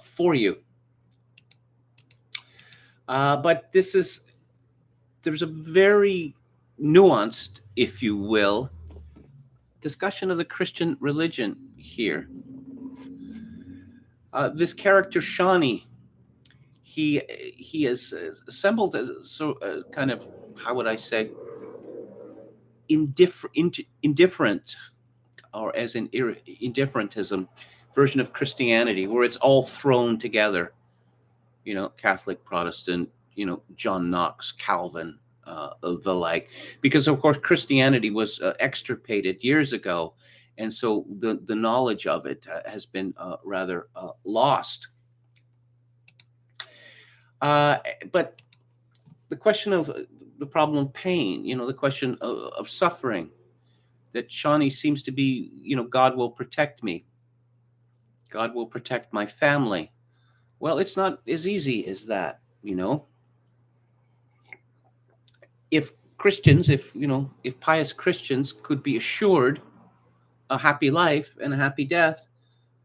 for you. But there's a very nuanced, if you will, discussion of the Christian religion here. This character, Shawnee, he is assembled as kind of, how would I say, indifferent, or as in indifferentism version of Christianity, where it's all thrown together, Catholic, Protestant, John Knox, Calvin, the like, because of course Christianity was extirpated years ago, and so the knowledge of it has been rather lost. But the question of the problem of pain, the question of suffering, that Shawnee seems to be, God will protect me. God will protect my family. Well, it's not as easy as that, If Christians, if pious Christians could be assured a happy life and a happy death,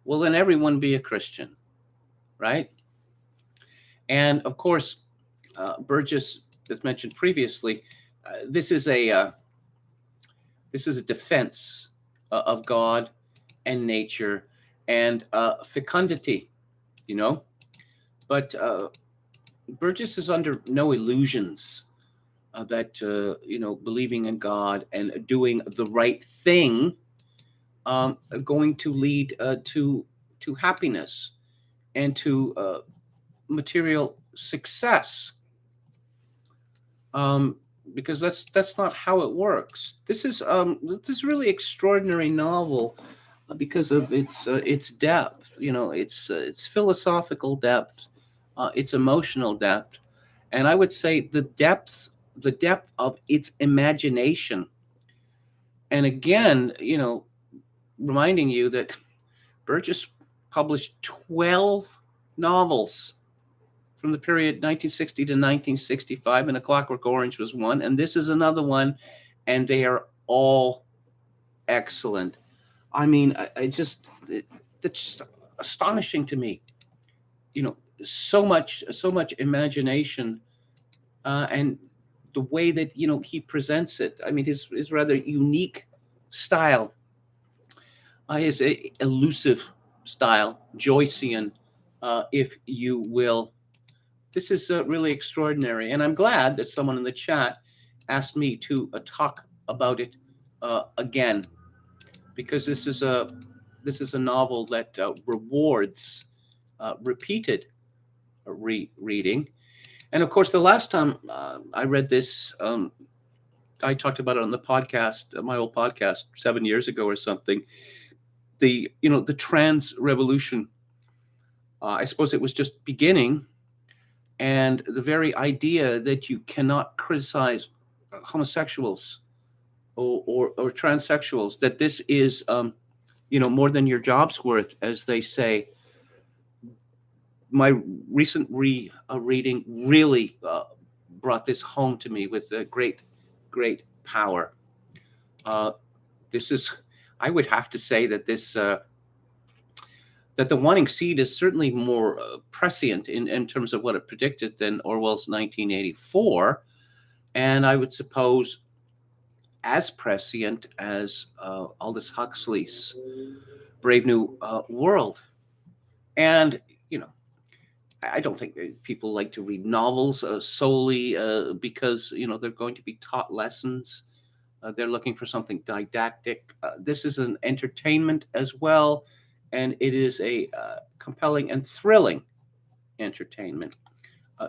well, then everyone be a Christian, right? And of course, Burgess, as mentioned previously, this is a defense of God and nature and fecundity, you know. But Burgess is under no illusions that believing in God and doing the right thing are going to lead to happiness and to material success. Um, because that's not how it works. This really extraordinary novel because of its depth. Its philosophical depth, its emotional depth, and I would say the depth of its imagination. And again, reminding you that Burgess published 12 novels from the period 1960 to 1965, and A Clockwork Orange was one, and this is another one, and they are all excellent. I mean, it's just astonishing to me. So much imagination, and the way that he presents it. I mean, his rather unique style, his elusive style, Joycean, if you will. This is really extraordinary, and I'm glad that someone in the chat asked me to talk about it again, because this is a novel that rewards repeated reading. And of course, the last time I read this, I talked about it on the podcast, my old podcast, 7 years ago or something. The trans revolution. I suppose it was just beginning. And the very idea that you cannot criticize homosexuals or transsexuals, that this is, more than your job's worth, as they say. My recent reading really brought this home to me with great power. I would have to say that that the wanting seed is certainly more prescient in terms of what it predicted than Orwell's 1984. And I would suppose as prescient as Aldous Huxley's Brave New World. And, I don't think people like to read novels solely because, they're going to be taught lessons. They're looking for something didactic. This is an entertainment as well, and it is a compelling and thrilling entertainment.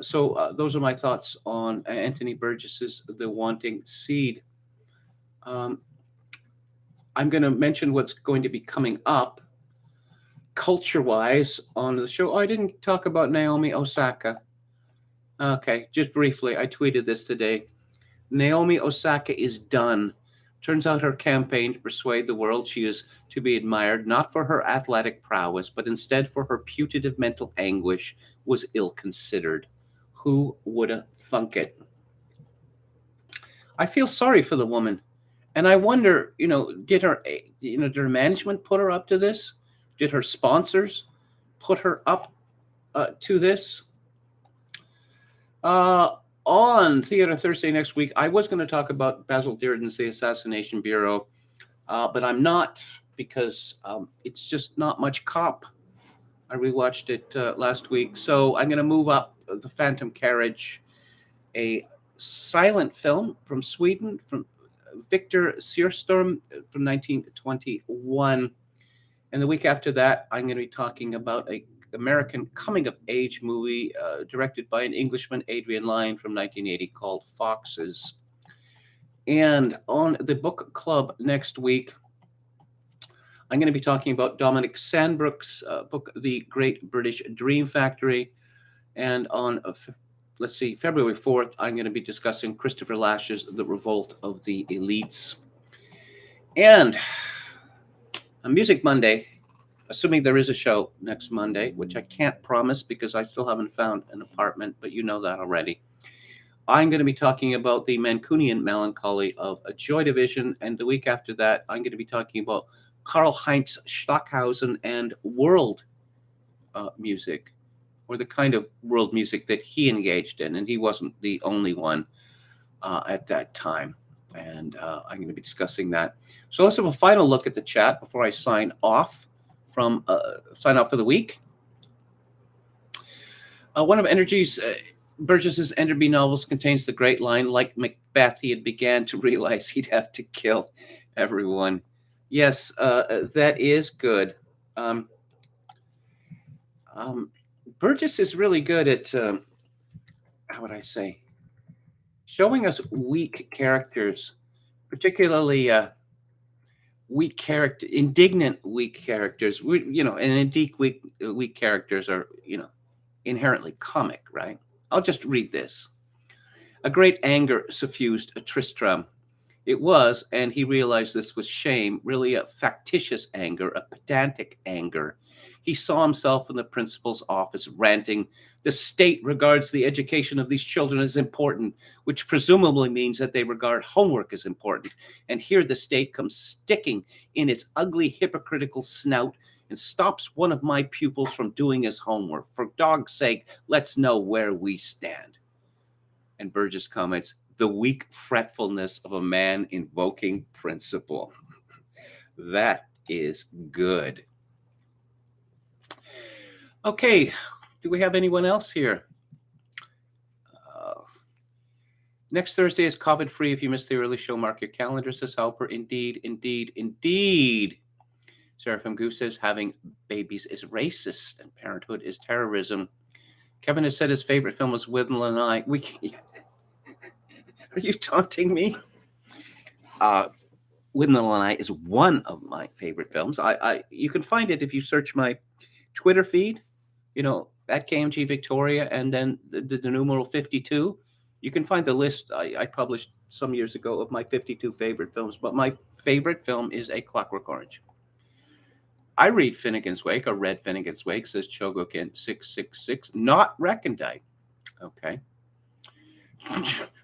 So those are my thoughts on Anthony Burgess's The Wanting Seed. I'm going to mention what's going to be coming up culture-wise on the show. Oh, I didn't talk about Naomi Osaka. Okay, just briefly, I tweeted this today. Naomi Osaka is done. Turns out her campaign to persuade the world she is to be admired not for her athletic prowess, but instead for her putative mental anguish was ill-considered. Who woulda thunk it? I feel sorry for the woman. And I wonder, did her management put her up to this? Did her sponsors put her up to this? On Theater Thursday next week, I was going to talk about Basil Dearden's The Assassination Bureau, but I'm not, because it's just not much cop. I rewatched it last week. So I'm going to move up The Phantom Carriage, a silent film from Sweden, from Victor Sjöström from 1921. And the week after that, I'm going to be talking about a American coming-of-age movie directed by an Englishman, Adrian Lyne, from 1980, called Foxes. And on the book club next week, I'm going to be talking about Dominic Sandbrook's book, The Great British Dream Factory. And on, February 4th, I'm going to be discussing Christopher Lash's The Revolt of the Elites. And on Music Monday, assuming there is a show next Monday, which I can't promise because I still haven't found an apartment, but you know that already, I'm going to be talking about the Mancunian melancholy of Joy Division. And the week after that, I'm going to be talking about Karl Heinz Stockhausen and world music, or the kind of world music that he engaged in. And he wasn't the only one at that time. And I'm going to be discussing that. So let's have a final look at the chat before I sign off for the week. One of Burgess's Enderby novels contains the great line, like Macbeth, he had began to realize he'd have to kill everyone. Yes, that is good. Burgess is really good at, how would I say, showing us weak characters, particularly indignant weak characters. Weak characters are, inherently comic, right? I'll just read this. A great anger suffused Tristram. It was, and he realized this with shame, really a factitious anger, a pedantic anger. He saw himself in the principal's office ranting, "The state regards the education of these children as important," which presumably means that they regard homework as important. And here the state comes sticking in its ugly, hypocritical snout and stops one of my pupils from doing his homework. For dog's sake, let's know where we stand. And Burgess comments, "The weak fretfulness of a man invoking principle." That is good. Okay, do we have anyone else here? Next Thursday is COVID-free. If you missed the early show, mark your calendar, says Halper. Indeed, indeed, indeed. Seraphim Goose says, having babies is racist and parenthood is terrorism. Kevin has said his favorite film was Wendell and I. Are you taunting me? Wendell and I is one of my favorite films. You can find it if you search my Twitter feed, at KMG Victoria, and then the numeral 52. You can find the list I published some years ago of my 52 favorite films. But my favorite film is A Clockwork Orange. I read Finnegan's Wake, or read Finnegan's Wake, says Chogokin 666, not recondite. Okay.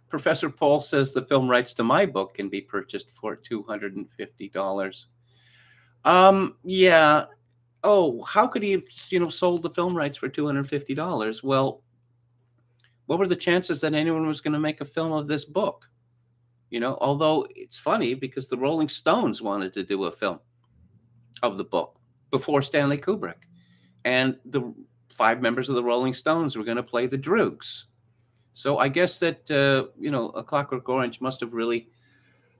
Professor Paul says the film rights to my book can be purchased for $250. Yeah. Oh, how could he have, sold the film rights for $250? Well, what were the chances that anyone was going to make a film of this book? Although it's funny because the Rolling Stones wanted to do a film of the book before Stanley Kubrick. And the 5 members of the Rolling Stones were going to play the Droogs. So I guess that, A Clockwork Orange must have really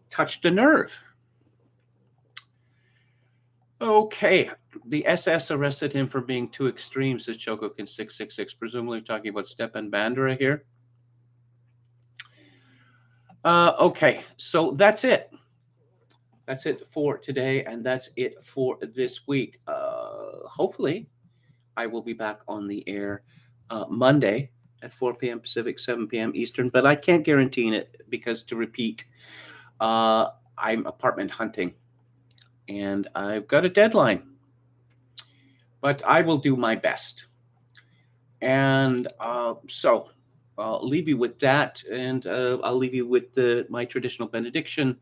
touched a nerve. Okay. The SS arrested him for being too extreme, says Chogokin 666. Presumably talking about Stepan Bandera here. Okay. So that's it. That's it for today, and that's it for this week. Hopefully, I will be back on the air Monday at 4 p.m. Pacific, 7 p.m. Eastern, but I can't guarantee it because, to repeat, I'm apartment hunting, and I've got a deadline. But I will do my best. And so I'll leave you with that, and I'll leave you with my traditional benediction.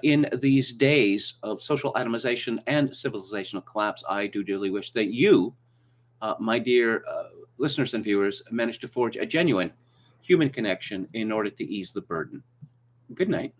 In these days of social atomization and civilizational collapse, I do dearly wish that you, my dear listeners and viewers, manage to forge a genuine human connection in order to ease the burden. Good night.